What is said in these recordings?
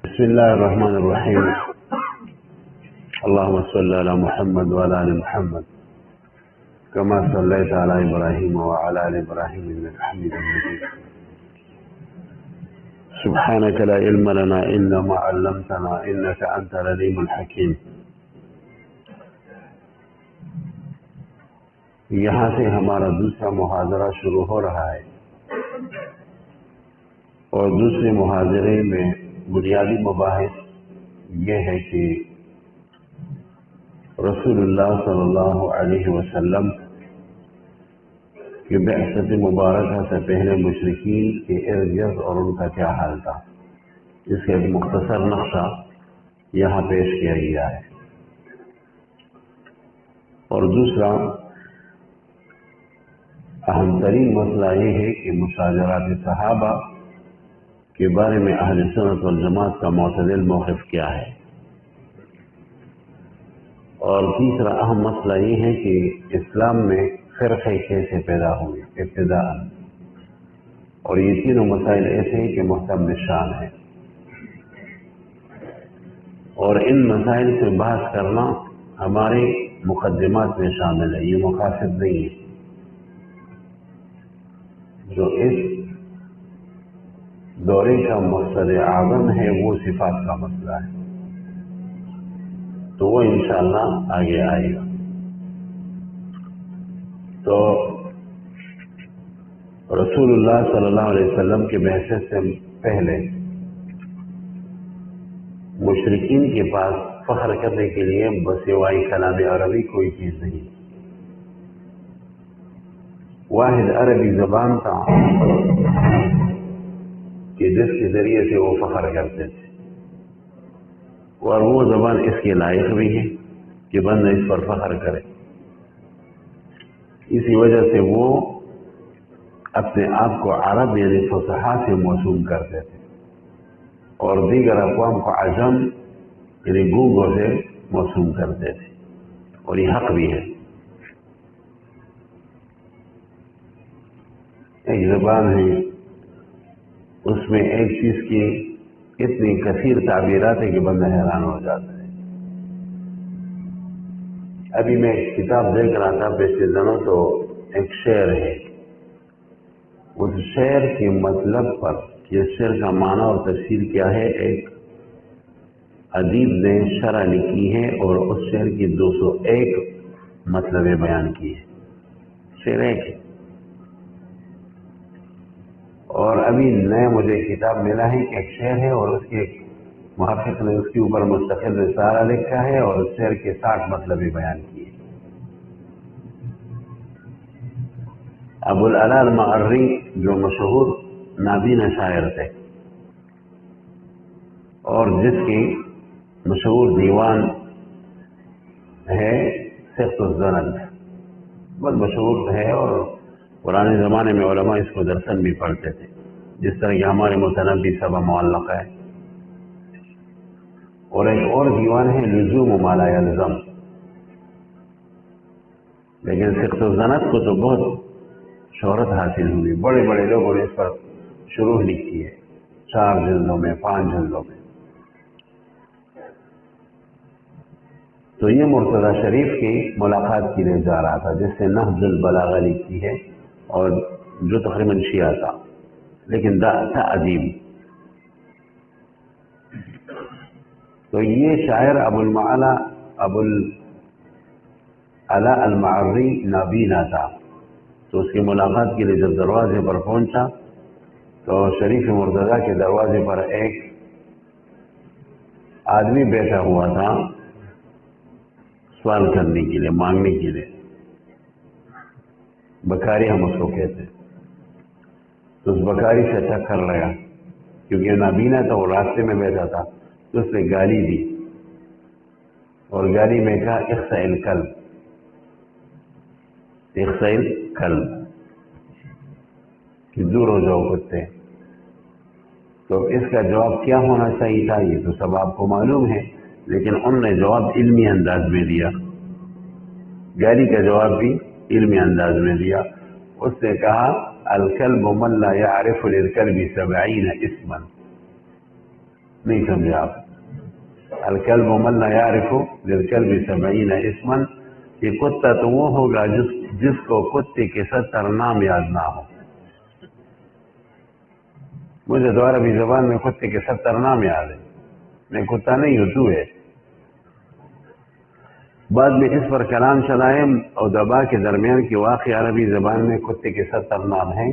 بسم الله الرحمن الرحيم. اللهم صل على محمد وعلى ال محمد كما صليت على ابراهيم وعلى ال ابراهيم انك حميد مجيد. سبحانك لا علم لنا الا ما علمتنا انك انت العليم الحكيم. یہاں سے ہمارا دوسرا محاضرہ شروع ہو رہا ہے اور دوسرے محاضرے میں بنیادی مباحث یہ ہے کہ رسول اللہ صلی اللہ علیہ وسلم کی بعثت مبارکہ سے پہلے مشرکین کے ارد گرد اور ان کا کیا حال تھا، اس کا ایک مختصر نقشہ یہاں پیش کیا گیا ہے. اور دوسرا اہم ترین مسئلہ یہ ہے کہ مشاجرات صحابہ کے بارے میں اہل سنت والجماعت کا معتدل موقف کیا ہے. اور تیسرا اہم مسئلہ یہ ہے کہ اسلام میں فرقے کیسے پیدا ہوئے ابتداء. اور یہ تینوں مسائل ایسے ہیں کہ محتم شان ہیں اور ان مسائل سے بحث کرنا ہمارے مقدمات میں شامل ہے، یہ مقاصد نہیں ہے. جو اس دورے کا مقصد اعظم ہے وہ صفات کا مسئلہ ہے، تو وہ انشاءاللہ آگے آئے گا. تو رسول اللہ صلی اللہ علیہ وسلم کے بعثت سے پہلے مشرکین کے پاس فخر کرنے کے لیے بسوائے کلام عربی کوئی چیز نہیں. واحد عربی زبان تھا کہ جس کے ذریعے سے وہ فخر کرتے تھے، اور وہ زبان اس کے لائق بھی ہے کہ بندہ اس پر فخر کرے. اسی وجہ سے وہ اپنے آپ کو عرب یعنی فصحا سے موسوم کرتے تھے اور دیگر اقوام کو عجم یعنی گونگوں سے موسوم کرتے تھے، اور یہ حق بھی ہے. ایک زبان ہے، اس میں ایک چیز کی اتنی کثیر تعبیرات ہے کہ بندہ حیران ہو جاتا ہے. ابھی میں ایک کتاب دیکھ رہا تھا پچھلے دنوں، تو ایک شعر ہے، اس شعر کے مطلب پر یہ شعر کا معنی اور تفسیر کیا ہے ایک ادیب نے شرح لکھی ہے اور اس شعر کی 201 مطلب بیان کی ہے. شعر ایک ہے. اور ابھی نیا مجھے کتاب ملا ہے کہ ایک شعر ہے اور اس کے ایک محقق نے اس کے اوپر مستقل رسالہ لکھا ہے اور اس شعر کے 60 مطلب بیان کیے. ابو العلا المعری جو مشہور نابینا شاعر تھے اور جس کی مشہور دیوان ہے سخت الزند، بہت مشہور ہے اور پرانے زمانے میں علماء اس کو درسن بھی پڑھتے تھے، جس طرح کہ ہمارے متنبی سبا معلق ہے. اور ایک اور دیوان ہے لزوم ما لا یلزم، لیکن سخت الزند کو تو بہت شہرت حاصل ہوئی، بڑے بڑے لوگوں نے اس پر شروح لکھی ہے 4 جلدوں میں 5 جلدوں میں. تو یہ مرتضی شریف کی ملاقات کے لیے جا رہا تھا جس سے نہج البلاغہ لکھی ہے اور جو تقریباً شیعہ تھا لیکن تھا ادیب. تو یہ شاعر ابو العلا المعری نابینا تھا. تو اس کی ملاقات کے لیے جب دروازے پر پہنچا تو شریف مرتضیٰ کے دروازے پر ایک آدمی بیٹھا ہوا تھا سوال کرنے کے لیے، مانگنے کے لیے. بکاری ہم اس کو کہتے. تو اس بکاری سے ٹکر لگا کیونکہ نابینا تھا، وہ راستے میں بیٹھا تھا، تو اس نے گالی دی اور گالی میں کہا اخسأ الکلب، اخسأ الکلب کہ دور ہو جاؤ کتے. تو اس کا جواب کیا ہونا چاہیے تھا یہ تو سب آپ کو معلوم ہے، لیکن ان نے جواب علمی انداز میں دیا، گالی کا جواب بھی علمی انداز میں دیا. اس نے کہا الکلب من لا يعرف للکلب 70 اسما، نہیں سمجھے آپ؟ الکلب من لا یعرف للکلب 70 اسما، یہ کتا تو وہ ہوگا جس کو کتے کے 70 نام یاد نہ ہو۔ مجھے تو عربی زبان میں کتے کے 70 نام یاد ہیں، میں کتا نہیں ہوں، تو ہے۔ بعد میں اس پر کلام چلا ہے اور دبا کے درمیان کی واقعی عربی زبان میں کتے کے 70 نام ہیں،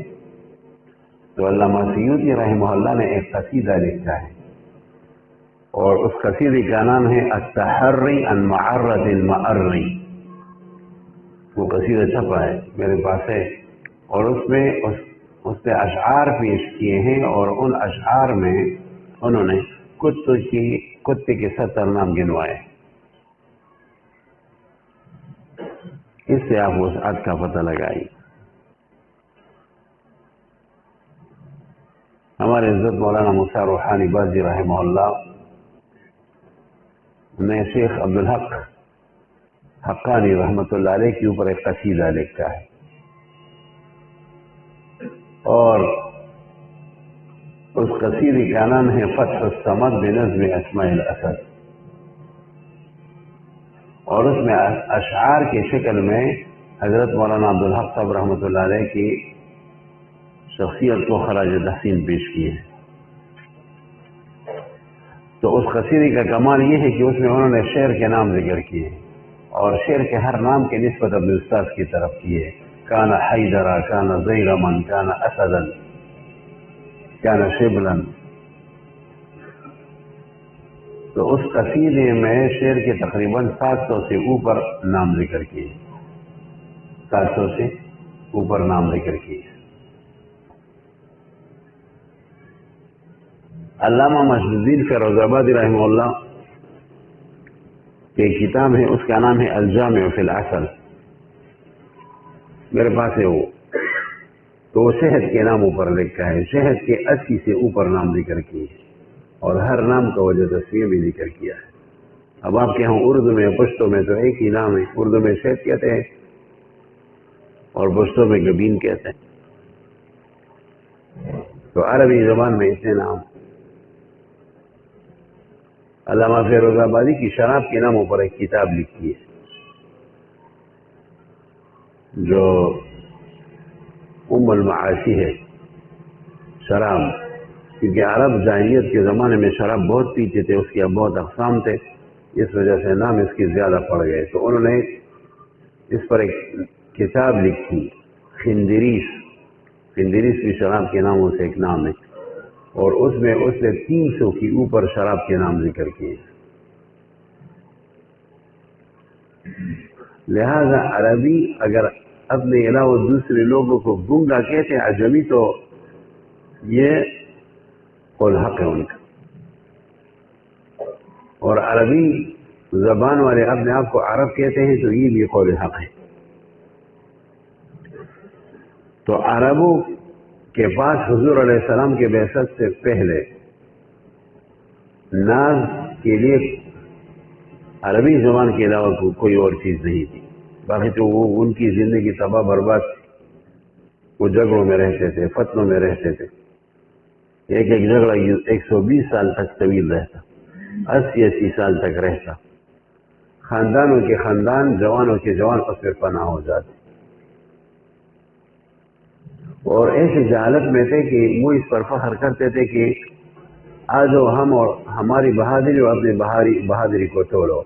تو علامہ سیوطی رحمہ اللہ نے ایک قصیدہ لکھا ہے، اور اس قصیدے کا نام ہے التحری عن معرة المعری۔ وہ قصیدہ چھپا ہے میرے پاس ہے، اور اس میں اس نے اشعار پیش کیے ہیں، اور ان اشعار میں انہوں نے کتے کے 70 نام گنوائے۔ اس سے آپ وسعت کا پتہ لگائیے۔ ہمارے عزت مولانا موسیٰ روحانی بازی رحمہ اللہ نے شیخ عبدالحق حقانی رحمۃ اللہ علیہ کے اوپر ایک قصیدہ لکھا ہے، اور اس قصیدے کا نام ہے فتح الصمد بنظم اسماء الاسد، اور اس میں اشعار کی شکل میں حضرت مولانا عبدالحق صاحب رحمۃ اللہ علیہ کی شخصیت کو خراج تحسین پیش کی ہے۔ تو اس قصیدے کا کمال یہ ہے کہ اس میں انہوں نے شعر کے نام ذکر کیے، اور شعر کے ہر نام کی نسبت اپنے استاذ کی طرف کی ہے۔ کان حیدرا، کان زیرمن، کان اسدا، کان شبلا۔ تو اس قصیدے میں شعر کے تقریباً 700 سے اوپر نام ذکر کیے، 700 سے اوپر نام ذکر کیے۔ علامہ مجد الدین فیروز آبادی رحمہ اللہ کی کتاب ہے، اس کا نام ہے الجامع فی العسل، میرے پاس ہے وہ، تو وہ شہد کے نام اوپر لکھا ہے، شہد کے 80 سے اوپر نام ذکر کیے، اور ہر نام کا وجہ تصویر بھی ذکر کیا ہے۔ اب آپ کے یہاں اردو میں پشتو میں تو ایک ہی نام ہے، اردو میں شہد کہتے ہیں اور پشتو میں گبین کہتے ہیں، تو عربی زبان میں اتنے نام۔ علامہ فیروز آبادی کی شراب کے ناموں پر ایک کتاب لکھی ہے جو ام المعاشی ہے، شراب، کیونکہ عرب جاہلیت کے زمانے میں شراب بہت پیتے تھے، اس کے بہت اقسام تھے، اس وجہ سے نام اس کی زیادہ پڑ گئے، تو انہوں نے اس پر ایک کتاب لکھی، خندریس بھی شراب کے ناموں سے ایک نام ہے، اور اس میں اس نے 300 کی اوپر شراب کے نام ذکر کیے۔ لہذا عربی اگر اپنے علاوہ دوسرے لوگوں کو گنگا کہتے ہیں عجمی، تو یہ قول حق ہے ان کا، اور عربی زبان والے اپنے آپ کو عرب کہتے ہیں تو یہ بھی قول حق ہے۔ تو عربوں کے پاس حضور علیہ السلام کے بعثت سے پہلے ناز کے لیے عربی زبان کے علاوہ کوئی اور چیز نہیں تھی، باقی تو وہ ان کی زندگی تباہ برباد، وہ جھگڑوں میں رہتے تھے، فتنوں میں رہتے تھے، ایک جھگڑا 120 سال تک طویل رہتا، 80 سال تک رہتا، خاندانوں کے خاندان، جوانوں کے جوان اس میں پناہ ہو جاتے، اور ایسے جہالت میں تھے کہ وہ اس پر فخر کرتے تھے کہ آج ہم اور ہماری بہادری اور اپنی بہادری کو تولو،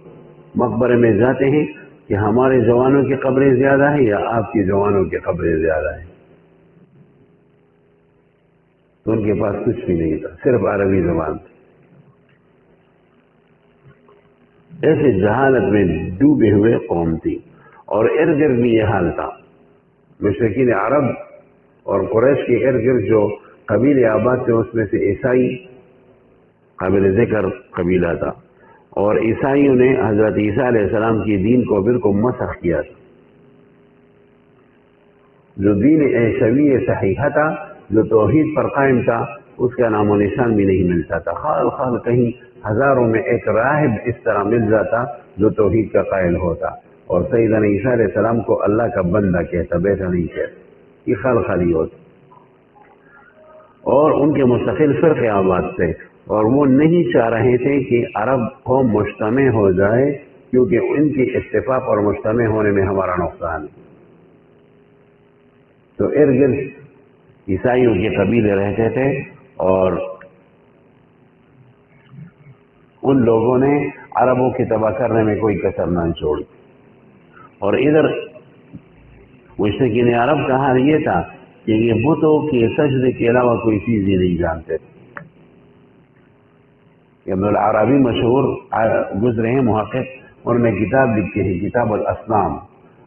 مقبرے میں جاتے ہیں کہ ہمارے جوانوں کی قبریں زیادہ ہیں یا آپ کی جوانوں کی قبریں زیادہ ہیں، تو ان کے پاس کچھ بھی نہیں تھا، صرف عربی زبان تھی۔ ایسے جہالت میں ڈوبے ہوئے قوم تھی، اور ارد گرد بھی یہ حال تھا، مشرکین عرب اور قریش کے ارد گرد جو قبیلے آباد تھے اس میں سے عیسائی قابل ذکر قبیلہ تھا، اور عیسائیوں نے حضرت عیسیٰ علیہ السلام کی دین کو بالکل مسخ کیا تھا، جو دین عیسوی صحیحہ تھا، جو توحید پر قائم تھا، اس کا نام و نشان بھی نہیں ملتا تھا، خال کہیں ہزاروں میں ایک راہب اس طرح مل جاتا جو توحید کا قائل ہوتا، اور سیدنا عیسیٰ علیہ السلام کو اللہ کا بندہ کہتا، بیٹا نہیں کہتا، یہ خال خالی ہوتا۔ اور ان کے مستقل فرقے آباد تھے، اور وہ نہیں چاہ رہے تھے کہ عرب قوم مجتمع ہو جائے، کیونکہ ان کی اتفاق اور مجتمع ہونے میں ہمارا نقصان ہے۔ تو ارد گرد عیسائیوں کے قبیلے رہتے تھے، اور ان لوگوں نے عربوں کی تباہ کرنے میں کوئی کسر نہ چھوڑی۔ اور ادھر مشرکین عرب کا حال یہ تھا کہ یہ بتوں کے سجدے کے علاوہ کوئی چیز ہی نہیں جانتے تھے۔ ابن العربی مشہور گزرے ہیں محقق، انہوں نے کتاب لکھی ہے کتاب الاسنام،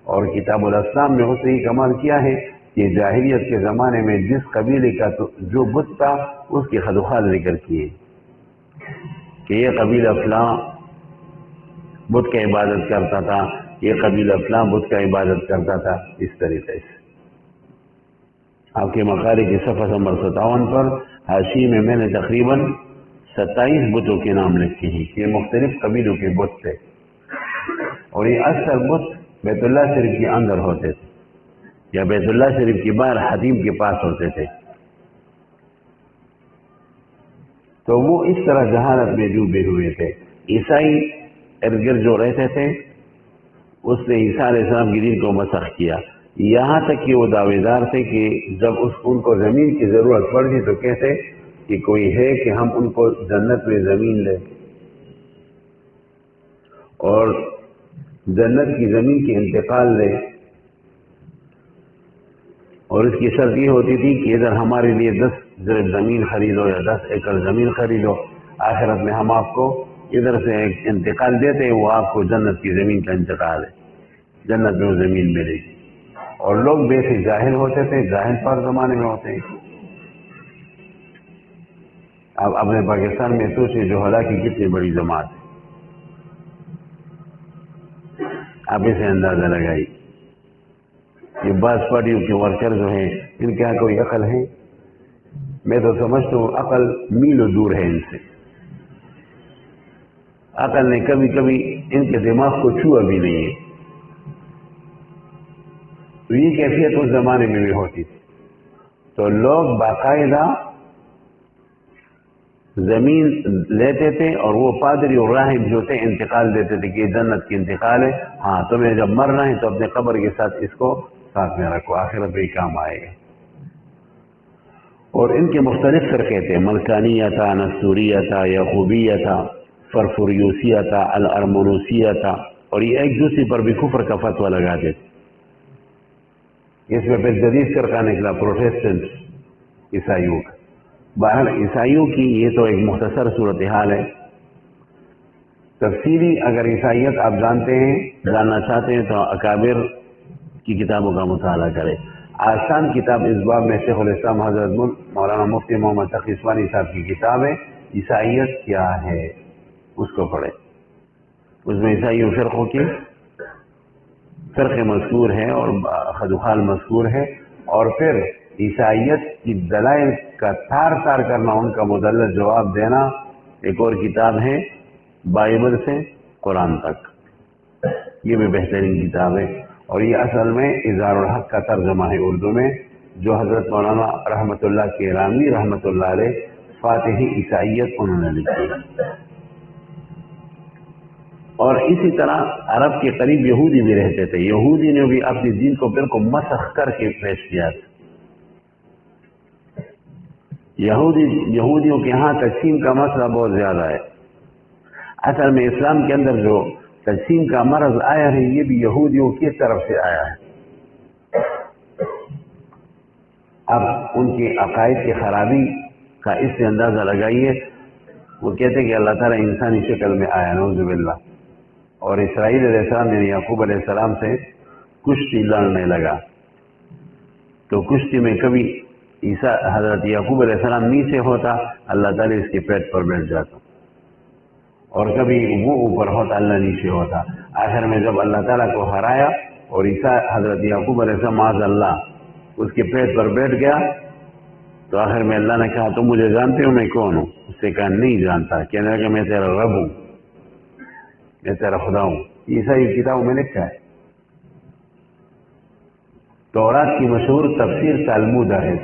اور کتاب الاسنام میں اس نے یہ کمال کیا ہے کہ جاہلیت کے زمانے میں جس قبیلے کا جو بت تھا اس کی خد و خال ذکر کیے کہ یہ قبیلہ فلاں بت کا عبادت کرتا تھا، یہ قبیلہ فلاں بت کا عبادت کرتا تھا، اس طریقے سے۔ آپ کے مقالے کی صفحہ نمبر 57 پر حاشیے میں نے تقریباً 27 بتوں کے نام لکھے ہیں کہ مختلف قبیلوں کے بت تھے، اور یہ اکثر بت بیت اللہ شریف کے اندر ہوتے تھے یا بیت اللہ شریف کے باہر حتیم کے پاس ہوتے تھے۔ تو وہ اس طرح جہالت میں ڈوبے ہوئے تھے۔ عیسائی ارد گرد جو رہتے تھے اس نے عیسیٰ علیہ السلام کی دین کو مسخ کیا، یہاں تک کہ وہ دعوے دار تھے کہ جب ان کو زمین کی ضرورت پڑتی تو کہتے کہ کوئی ہے کہ ہم ان کو جنت میں زمین لیں، اور جنت کی زمین کی انتقال لیں، اور اس کی شرط یہ ہوتی تھی کہ ادھر ہمارے لیے 10 ضرب زمین خریدو یا 10 ایکڑ زمین خریدو، آخرت میں ہم آپ کو ادھر سے ایک انتقال دیتے ہیں، وہ آپ کو جنت کی زمین کا انتقال ہے، جنت میں وہ زمین ملے گی۔ اور لوگ بے سے جاہل ہوتے تھے، جاہل پر زمانے میں ہوتے ہیں۔ اب اپنے پاکستان میں سوچیں جوہلا کی کتنی بڑی جماعت ہے، آپ اسے اندازہ لگائی۔ یہ بعض پارٹیوں کے ورکر جو ہیں ان کے یہاں کوئی عقل ہے؟ میں تو سمجھتا ہوں عقل میلوں دور ہے ان سے، عقل نے کبھی کبھی ان کے دماغ کو چھوا بھی نہیں ہے۔ تو یہ کیفیت اس زمانے میں بھی ہوتی تھی، تو لوگ باقاعدہ زمین لیتے تھے، اور وہ پادری اور راہب جو تھے انتقال دیتے تھے کہ یہ جنت کی انتقال ہے، ہاں تمہیں جب مرنا ہے تو اپنے قبر کے ساتھ اس کو ساتھ میں رکھو، آخرت میں کام آئے گا۔ اور ان کے مختلف فرقے تھے، ملکانیہ تھا، نستوریہ تھا، یعقوبیہ تھا، فرفریوسیہ تھا، الارمنوسیہ تھا، اور یہ ایک دوسرے پر بھی کفر کا فتویٰ لگاتے تھے۔ اس میں پھر جدید فرقہ نکلا پروٹیسٹنٹ عیسائیوں کا۔ باہر عیسائیوں کی یہ تو ایک مختصر صورتحال ہے، تفصیلی اگر عیسائیت آپ جانتے ہیں، جاننا چاہتے ہیں تو اکابر کی کتابوں کا مطالعہ کریں۔ آسان کتاب اس باب میں شیخ الاسلام حضرت مولانا مفتی محمد تقی عثمانی صاحب کی کتاب ہے، عیسائیت کیا ہے، اس کو پڑھیں۔ اس میں عیسائیوں فرقوں کی فرقے مذکور ہیں اور خد و خال مذکور ہے، اور پھر عیسائیت کی دلائل کا تار تار کرنا، ان کا مدلل جواب دینا۔ ایک اور کتاب ہے بائبل سے قرآن تک، یہ بھی بہترین کتاب ہے، اور یہ اصل میں اظہار الحق کا ترجمہ ہے اردو میں، جو حضرت مولانا رحمۃ اللہ کے رامی رحمۃ اللہ علیہ فاتحی عیسائیت انہوں نے لکھی۔ اور اسی طرح عرب کے قریب یہودی بھی رہتے تھے، یہودی نے بھی اپنی دین کو بالکل مسخ کر کے پیش کیا تھا۔ یہودیوں کے ہاں تقسیم کا مسئلہ بہت زیادہ ہے۔ اصل میں اسلام کے اندر جو تقسیم کا مرض آیا ہے یہ بھی یہودیوں کی طرف سے آیا ہے۔ اب ان کے عقائد کی خرابی کا اس سے اندازہ لگائیے، وہ کہتے ہیں کہ اللہ تعالیٰ انسانی شکل میں آیا، نعوذ باللہ، اور اسرائیل علیہ السلام یعنی یعقوب علیہ السلام سے کشتی لڑنے لگا، تو کشتی میں کبھی عیسیٰ حضرت یعقوب علیہ السلام نیچے ہوتا، اللہ تعالیٰ اس کے پیٹ پر بیٹھ جاتا، اور کبھی وہ اوپر ہوتا، اللہ نیچے ہوتا۔ آخر میں جب اللہ تعالیٰ کو ہرایا اور عیسیٰ حضرت یعقوب علیہ السلام معاذ اللہ اس کے پیٹ پر بیٹھ گیا، تو آخر میں اللہ نے کہا تم مجھے جانتے ہو میں کون ہوں؟ اس سے کہا نہیں جانتا، کہنے لگا میں تیرا رب ہوں، میں تیرا خدا ہوں۔ عیسائی کتابوں میں لکھا ہے۔ تورات کی مشہور تفسیر تلمودہ ہے،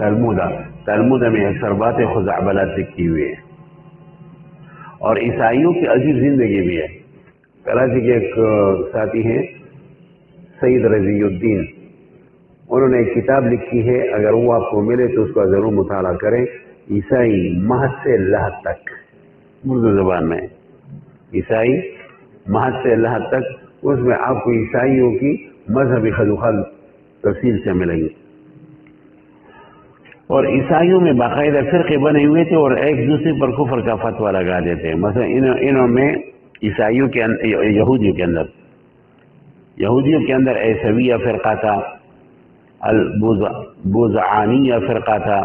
تلمود میں اکثر باتیں خزعبلات لکھی ہوئی ہیں. اور عیسائیوں کی عجیب زندگی بھی ہے. کراچی کے ایک ساتھی ہیں سید رضی الدین، انہوں نے ایک کتاب لکھی ہے، اگر وہ آپ کو ملے تو اس کا ضرور مطالعہ کریں. عیسائی مہد سے لحد تک، اردو زبان میں عیسائی مہد سے لحد تک. اس میں آپ کو عیسائیوں کی مذہبی خدوخل تفصیل سے ملیں گی. اور عیسائیوں میں باقاعدہ فرقے بنے ہوئے تھے اور ایک دوسرے پر کفر کا فتویٰ لگا دیتے ہیں. مثلا انہوں میں عیسائیوں کے یہودیوں کے اندر عیسویہ فرقہ تھا، البوزعانیہ فرقہ تھا،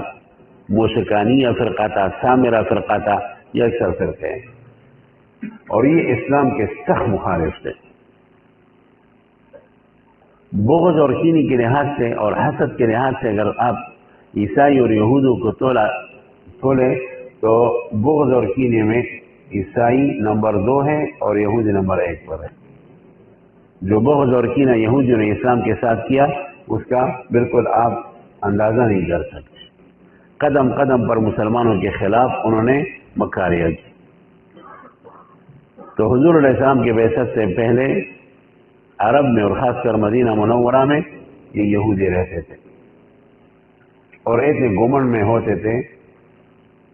موشکانیہ فرقہ تھا، سامرہ فرقہ تھا. یہ اکثر فرقے ہیں اور یہ اسلام کے سخت مخالف تھے. بغض اور کینی کے لحاظ سے اور حسد کے لحاظ سے اگر آپ عیسائی اور یہودوں کو تولے تو بغض اور کینے میں عیسائی نمبر 2 ہے اور یہودی نمبر 1 پر ہے. جو بغض اور کینہ یہودیوں نے اسلام کے ساتھ کیا اس کا بالکل آپ اندازہ نہیں کر سکتے. قدم قدم پر مسلمانوں کے خلاف انہوں نے مکاریاں کی. تو حضور علیہ السلام کے بعثت سے پہلے عرب میں اور خاص کر مدینہ منورہ میں یہ یہودی رہتے تھے اور ایسے گمنڈ میں ہوتے تھے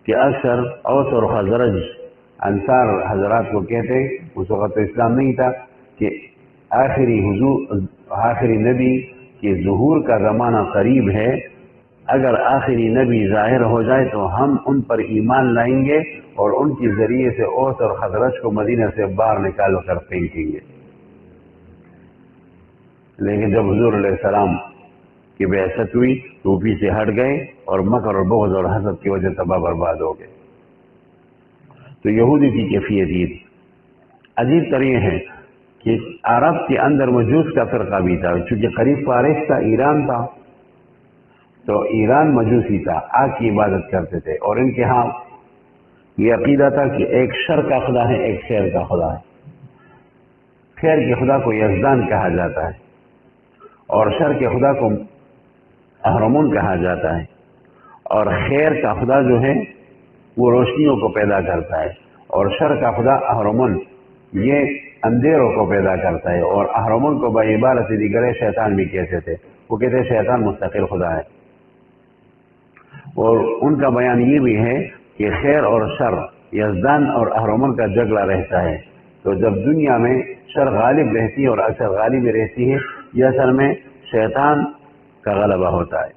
کہ اکثر اوس اور خزرج انصار حضرات کو کہتے، اس وقت تو اسلام نہیں تھا، کہ آخری نبی کے ظہور کا زمانہ قریب ہے، اگر آخری نبی ظاہر ہو جائے تو ہم ان پر ایمان لائیں گے اور ان کے ذریعے سے اوس اور خزرج کو مدینہ سے باہر نکال کر پھینکیں گے. لیکن جب حضور علیہ السلام کی بعثت ہوئی تو وہ پیچھے ہٹ گئے اور مکر اور بغض اور حسد کی وجہ تباہ برباد ہو گئے. تو یہودی کی کیفیت یہ تھی. عجیب تر یہ ہے کہ عرب کے اندر مجوس کا فرقہ بھی تھا، چونکہ قریب فارس تھا، ایران تھا، تو ایران مجوسی تھا، آگ کی عبادت کرتے تھے اور ان کے ہاں یہ عقیدہ تھا کہ ایک شر کا خدا ہے، ایک خیر کا خدا ہے. خیر کے خدا کو یزدان کہا جاتا ہے اور شر کے خدا کو اہرمون کہا جاتا ہے. اور خیر کا خدا جو ہے وہ روشنیوں کو پیدا کرتا ہے اور شر کا خدا اہرمون یہ اندھیروں کو پیدا کرتا ہے. اور اہرمون کو بعبارت دیگر شیطان بھی کہتے تھے، وہ کہتے شیطان مستقل خدا ہے. اور ان کا بیان یہ بھی ہے کہ خیر اور شر یزدان اور اہرمون کا جھگڑا رہتا ہے. تو جب دنیا میں شر غالب رہتی ہے اور اکثر غالب رہتی ہے، یہ اصل میں شیطان کا غلبہ ہوتا ہے.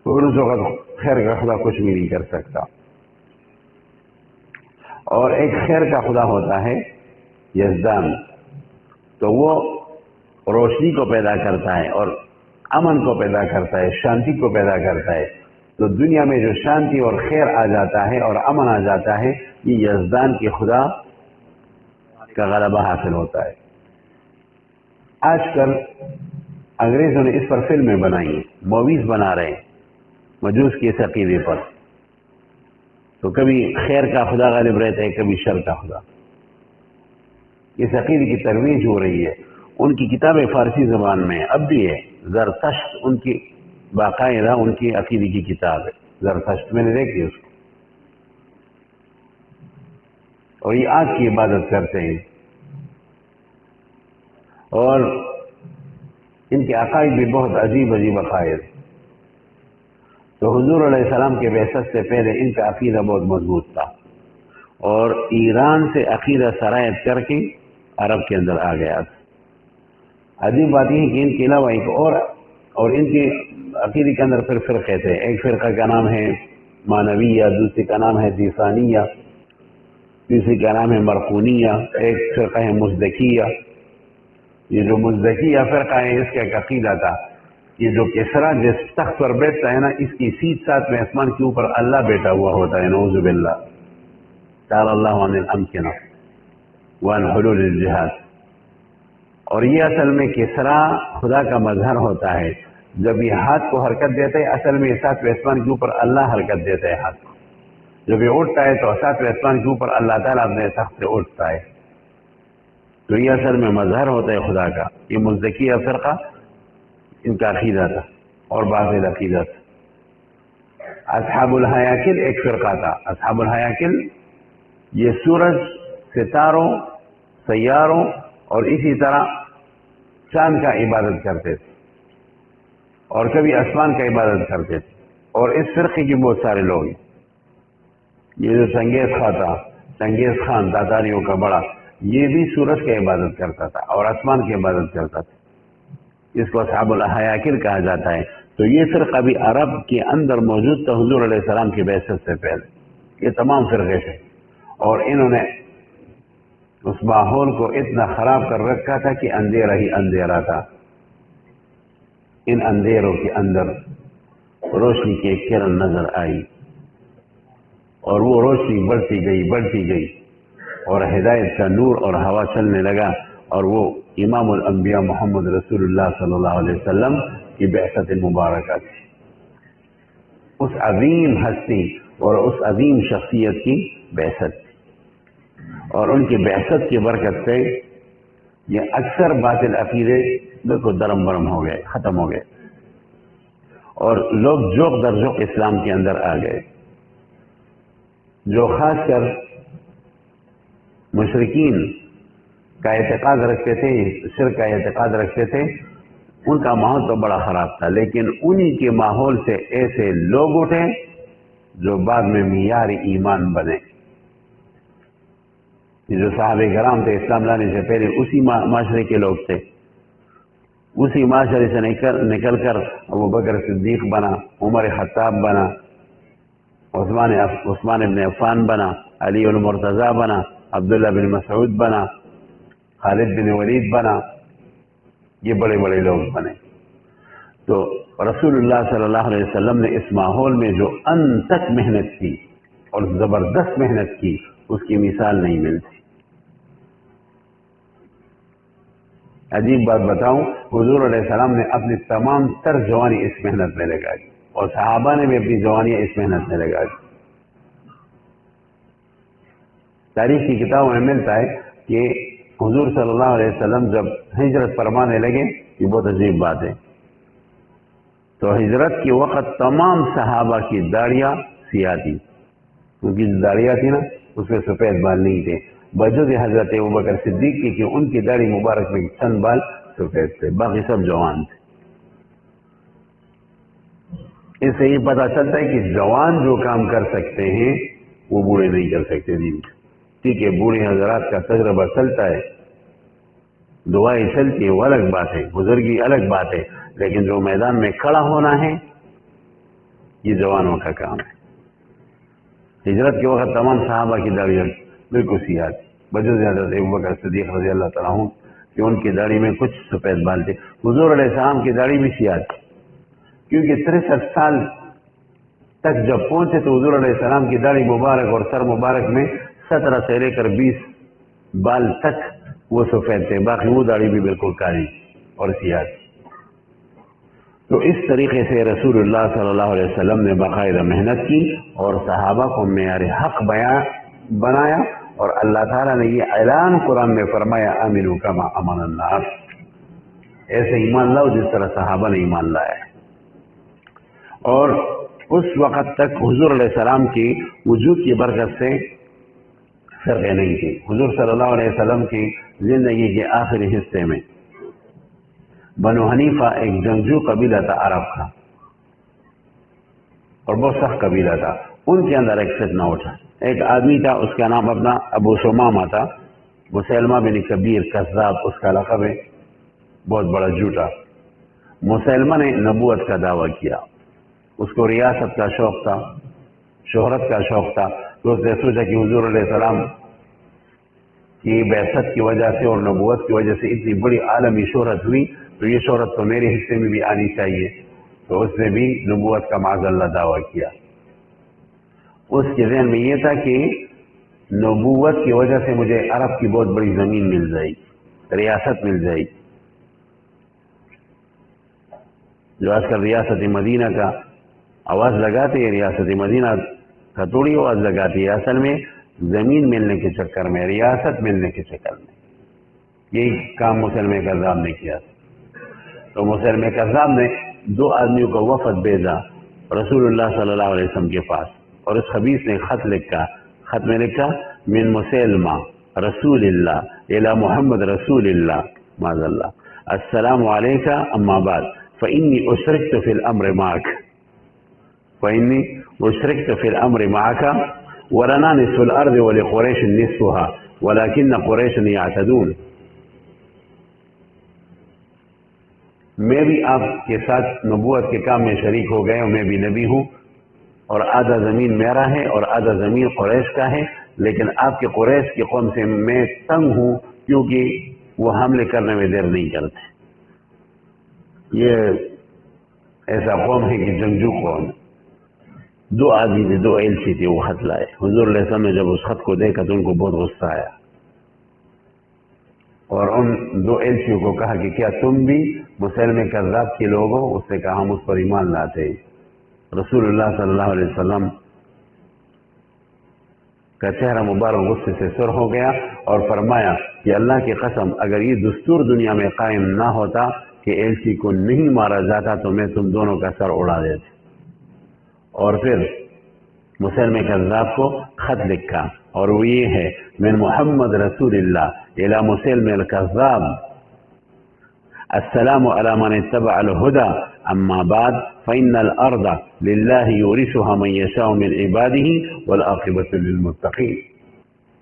تو اس وقت خیر کا خدا کچھ بھی نہیں کر سکتا. اور ایک خیر کا خدا ہوتا ہے یزدان، تو وہ روشنی کو پیدا کرتا ہے اور امن کو پیدا کرتا ہے، شانتی کو پیدا کرتا ہے. تو دنیا میں جو شانتی اور خیر آ جاتا ہے اور امن آ جاتا ہے، یہ یزدان کے خدا کا غلبہ حاصل ہوتا ہے. آج کل انگریزوں نے اس پر فلمیں بنائی ہیں، موویز بنا رہے ہیں مجوس کے اس عقیدے پر. تو کبھی خیر کا خدا غالب رہتا ہے، کبھی شر کا خدا. اس عقیدے کی ترویج ہو رہی ہے. ان کی کتابیں فارسی زبان میں اب بھی ہے. زرتشت ان کی باقاعدہ ان کی عقیدے کی کتاب ہے، زرتشت میں نے دیکھی اس کو. اور یہ آگ کی عبادت کرتے ہیں اور ان کے عقائد بھی بہت عجیب عجیب عقائد. تو حضور علیہ السلام کے بعثت سے پہلے ان کا عقیدہ بہت مضبوط تھا اور ایران سے عقیدہ سرایت کر کے عرب کے اندر آ گیا. عجیب بات یہ ہے کہ ان کے علاوہ ایک اور ان کے عقیدے کے اندر پھر فرقے تھے. ایک فرقہ کا نام ہے مانویہ، دوسرے کا نام ہے دیسانیہ، تیسری کا نام ہے مرقونیہ، ایک فرقہ ہے مزدکیہ. یہ جو مزدکیہ فرقہ ہے اس کا ایک عقیدہ تھا کہ جو کسرا جس تخت پر بیٹھتا ہے نا، اس کی سیٹ ساتھ میں آسمان کے اوپر اللہ بیٹھا ہوا ہوتا ہے. نعوذ باللہ، تعالی اللہ عن الامکنہ وعن حلول الجہاد. اور یہ اصل میں کسرا خدا کا مظہر ہوتا ہے. جب یہ ہاتھ کو حرکت دیتا ہے اصل میں ساتویں آسمان کے اوپر اللہ حرکت دیتا ہے ہاتھ کو. جب یہ اٹھتا ہے تو ساتویں آسمان کے اوپر اللہ تعالیٰ اپنے تخت سے اٹھتا ہے. تو یہ اصل میں مظہر ہوتا ہے خدا کا. یہ مزدکیہ فرقہ ان کا عقیدہ تھا اور باطل عقیدہ تھا. اصحاب الحیاکل ایک فرقہ تھا. اصحاب الحیاکل یہ سورج، ستاروں، سیاروں اور اسی طرح چاند کا عبادت کرتے تھے اور کبھی آسمان کا عبادت کرتے تھے. اور اس فرقے کے بہت سارے لوگ ہیں. یہ جو چنگیز خان تاتاریوں کا بڑا، یہ بھی سورج کی عبادت کرتا تھا اور آسمان کی عبادت کرتا تھا. اس کو اصحاب الحیاکل کہا جاتا ہے. تو یہ فرقہ بھی عرب کے اندر موجود تھا حضور علیہ السلام کی بعثت سے پہلے. یہ تمام فرقے تھے اور انہوں نے اس ماحول کو اتنا خراب کر رکھا تھا کہ اندھیرا ہی اندھیرا تھا. ان اندھیروں کے اندر روشنی کی ایک کرن نظر آئی اور وہ روشنی بڑھتی گئی اور ہدایت کا نور اور ہوا چلنے لگا اور وہ امام الانبیاء محمد رسول اللہ صلی اللہ علیہ وسلم کی بعثت مبارکہ تھی. اس عظیم ہستی اور اس عظیم شخصیت کی بعثت تھی اور ان کی بعثت کی برکت سے یہ اکثر باطل عقیدے بالکل درم برم ہو گئے، ختم ہو گئے اور لوگ جوق در جوق اسلام کے اندر آ گئے. جو خاص کر مشرکین کا اعتقاد رکھتے تھے، شرک کا اعتقاد رکھتے تھے، ان کا ماحول تو بڑا خراب تھا. لیکن انہی کے ماحول سے ایسے لوگ اٹھے جو بعد میں معیار ایمان بنے. جو صحابہ کرام تھے اسلام لانے سے پہلے اسی معاشرے کے لوگ تھے. اسی معاشرے سے نکل کر ابو بکر صدیق بنا، عمر خطاب بنا، عثمان ابن عفان بنا، علی المرتضی بنا، عبداللہ بن مسعود بنا، خالد بن ولید بنا. یہ بڑے بڑے لوگ بنے. تو رسول اللہ صلی اللہ علیہ وسلم نے اس ماحول میں جو انتک محنت کی اور زبردست محنت کی، اس کی مثال نہیں ملتی. عجیب بات بتاؤں، حضور علیہ السلام نے اپنی تمام تر جوانی اس محنت میں لگائی اور صحابہ نے بھی اپنی جوانی اس محنت میں لگائی. تاریخ کی کتابوں میں ملتا ہے کہ حضور صلی اللہ علیہ وسلم جب ہجرت فرمانے لگے، یہ بہت عجیب بات ہے، تو ہجرت کے وقت تمام صحابہ کی داڑیاں سیاہ تھی، کیونکہ جو داڑیاں تھی نا اس میں سفید بال نہیں تھے، بجز حضرت ابوبکر صدیق کی کہ ان کی داڑھی مبارک میں چند بال سفید تھے، باقی سب جوان تھے. اس سے یہ پتہ چلتا ہے کہ جوان جو کام کر سکتے ہیں وہ بوڑھے نہیں کر سکتے. دین ٹھیک ہے، بوڑھے حضرات کا تجربہ چلتا ہے، دعائیں چلتی ہے، وہ الگ بات ہے، بزرگی الگ بات ہے، لیکن جو میدان میں کھڑا ہونا ہے یہ جوانوں کا کام ہے. ہجرت کے وقت تمام صحابہ کی داڑھی بالکل سیاہ تھی، بجز حضرت ابوبکر صدیق رضی اللہ تعالیٰ عنہ کہ ان کی داڑھی میں کچھ سفید بال تھے. حضور علیہ السلام کی داڑھی بھی سیاہ تھی، کیونکہ 63 سال تک جب پہنچے تو حضور علیہ السلام کی داڑھی مبارک اور سر مبارک میں 17 سے لے کر 20 بال تک وہ سفید تھے، باقی وہ داڑھی بھی بالکل کالی اور سیاہ تھی. تو اس طریقے سے رسول اللہ صلی اللہ علیہ وسلم نے باقاعدہ محنت کی اور صحابہ کو معیار حق بنایا اور اللہ تعالیٰ نے یہ اعلان قرآن میں فرمایا آمنوا کما آمن الناس، ایسے ایمان لاؤ جس طرح صحابہ نے ایمان لایا ہے. اور اس وقت تک حضور علیہ السلام کی وجود کی برکت سے فرقے نہیں تھی. حضور صلی اللہ علیہ وسلم کی زندگی کے آخری حصے میں بنو حنیفہ ایک جنگجو قبیلہ تھا عرب کا اور بہت سخت قبیلہ تھا. ان کے اندر ایک فتنہ اٹھا. ایک آدمی تھا، اس کا نام اپنا ابو سمامہ تھا، مسلمہ بن کبیر کذاب اس کا لقب ہے، بہت بڑا جھوٹا. مسلمہ نے نبوت کا دعویٰ کیا، اس کو ریاست کا شوق تھا، شہرت کا شوق تھا. تو اس نے سوچا کہ حضور علیہ السلام کی بعثت کی وجہ سے اور نبوت کی وجہ سے اتنی بڑی عالمی شہرت ہوئی تو یہ شہرت تو میرے حصے میں بھی آنی چاہیے. تو اس نے بھی نبوت کا معاذ اللہ دعویٰ کیا. اس کے ذہن میں یہ تھا کہ نبوت کی وجہ سے مجھے عرب کی بہت بڑی زمین مل جائے گی، ریاست مل جائے گی. جو آج کل ریاست مدینہ کا آواز لگاتے ہیں، ریاست مدینہ کا تھوڑی آواز لگاتی ہے، اصل میں زمین ملنے کے چکر میں، ریاست ملنے کے چکر میں یہی کام مسلمہ کذاب نے کیا. تو مسلمہ کذاب نے 2 آدمیوں کو وفد بھیجا، رسول اللہ صلی اللہ علیہ وسلم کے پاس، اور اس خبیث نے خط لکھا، خط میں لکھا من مسلمہ رسول اللہ الی محمد رسول اللہ معاذ اللہ السلام علیک اما بعد فإنی اشرکت فی الامر معک، فإنی اشرکت فی الامر معک ولنا نصف الارض ولقریش نصفها ولكن قریش یعتدون. میں بھی آپ کے ساتھ نبوت کے کام میں شریک ہو گئے ہوں، میں بھی نبی ہوں، اور آدھا زمین میرا ہے اور آدھا زمین قریش کا ہے، لیکن آپ کے قریش کی قوم سے میں تنگ ہوں کیونکہ وہ حملے کرنے میں دیر نہیں کرتے. یہ ایسا قوم ہے کہ جنگجو قوم. دو آدمی تھے، دو ایلچی تھے، وہ خط لائے. حضور علیہ السلام نے جب اس خط کو دیکھا تو ان کو بہت غصہ آیا، اور ان دو ایلچیوں کو کہا کہ کیا تم بھی مسلمہ کذاب کے لوگ ہو؟ اس نے کہا ہم اس پر ایمان لاتے ہیں. رسول اللہ صلی اللہ علیہ وسلم کا چہرہ مبارک غصے سے سرخ ہو گیا اور فرمایا کہ اللہ کی قسم اگر یہ دستور دنیا میں قائم نہ ہوتا کہ ایلچی کو نہیں مارا جاتا تو میں تم دونوں کا سر اڑا دیتا. اور پھر مسلمہ کذاب کو خط لکھا، اور وہ یہ ہے من محمد رسول اللہ الی مسلمہ الکذاب السلام علی من اتبع الہدى اما بعد فإن الارض للہ یورثها من یشاء من عباده والعاقبۃ للمتقین.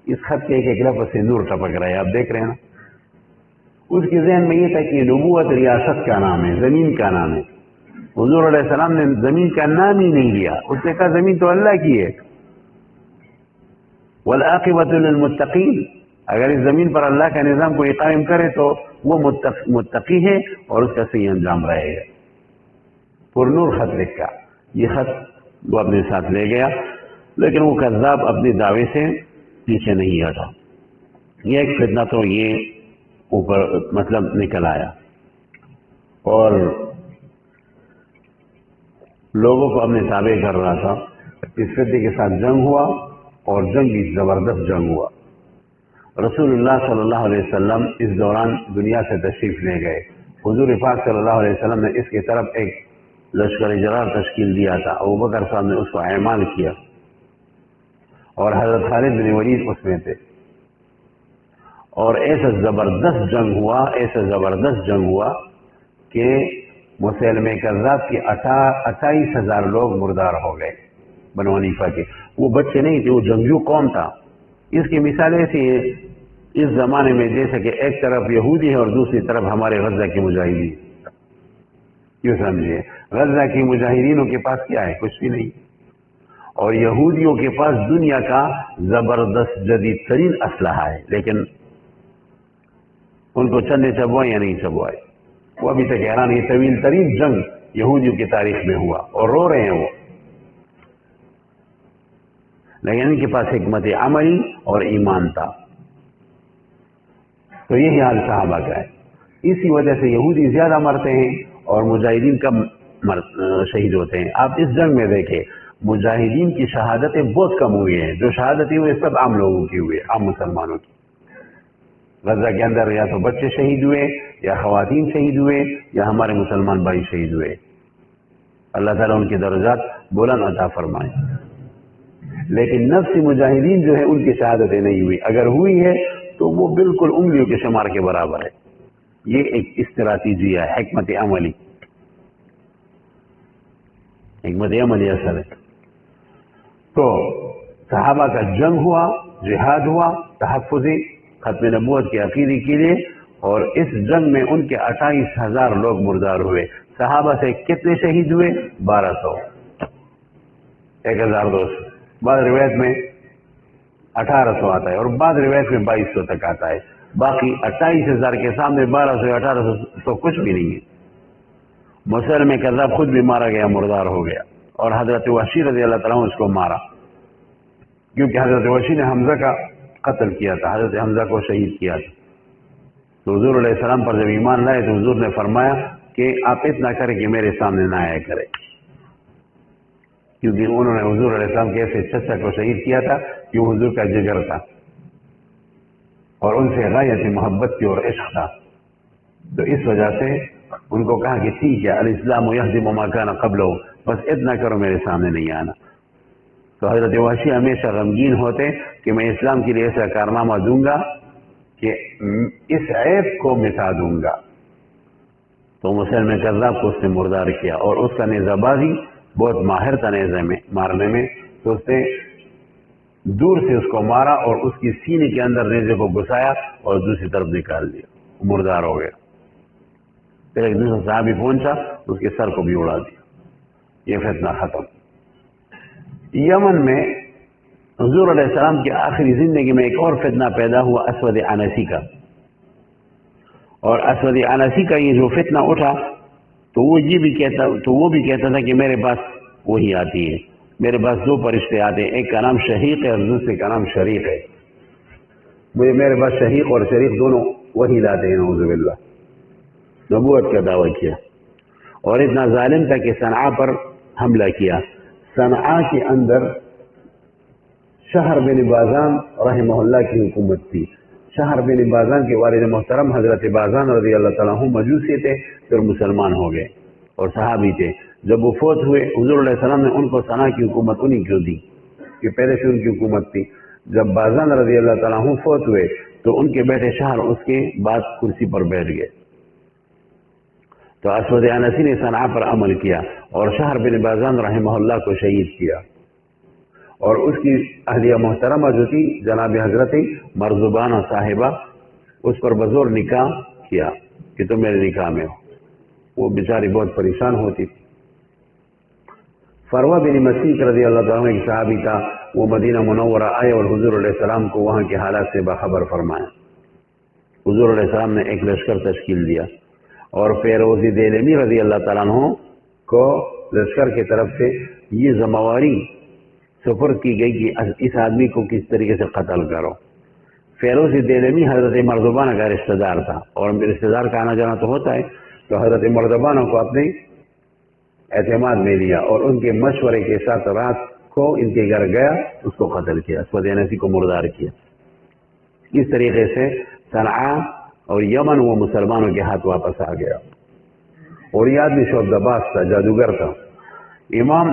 اس خط کے ایک لفظ سے نور ٹپک رہا ہے، آپ دیکھ رہے ہیں نا. اس کے ذہن میں یہ تھا کہ نبوت ریاست کا نام ہے، زمین کا نام ہے. حضور علیہ السلام نے زمین کا نام ہی نہیں لیا، اس نے کہا زمین تو اللہ کی ہے. والعاقبۃ للمتقین، اگر اس زمین پر اللہ کا نظام کو قائم کرے تو وہ متقی ہے اور اس کا صحیح انجام رہے گا. پر نور خط لکھا. یہ خط وہ اپنے ساتھ لے گیا، لیکن وہ کذاب اپنے دعوے سے پیچھے نہیں ہٹا. یہ ایک فتنہ تو یہ اوپر مطلب نکل آیا اور لوگوں کو اپنے تابع کر رہا تھا. اس فتنے کے ساتھ جنگ ہوا اور جنگ بھی زبردست جنگ ہوا. رسول اللہ صلی اللہ علیہ وسلم اس دوران دنیا سے تشریف لے گئے. حضور پاک صلی اللہ علیہ وسلم نے اس کی طرف ایک لشکر جرار تشکیل دیا تھا. ابوبکر صاحب نے اس کو اعمال کیا اور حضرت خالد بن ولید اس میں تھے. اور ایسا زبردست جنگ ہوا، ایسا زبردست جنگ ہوا کہ مسلمہ کذاب کے 28,000 لوگ مردار ہو گئے بنو حنیفہ کے. وہ بچے نہیں تھے، وہ جنگجو قوم تھا. اس کی مثال ایسی ہے اس زمانے میں جیسے کہ ایک طرف یہودی ہے اور دوسری طرف ہمارے غزہ کے مجاہدین. کیوں سمجھیے؟ غزہ کے مجاہدینوں کے پاس کیا ہے؟ کچھ بھی نہیں. اور یہودیوں کے پاس دنیا کا زبردست جدید ترین اسلحہ ہے، لیکن ان کو چند چبوائے یا نہیں چبوائے. وہ ابھی تک حیران. یہ طویل ترین جنگ یہودیوں کی تاریخ میں ہوا اور رو رہے ہیں وہ، لیکن ان کے پاس حکمت عملی اور ایمان تھا. تو یہی حال صحابہ کا ہے. اسی وجہ سے یہودی زیادہ مرتے ہیں اور مجاہدین کم شہید ہوتے ہیں. آپ اس جنگ میں دیکھیں مجاہدین کی شہادتیں بہت کم ہوئی ہیں. جو شہادتیں ہوئے سب عام لوگوں کی ہوئے، عام مسلمانوں کی. غزہ کے اندر یا تو بچے شہید ہوئے یا خواتین شہید ہوئے یا ہمارے مسلمان بھائی شہید ہوئے. اللہ تعالیٰ ان کے درجات بلند عطا فرمائے. لیکن نفس مجاہدین جو ہے ان کی شہادتیں نہیں ہوئی. اگر ہوئی ہے تو وہ بالکل انگلیوں کے شمار کے برابر ہے. یہ ایک استراتیجی ہے، حکمت عملی. حکمت عملی اصل ہے. تو صحابہ کا جنگ ہوا، جہاد ہوا تحفظی ختم نبوت کے عقیدے کے لیے، اور اس جنگ میں ان کے 28,000 لوگ مردار ہوئے. صحابہ سے کتنے شہید ہوئے؟ 1200، 1200. بعض روایت میں 1800 آتا ہے اور بعض روایت میں 2200 تک آتا ہے. باقی 28,000 کے سامنے 1200 یا 1800 تو کچھ بھی نہیں ہے. مسلمہ کذاب خود بھی مارا گیا، مردار ہو گیا، اور حضرت وحشی رضی اللہ تعالیٰ اس کو مارا، کیونکہ حضرت وحشی نے حمزہ کا قتل کیا تھا، حضرت حمزہ کو شہید کیا تھا. تو حضور علیہ السلام پر جب ایمان لائے تو حضور نے فرمایا کہ آپ اتنا کریں کہ میرے سامنے نہ آیا کرے، کیونکہ انہوں نے حضور علیہ السلام کے ایسے چچا کو شہید کیا تھا کہ وہ حضور کا جگر تھا اور ان سے غایت محبت کی اور عشق تھا. تو اس وجہ سے ان کو کہا کہ ٹھیک ہے، الاسلام یہدم ما کان قبلہ، بس اتنا کرو میرے سامنے نہیں آنا. تو حضرت وحشی ہمیشہ غمگین ہوتے کہ میں اسلام کے لیے ایسا کارنامہ دوں گا کہ اس عیب کو مٹا دوں گا. تو مسلم کذاب کو اس نے مردار کیا اور اس کا نیزہ بازی بہت ماہر تھا نیزے میں مارنے میں. تو اس نے دور سے اس کو مارا اور اس کی سینے کے اندر نیزے کو گھسایا اور دوسری طرف نکال دیا, مردار ہو گیا. پھر ایک دوسرا صحابی پہنچا, اس کے سر کو بھی اڑا دیا. یہ فتنہ ختم. یمن میں حضور علیہ السلام کی آخری زندگی میں ایک اور فتنہ پیدا ہوا اسود عنسی کا. اور اسود عنسی کا یہ جو فتنہ اٹھا تو وہ بھی کہتا تھا کہ میرے پاس وہی آتی ہے, میرے پاس دو فرشتے آتے ہیں, ایک کا نام شہیق ہے اور دوسرے کا نام شریق ہے. میرے پاس شہیق اور شریق دونوں وہی لاتے ہیں. نعوذ باللہ. نبوت کا دعویٰ کیا اور اتنا ظالم تھا کہ صنعاء پر حملہ کیا. صنعاء کے اندر شہر بن بازان رحمہ اللہ کی حکومت تھی. شہر بن بازان کے والد محترم حضرت بازان رضی اللہ تعالیٰ عنہ مجوسی تھے, پھر مسلمان ہو گئے اور صحابی تھے. جب وہ فوت ہوئے حضور علیہ السلام نے ان کو صنعاء کی حکومت انہیں کیوں دی کہ پہلے سے ان کی حکومت تھی. جب بازان رضی اللہ تعالیٰ عنہ فوت ہوئے تو ان کے بیٹے شہر اس کے بعد کرسی پر بیٹھ گئے. تو اسود عنسی نے صنعاء پر عمل کیا اور شہر بن بازان رحمہ اللہ کو شہید کیا. اور اس کی اہلیہ محترمہ جو تھی جناب حضرت مرزبانہ صاحبہ, اس پر بزور نکاح کیا کہ تم میرے نکاح میں ہو. وہ بیچاری بہت پریشان ہوتی تھی. فروہ بن مسیح رضی اللہ تعالیٰ ایک صحابی تھا. وہ مدینہ منورہ آئے اور حضور علیہ السلام کو وہاں کے حالات سے باخبر فرمایا. حضور علیہ السلام نے ایک لشکر تشکیل دیا اور فیروز دیلمی رضی اللہ تعالیٰ عنہ کو لشکر کی طرف سے یہ ذمہ سپرد کی گئی کہ اس آدمی کو کس طریقے سے قتل کرو. فیروز دیلمی حضرت مرزبانہ کا رشتہ دار تھا اور رشتہ دار کا آنا جانا تو ہوتا ہے. تو حضرت مرزبانہ کو اپنے اعتماد میں لیا اور ان کے مشورے کے ساتھ رات کو ان کے گھر گیا, اس کو قتل کیا, اسود عنسی کو مردار کیا. اس طریقے سے صنعاء اور یمن وہ مسلمانوں کے ہاتھ واپس آ گیا. اور یہ آدمی شعبہ باز تھا, جادوگر تھا. امام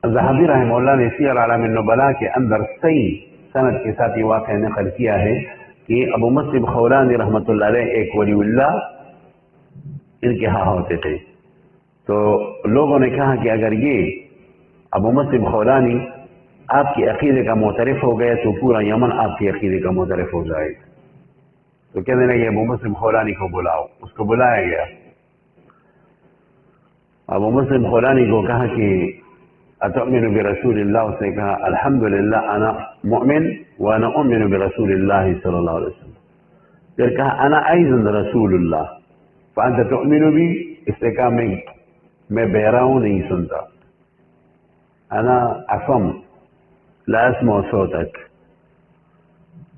ذہبی رحمہ اللہ نے سیر اعلام النبلاء کے اندر صحیح سند کے ساتھ یہ واقعہ نقل کیا ہے کہ ابو مسلم خولانی رحمۃ اللہ علیہ ایک ولی اللہ ان کے ہاں ہوتے تھے. تو لوگوں نے کہا کہ اگر یہ ابو مسلم خولانی آپ کے عقیدے کا معترف ہو گیا تو پورا یمن آپ کے عقیدے کا معترف ہو جائے گا. تو کہنے لگے ابو مسلم خولانی کو بلاؤ. اس کو بلایا گیا. ابو مسلم خولانی کو کہا کہ اتؤمن برسول اللہ, اس نے کہا الحمدللہ انا مؤمن وانا اؤمن برسول اللہ صلی اللہ علیہ وسلم. پھر کہا انا ایضا رسول اللہ فانت تؤمن بی, اس نے کہا میں بہرا ہوں, نہیں سنتا. انا اصم لا اسمع صوتک.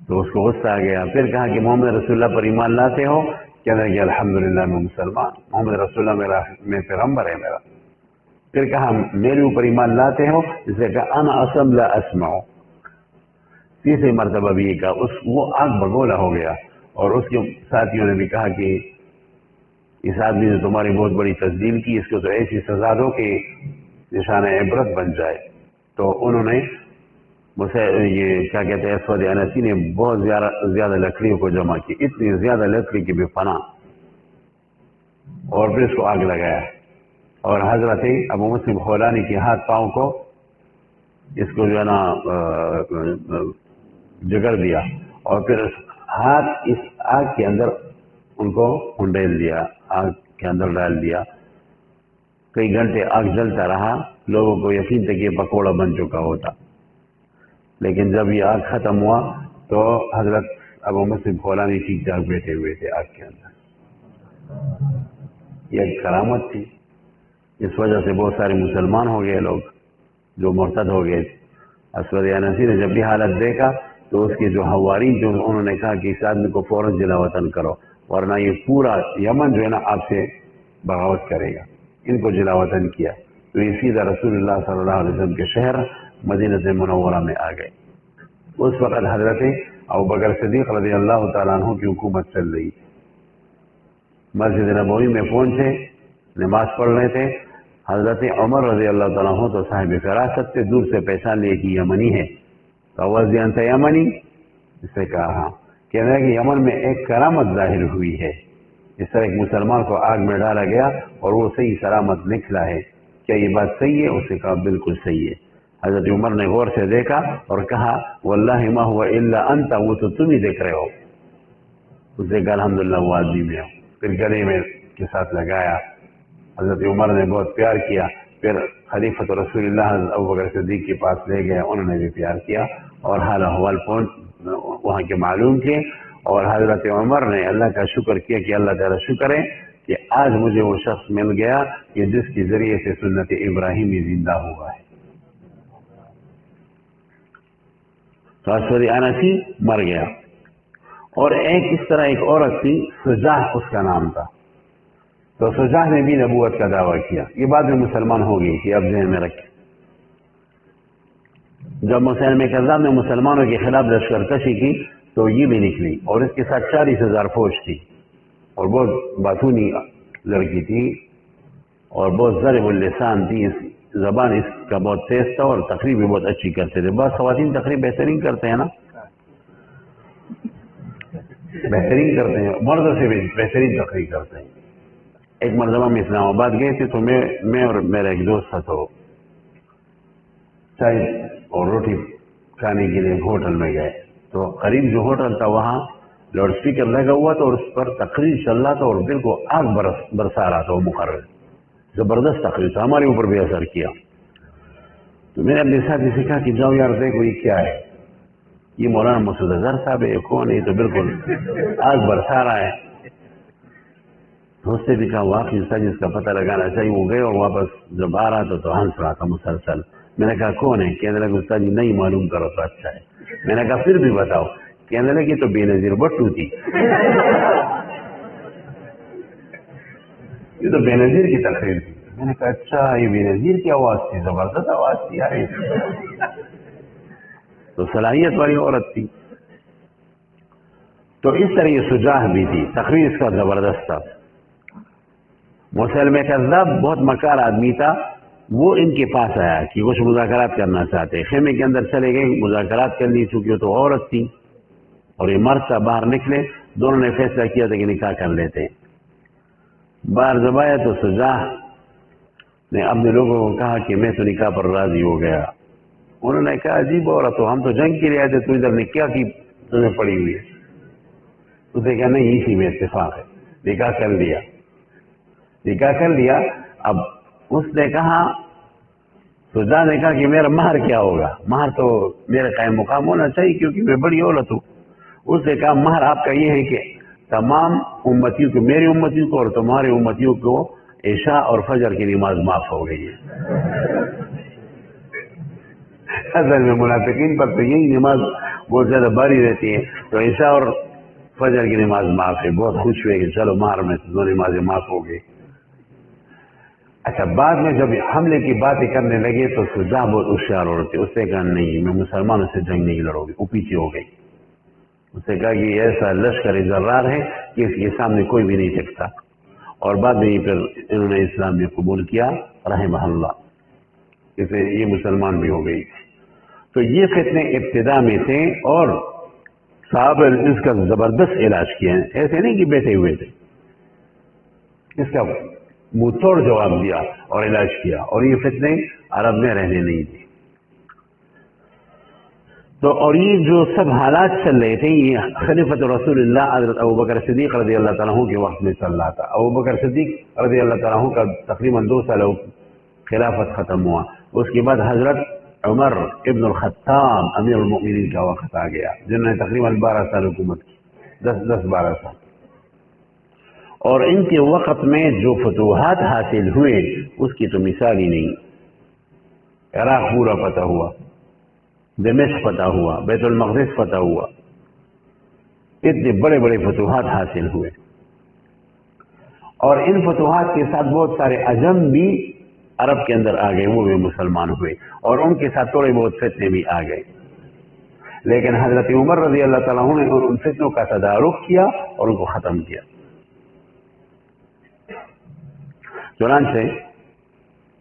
تو اس کو غصہ آ گیا. پھر کہا کہ محمد رسول اللہ پر ایمان لاتے ہو؟ کہنے لگے الحمدللہ میں مسلمان, محمد رسول اللہ میں پیغمبر ہے میرا. پھر کہا میرے اوپر ایمان لاتے ہو؟ اس نے کہا انا اصم لا اسمع. تیسری مرتبہ بھی یہ کہا. وہ آگ بگولا ہو گیا. اور اس کے ساتھیوں نے بھی کہا کہ اس آدمی نے تمہاری بہت بڑی تجدید کی, اس کو تو ایسی سزا دو کہ نشان عبرت بن جائے. تو انہوں نے یہ کیا کہتے ہیں اسود عنسی نے بہت زیادہ لکڑیوں کو جمع کی, اتنی زیادہ لکڑی کی بے پناہ, اور پھر اس کو آگ لگایا. اور حضرت ابو مسلم خولانی کے ہاتھ پاؤں کو اس کو جو ہے نا جگڑ دیا اور پھر ہاتھ اس آگ کے اندر ان کو ہنڈیل دیا, آگ کے اندر ڈال دیا. کئی گھنٹے آگ جلتا رہا. لوگوں کو یقین تھا کہ یہ پکوڑا بن چکا ہوتا. لیکن جب یہ آگ ختم ہوا تو حضرت ابو مسلم خولانی ٹھیک ٹھاک بیٹھے ہوئے تھے آگ کے اندر. یہ ایک کرامت تھی. اس وجہ سے بہت سارے مسلمان ہو گئے لوگ جو مرتد ہو گئے. اسود عنسی نے جب بھی حالت دیکھا تو اس کے جو حوارین جو انہوں نے کہا کہ اس آدمی کو فوراً جلا وطن کرو ورنہ یہ پورا یمن جو ہے نا آپ سے بغاوت کرے گا. ان کو جلا وطن کیا. تو یہ سیدھا رسول اللہ صلی اللہ علیہ وسلم کے شہر مدینہ منورہ میں آ گئے. اس وقت حضرت ابوبکر صدیق رضی اللہ تعالیٰ عنہ کی حکومت چل رہی. مسجد نبوی میں پہنچے, نماز پڑھ رہے تھے. حضرت عمر رضی اللہ تعالیٰ عنہ تو صاحب فراست سے دور سے پہچان لیے کہ یمنی ہے. تو آواز دیا تھا یمنی. اس سے کہا ہاں. کہنے لگا کہ یمن میں ایک کرامت ظاہر ہوئی ہے. اس طرح ایک مسلمان کو آگ میں ڈالا گیا اور وہ صحیح سلامت نکلا ہے. کیا یہ بات صحیح ہے؟ اس نے کہا بالکل صحیح ہے. حضرت عمر نے غور سے دیکھا اور کہا واللہ ما ہوا الا انت، وہ تو تم ہی دیکھ رہے ہو. اس نے کہا الحمدللہ وہ آدمی میں ہوں. پھر گلے میں کے ساتھ لگایا. حضرت عمر نے بہت پیار کیا. پھر خلیفۃ رسول اللہ ابوبکر صدیق کے پاس لے گئے، انہوں نے بھی پیار کیا اور حال احوال وہاں کے معلوم کیے. اور حضرت عمر نے اللہ کا شکر کیا کہ اللہ تعالیٰ شکر ہے کہ آج مجھے وہ شخص مل گیا کہ جس کے ذریعے سے سنت ابراہیمی زندہ ہوا ہے. تو اسود انسی مر گیا. اور ایک اس طرح ایک عورت تھی، سجاح اس کا نام تھا. تو سجاح نے بھی نبوت کا دعویٰ کیا. یہ بعد میں مسلمان ہو گئی کہ اب ذہن میں رکھیں. جب مسلم کذاب نے مسلمانوں کے خلاف لشکر کشی کی تو یہ بھی نکلی اور اس کے ساتھ 40,000 فوج تھی اور بہت باتونی لڑکی تھی اور بہت ضرب اللسان تھی. زبان اس کا بہت تیز تھا اور تقریر بھی بہت اچھی کرتے تھے. بعض خواتین تقریر بہترین کرتے ہیں نا، بہترین کرتے ہیں، مردوں سے بھی بہترین تقریر کرتے ہیں. ایک مرتبہ میں اسلام آباد گئے تھے تو میں اور میرا ایک دوست تھا تو چائے اور روٹی کھانے کے لیے ہوٹل میں گئے. تو قریب جو ہوٹل تھا وہاں لاؤڈ اسپیکر لگا ہوا تھا اور اس پر تقریر چل رہا تھا اور دل کو آگ برسا رہا تھا. وہ مقرر زبردست تقریر تھا، ہمارے اوپر بھی اثر کیا. تو میں نے اپنے ساتھی سے کہا کہ جاؤ یار دیکھو یہ کیا ہے. یہ مولانا مسعود اظہر صاحب ہے. کون ہے؟ یہ تو بالکل آگ برسا رہا ہے. تو اس سے بھی کہا واقعی استاد جس کا پتہ لگانا چاہیے. وہ گئے اور واپس جب آ رہا تھا تو ہنس رہا تھا مسلسل. میں نے کہا کون ہے؟ کہنے لگا استاد جی نہیں معلوم کرو تو اچھا ہے. میں نے کہا پھر بھی بتاؤ. کہنے لگی تو بے نظیر بٹو تھی. یہ تو بے نظیر کی تقریر تھی. میں نے کہا اچھا یہ بے نظیر کی آواز تھی، زبردست آواز تھی یار. تو صلاحیت والی عورت تھی. تو اس طرح یہ سجاح بھی تھی، تقریر اس کا زبردست تھا. مسلم کذاب بہت مکار آدمی تھا. وہ ان کے پاس آیا کہ کچھ مذاکرات کرنا چاہتے. خیمے کے اندر چلے گئے مذاکرات کر لی، چونکہ وہ تو عورت تھی اور یہ مرد تھا. باہر نکلے، دونوں نے فیصلہ کیا تھا کہ نکاح کر لیتے. باہر جب آیا تو سجاح نے اپنے لوگوں کو کہا کہ میں تو نکاح پر راضی ہو گیا. انہوں نے کہا عجیب عورت تو ہم تو جنگ کے لیے آئے تھے، تو ادھر نکاح کی تمہیں پڑی ہوئی ہے. اس نے کہا نہیں اسی میں اتفاق ہے. نکاح کر لیا، نکاح کر لیا. اب اس نے کہا، سجاح نے کہا کہ میرا مہر کیا ہوگا؟ مہر تو میرا قائم مقام ہونا چاہیے کیونکہ میں بڑی عورت ہوں. اس نے کہا مہر آپ کا یہ ہے کہ تمام امتیوں کو، میری امتیوں کو اور تمہاری امتیوں کو عشاء اور فجر کی نماز معاف ہو گئی ہے. اصل میں منافقین پر تو یہی نماز بہت زیادہ باری رہتی ہے. تو عشاء اور فجر کی نماز معاف ہے. بہت خوش ہوئے کہ چلو مہر میں دو نمازیں معاف ہو گئی. اچھا بعد میں جب حملے کی باتیں کرنے لگے تو سجاح بہت ہوشیار عورت تھی. اس نے کہا نہیں میں مسلمانوں سے جنگ نہیں لڑوں گی. وہ پیچھے ہو گئی. اس نے کہا کہ ایسا لشکر ذرار ہے کہ اس کے سامنے کوئی بھی نہیں ٹکتا. اور بعد میں پھر انہوں نے اسلام میں قبول کیا رحمہ اللہ. اسے یہ مسلمان بھی ہو گئی. تو یہ فتنے ابتدا میں تھے اور صحابہ نے اس کا زبردست علاج کیا ہے. ایسے نہیں کہ بیٹھے ہوئے تھے، اس کا منہ توڑ جواب دیا اور علاج کیا. اور یہ فتنے عرب میں رہنے نہیں دی. تو اور یہ جو سب حالات چل رہے تھے یہ خلیفۃ رسول اللہ حضرت ابوبکر صدیق رضی اللہ تعالیٰ عنہ کے وقت میں چل رہا تھا. ابوبکر صدیق رضی اللہ تعالیٰ عنہ کا تقریباً 2 سال خلافت ختم ہوا. اس کے بعد حضرت عمر ابن الخطاب امیر المؤمنین کا وقت آ گیا، جنہوں نے تقریباً 12 سال حکومت کی، 10-12 سال. اور ان کے وقت میں جو فتوحات حاصل ہوئے اس کی تو مثال ہی نہیں. عراق پورا فتح ہوا، دمشق فتح ہوا، بیت المقدس فتح ہوا. اتنے بڑے بڑے فتوحات حاصل ہوئے. اور ان فتوحات کے ساتھ بہت سارے عجم بھی عرب کے اندر آ گئے، وہ بھی مسلمان ہوئے اور ان کے ساتھ تھوڑے بہت فتنے بھی آ گئے. لیکن حضرت عمر رضی اللہ تعالیٰ عنہ نے ان فتنوں کا تدارک کیا اور ان کو ختم کیا. چنانچہ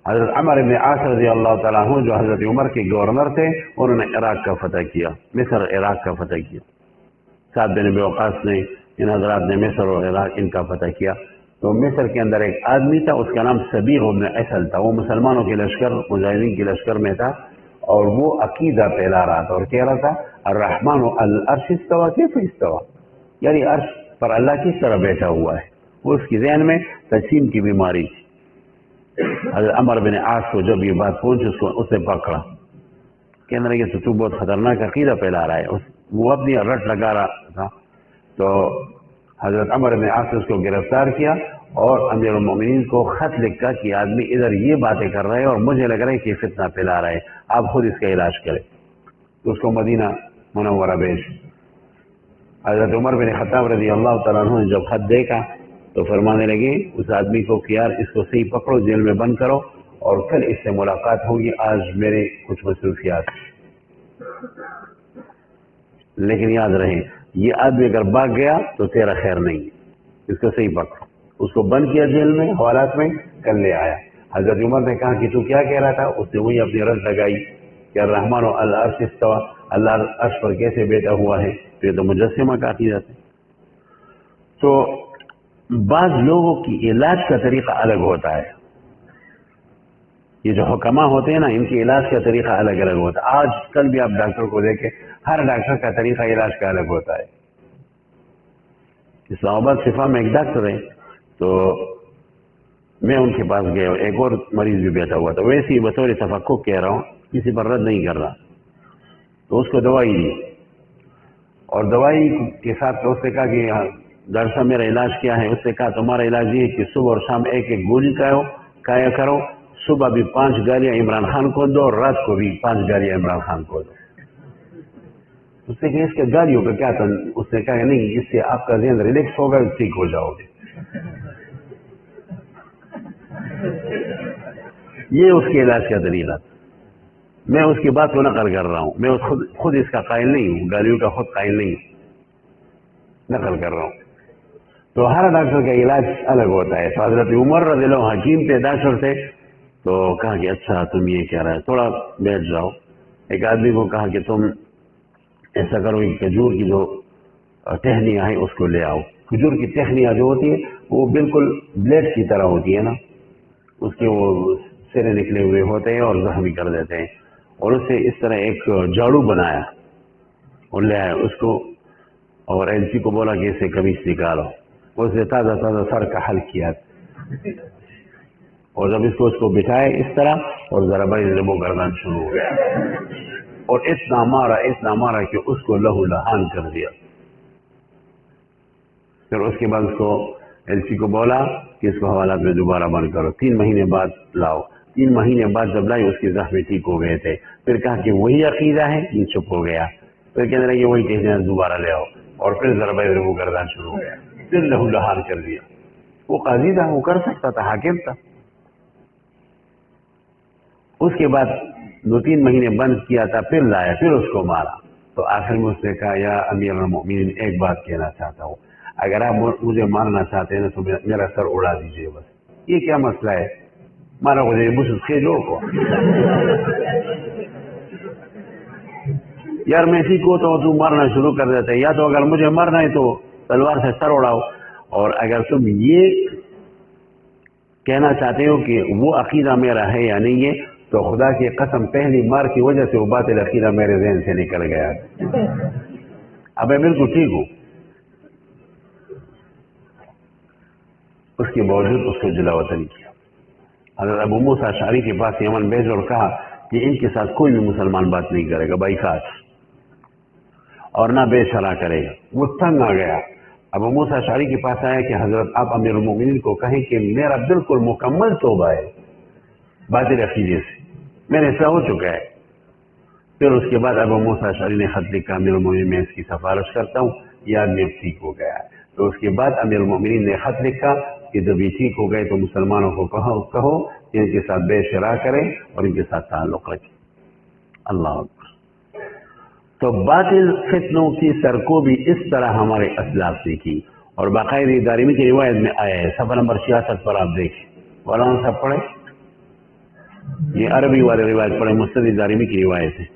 حضرت عمر بن عاص رضی اللہ تعالیٰ عنہ جو حضرت عمر کے گورنر تھے، انہوں نے عراق کا فتح کیا، مصر عراق کا فتح کیا. سعد بن ابی وقاص نے، ان حضرات نے مصر اور عراق ان کا فتح کیا. تو مصر کے اندر ایک آدمی تھا، اس کا نام سبیغ بن اسل تھا. وہ مسلمانوں کے لشکر، مجاہدین کے لشکر میں تھا، اور وہ عقیدہ پھیلا رہا تھا اور کہہ رہا تھا الرحمن علی العرش استوى کیف استوى، یعنی عرش پر اللہ کس طرح بیٹھا ہوا ہے. وہ اس کی ذہن میں تجسیم کی بیماری تھی. حضرت عمر بن عاص کو جب یہ بات پہنچی، اس نے پکڑا، کہنے لگے تو بہت خطرناک عقیدہ پھیلا رہا ہے. وہ اپنی رٹ لگا رہا تھا. تو حضرت عمر بن عاص نے اس کو گرفتار کیا اور امیر المومنین کو خط لکھا کہ آدمی ادھر یہ باتیں کر رہے ہیں اور مجھے لگ رہا ہے کہ فتنہ پھیلا رہا ہے، آپ خود اس کا علاج کریں. تو اس کو مدینہ منورہ بھیج. حضرت عمر بن خطاب رضی اللہ تعالیٰ عنہ نے جب خط دیکھا تو فرمانے لگے اس آدمی کو کہ یار اس کو صحیح پکڑو، جیل میں بند کرو اور کل اس سے ملاقات ہوگی، آج میرے کچھ مصروفیات. لیکن یاد رہے یہ آدمی اگر بھاگ گیا تو تیرا خیر نہیں، اس کو صحیح پکڑو. اس کو بند کیا جیل میں، حوالات میں، کل لے آیا. حضرت عمر نے کہا کہ تو کیا کہہ رہا تھا؟ اس نے وہی اپنی رد لگائی کہ الرحمن علی العرش استوى، اللہ عرش پر کیسے بیٹھا ہوا ہے. تو یہ تو مجسمہ کا عقیدہ تھا. تو بعض لوگوں کی علاج کا طریقہ الگ ہوتا ہے. یہ جو حکما ہوتے ہیں نا، ان کے علاج کا طریقہ الگ الگ ہوتا ہے. آج کل بھی آپ ڈاکٹر کو دیکھیں، ہر ڈاکٹر کا طریقہ علاج کا الگ ہوتا ہے. اسلام آباد شفا میں ایک ڈاکٹر ہے، تو میں ان کے پاس گیا، ایک اور مریض بھی بیٹھا ہوا تھا. ویسے ہی بطور تفقق کہہ رہا ہوں، کسی پر رد نہیں کر رہا. تو اس کو دوائی دی، اور دوائی کے ساتھ تو اس نے کہا کہ ڈاکٹر صاحب میرا علاج کیا ہے؟ اس نے کہا تمہارا علاج یہ ہے کہ صبح اور شام ایک ایک گولی کھایا کرو. صبح بھی 5 گالیاں عمران خان کو دو اور رات کو بھی 5 گالیاں عمران خان کو دو. اس نے کہا اس کے گالیوں کا کیا تھا؟ اس نے کہا نہیں، اس سے آپ کا ذہن ریلیکس ہوگا، ٹھیک ہو جاؤ گے. یہ اس کے علاج کا طریقہ تھا. میں اس کی بات کو نقل کر رہا ہوں، میں خود اس کا قائل نہیں ہوں، گالیوں کا خود قائل نہیں ہوں، نقل کر رہا ہوں. تو ہر ڈاکٹر کا علاج الگ ہوتا ہے. تو حضرت عمر رضی اللہ عنہ حکیم تھے، ڈاکٹر تھے. تو کہا کہ اچھا تم یہ کہہ رہا ہے، تھوڑا بیٹھ جاؤ. ایک آدمی کو کہا کہ تم ایسا کرو کہ کھجور کی جو ٹہنیاں ہیں اس کو لے آؤ. کھجور کی ٹہنیاں جو ہوتی ہے وہ بالکل بلیڈ کی طرح ہوتی ہے نا، اس کے وہ سرے نکلے ہوئے ہوتے ہیں اور زخمی کر دیتے ہیں. اور اس سے اس طرح ایک جھاڑو بنایا اور لے آیا اس کو، اور ایلچی کو بولا کہ اسے قمیص نکالو. اس نے تازہ تازہ سر کا حل کیا، اور جب اس کو بٹھائے اس طرح، اور ذرا بڑی زبوں گردان شروع ہو گیا، اور اتنا مارا کہ اس کو لہو لہان کر دیا. پھر اس کے بعد اس کو ایلچی کو بولا کہ اس کو حوالات میں دوبارہ بند کرو، 3 مہینے بعد لاؤ. 3 مہینے بعد جب لائی اس کے زخمی ٹھیک ہو گئے تھے. پھر کہا کہ وہی عقیدہ ہے، یہ چپ ہو گیا. پھر کہنے لگے وہی کہتے ہیں دوبارہ لے آؤ، اور پھر ضرب وہ گردان شروع ہو گیا، پھر لہو لہان کر دیا. وہ قاضی تھا، وہ کر سکتا تھا، حاکم تھا. اس کے بعد 2-3 مہینے بند کیا تھا، پھر لایا، پھر اس کو مارا. تو آخر میں اس نے کہا یا امیر المؤمنین ایک بات کہنا چاہتا ہوں، اگر آپ مجھے مارنا چاہتے ہیں تو میرا سر اڑا دیجیے بس. یہ کیا مسئلہ ہے؟ مارا مجھے بس کو یار میں سیکھو تو مارنا شروع کر دیتے. یا تو اگر مجھے مارنا ہے تو تلوار سے سر اڑاؤ، اور اگر تم یہ کہنا چاہتے ہو کہ وہ عقیدہ میرا ہے یا نہیں ہے تو خدا کی قسم پہلی مار کی وجہ سے وہ باطل عقیدہ میرے ذہن سے نکل گیا. اب میں بالکل ٹھیک ہوں. اس کے باوجود اس کو جلا وطنی کیا. حضرت ابو موسیٰ اشعری کے پاس یمن بھیجا اور کہا کہ ان کے ساتھ کوئی بھی مسلمان بات نہیں کرے گا بائیکاٹ، اور نہ بے شرع کرے گا. وہ تنگ آ گیا. ابو موسیٰ اشعری کے پاس آیا کہ حضرت آپ امیر المومنین کو کہیں کہ میرا بالکل مکمل توبہ ہے باطل عقیدے سے، میرے سے ہو چکا ہے. پھر اس کے بعد ابو موسیٰ اشعری نے خط لکھا امیر المومنین میں اس کی سفارش کرتا ہوں، یہ آدمی اب ٹھیک ہو گیا. تو اس کے بعد امیر المومنین نے خط لکھا کہ جب یہ ٹھیک ہو گئے تو مسلمانوں کو کہو کہ ان کے ساتھ بے شرع کریں اور ان کے ساتھ تعلق رکھیں. اللہ اکبر. تو باطل فتنوں کی سرکوبی اس طرح ہمارے اسلاف نے کی، اور باقاعدہ دارمی کی روایت میں آیا ہے، صفحہ نمبر 66 پر آپ دیکھیں. مولانا صاحب پڑھے. یہ عربی والے روایت پڑھے، مستدرک دارمی کی روایت ہے.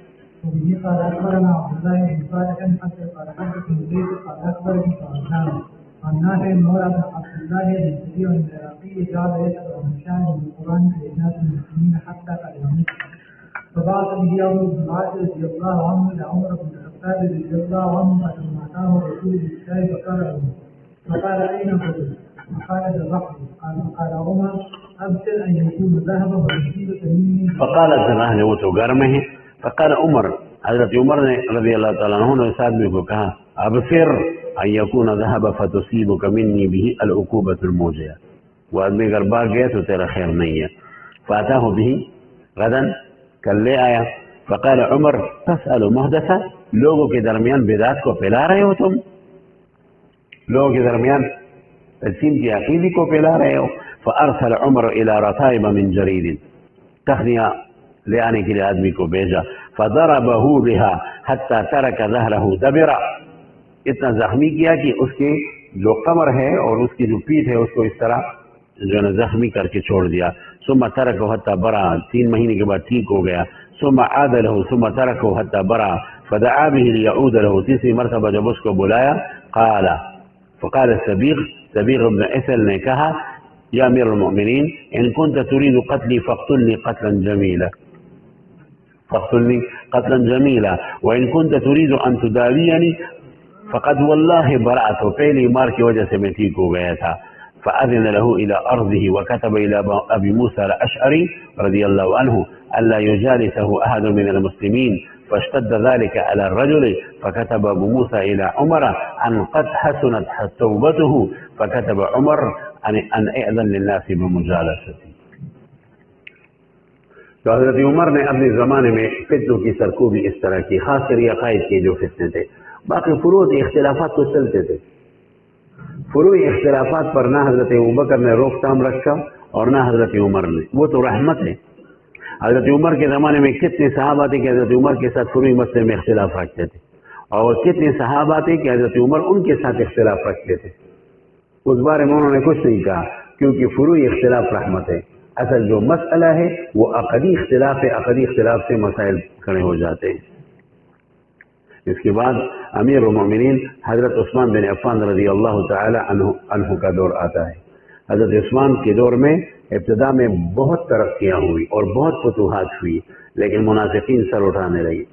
فبعث به ابو بن العاص رضي الله عنه لعمر بن الخطاب رضي الله عنه فلما اتاه رسول الله فقال اين الرجل؟ فقال الرحل. قال عمر ابشر ان يكون ذهبا ويصيبك مني. فقال الرحل وہ تو گھر میں ہے. فقال عمر، حضرت عمر نے رضی اللہ تعالیٰ عنہ نے اس آدمی کو کہا ابصر ان يكون ذهب فتصيبك مني به العقوبة الموجعة. وہ آدمی اگر بھاگ گیا تو تیرا خیر نہیں ہے. فاتاه به غدا، کل لے آیا. فقال عمر تسأل محدثا، لوگوں کے درمیان بدعت کو پھیلا رہے ہو تم، لوگوں کے درمیان تقسیم کی عقیدی کو پھیلا رہے ہو. فارسل عمر الى رطائب من جرید، تخنیاں لے آنے کے لیے آدمی کو بھیجا. فضربه بها حتى ترك ظهره دبرا، اتنا زخمی کیا کہ اس کی جو کمر ہے اور اس کی جو پیٹھ ہے اس کو اس طرح جو ہے زخمی کر کے چھوڑ دیا. ثم تركه حتى برا، 3 مہینے کے بعد ٹھیک ہو گیا. ثم عاد له ثم تركه حتى برا فدعا به ليعود له، تیسری مرتبہ جب اس کو بلایا فقال سبیغ بن اسل نے کہا یا امیر المؤمنین ان كنت تريد قتلي فاقتلني قتلا جميلا وان كنت تريد ان تداويني فقد والله برأت، پہلی مار کی وجہ سے میں ٹھیک ہو گیا تھا. فأذن له إلى أرضه وكتب إلى أبي موسى الأشعري رضي الله عنه ألا يجالسه أحد من المسلمين، فاشتد ذلك على الرجل فكتب أبو موسى إلى عمر أن قد حسنت توبته، فكتب عمر أن أذن للناس بمجالسته. تو حضرت عمر نے اپنے زمانے میں فتنوں کی سرکوبی اس طرح کی، خاص کر عقائد کے جو فتنے تھے. باقی فروع اختلافات تو چلتے تھے. فروعی اختلافات پر نہ حضرت ابوبکر نے روک تھام رکھا اور نہ حضرت عمر نے، وہ تو رحمت ہے. حضرت عمر کے زمانے میں کتنے صحابہ تھے کہ حضرت عمر کے ساتھ فروعی مسئلے میں اختلاف رکھتے تھے، اور کتنے صحابہ تھے کہ حضرت عمر ان کے ساتھ اختلاف رکھتے تھے. اس بارے میں انہوں نے کچھ نہیں کہا، کیونکہ فروعی اختلاف رحمت ہے. اصل جو مسئلہ ہے وہ عقدی اختلاف ہے، عقدی اختلاف سے مسائل کھڑے ہو جاتے ہیں. اس کے بعد امیر المؤمنین حضرت عثمان بن عفان رضی اللہ تعالی عنہ کا دور آتا ہے. حضرت عثمان کے دور میں ابتدا میں بہت ترقیاں ہوئی اور بہت فتوحات ہوئی، لیکن منافقین سر اٹھانے لگے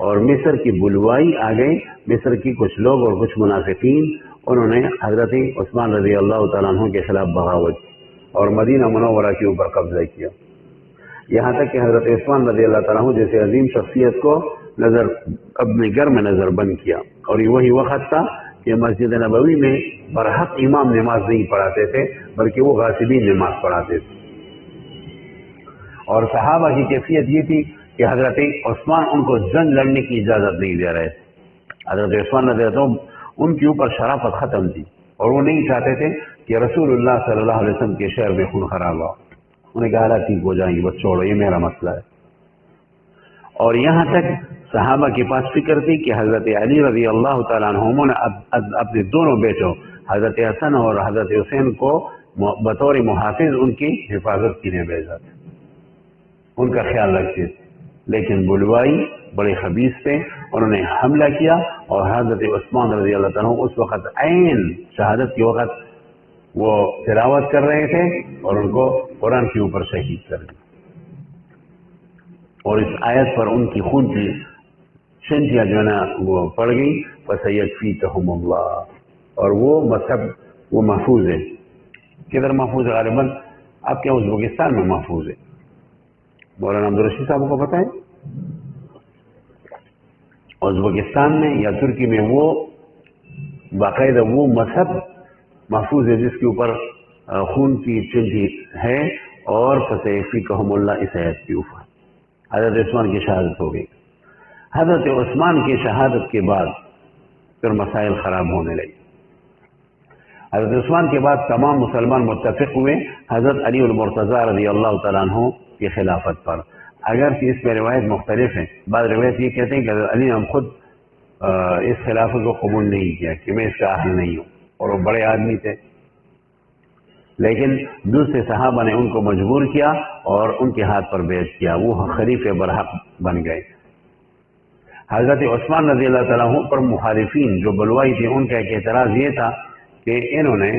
اور مصر کی بلوائی آ گئی. مصر کی کچھ لوگ اور کچھ منافقین انہوں نے حضرت عثمان رضی اللہ تعالیٰ عنہ کے خلاف بغاوت اور مدینہ منورہ کے اوپر قبضہ کیا، یہاں تک کہ حضرت عثمان رضی اللہ تعالیٰ عنہ جیسے عظیم شخصیت کو نظر اپنے گھر میں نظر بند کیا. اور یہ وہی وقت تھا کہ مسجد نبوی میں برحق امام نماز نہیں پڑھاتے تھے بلکہ وہ غاصبین نماز پڑھاتے تھے. اور صحابہ کی کیفیت یہ تھی کہ حضرت عثمان ان کو جنگ لڑنے کی اجازت نہیں دے رہے تھے. حضرت عثمان رضی اللہ عنہ ان کے اوپر شرافت ختم تھی اور وہ نہیں چاہتے تھے کہ رسول اللہ صلی اللہ علیہ وسلم کے شہر میں خون خراب ہوا. انہیں کہا ٹھیک ہو جائیں گے، بس چھوڑو، یہ میرا مسئلہ ہے. اور یہاں تک صحابہ کے پاس فکر تھی کہ حضرت علی رضی اللہ تعالیٰ عنہ نے اپنے دونوں بیٹوں حضرت حسن اور حضرت حسین کو بطور محافظ ان کی حفاظت کے لیے بھیجا تھا، ان کا خیال رکھتے تھے. لیکن بلوائی بڑے خبیث تھے، انہوں نے حملہ کیا اور حضرت عثمان رضی اللہ تعالیٰ عنہ اس وقت عین شہادت کے وقت وہ تلاوت کر رہے تھے اور ان کو قرآن کے اوپر شہید کر دیا. اور اس آیت پر ان کی خون کی شنٹیاں جو ہے نا وہ پڑ گئی، فَسَيَكْفِيكَهُمُ اللَّهُ، اور وہ مذہب وہ محفوظ ہے. کدھر محفوظ ہے؟ غالباً آپ کے ازبکستان میں محفوظ ہے. مولانا عبدالرشید صاحب کو پتہ ہے ازبکستان میں یا ترکی میں وہ باقاعدہ وہ مذہب محفوظ ہے جس کے اوپر خون کی چنٹی ہے، اور فَسَيَكْفِيكَهُمُ اللَّهُ اس آیت کے اوپر حضرت عثمان کی شہادت ہو گئی. حضرت عثمان کی شہادت کے بعد پھر مسائل خراب ہونے لگے. حضرت عثمان کے بعد تمام مسلمان متفق ہوئے حضرت علی المرتضیٰ رضی اللہ تعالیٰ عنہ کی خلافت پر. اگرچہ اس میں روایت مختلف ہیں، بعض روایت یہ کہتے ہیں کہ حضرت علی نے ہم خود اس خلافت کو قبول نہیں کیا کہ میں اس کا اہل نہیں ہوں، اور وہ بڑے آدمی تھے. لیکن دوسرے صحابہ نے ان کو مجبور کیا اور ان کے ہاتھ پر بیعت کیا، وہ خلیفہ برحق بن گئے۔ حضرت عثمان رضی اللہ تعالیٰ عنہ پر مخالفین جو بلوائی تھے ان کا ایک اعتراض یہ تھا کہ انہوں نے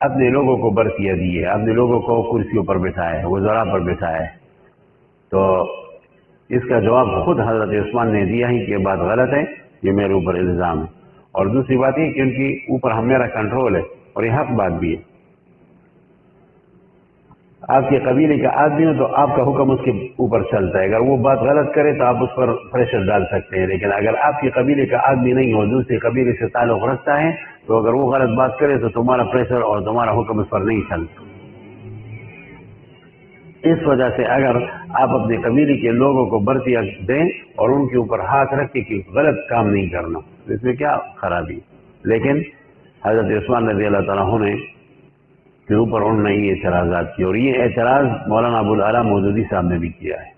اپنے لوگوں کو برتیاں دی ہے، اپنے لوگوں کو کرسیوں پر بٹھایا ہے، وزراء پر بٹھایا ہے۔ تو اس کا جواب خود حضرت عثمان نے دیا ہی کہ یہ بات غلط ہے، یہ میرے اوپر الزام ہے، اور دوسری بات یہ کہ ان کی اوپر میرا کنٹرول ہے اور یہ حق بات بھی ہے۔ آپ کے قبیلے کا آدمی ہو تو آپ کا حکم اس کے اوپر چلتا ہے، اگر وہ بات غلط کرے تو آپ اس پر پریشر ڈال سکتے ہیں، لیکن اگر آپ کے قبیلے کا آدمی نہیں ہو، دوسرے قبیلے سے تعلق رکھتا ہے، تو اگر وہ غلط بات کرے تو تمہارا پریشر اور تمہارا حکم اس پر نہیں چلتا۔ اس وجہ سے اگر آپ اپنے قبیلے کے لوگوں کو برتیاں دیں اور ان کے اوپر ہاتھ رکھ کے کہ غلط کام نہیں کرنا، اس میں کیا خرابی؟ لیکن حضرت عثمان رضی اللہ تعالیٰ عنہ نے کے اوپر انہوں نے یہ اعتراضات کیے، اور یہ اعتراض مولانا ابوالعلا مودودی صاحب نے بھی کیا ہے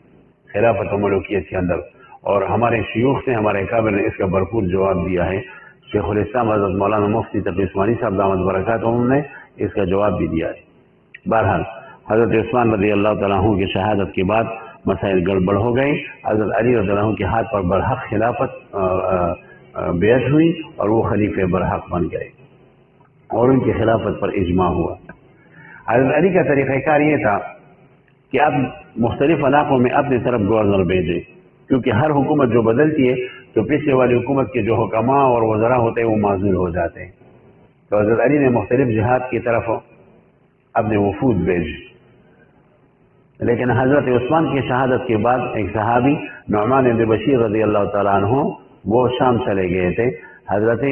خلافت ملوکیت کے اندر، اور ہمارے شیوخ نے، ہمارے اکابر نے اس کا بھرپور جواب دیا ہے۔ شیخ الاسلام حضرت مولانا مفتی تقی عثمانی صاحب دامت برکاتہ انہوں نے اس کا جواب بھی دیا ہے۔ بہرحال حضرت عثمان رضی اللہ تعالیٰ عنہ کی شہادت کے بعد مسائل گڑبڑ ہو گئی، حضرت علی رضی اللہ عنہ کے ہاتھ پر برحق خلافت بیعت ہوئی اور وہ خلیفہ برحق بن گئے اور ان کی خلافت پر اجماع ہوا۔ حضرت علی کا طریقہ کار یہ تھا کہ اب مختلف علاقوں میں اپنی طرف گورنر بھیجے، کیونکہ ہر حکومت جو بدلتی ہے تو پچھلے والی حکومت کے جو حکماء اور وزراء ہوتے ہیں وہ معزول ہو جاتے ہیں، تو حضرت علی نے مختلف جہات کی طرف اپنے وفود بھیجے۔ لیکن حضرت عثمان کی شہادت کے بعد ایک صحابی نعمان بن بشیر رضی اللہ تعالیٰ عنہ وہ شام چلے گئے تھے، حضرت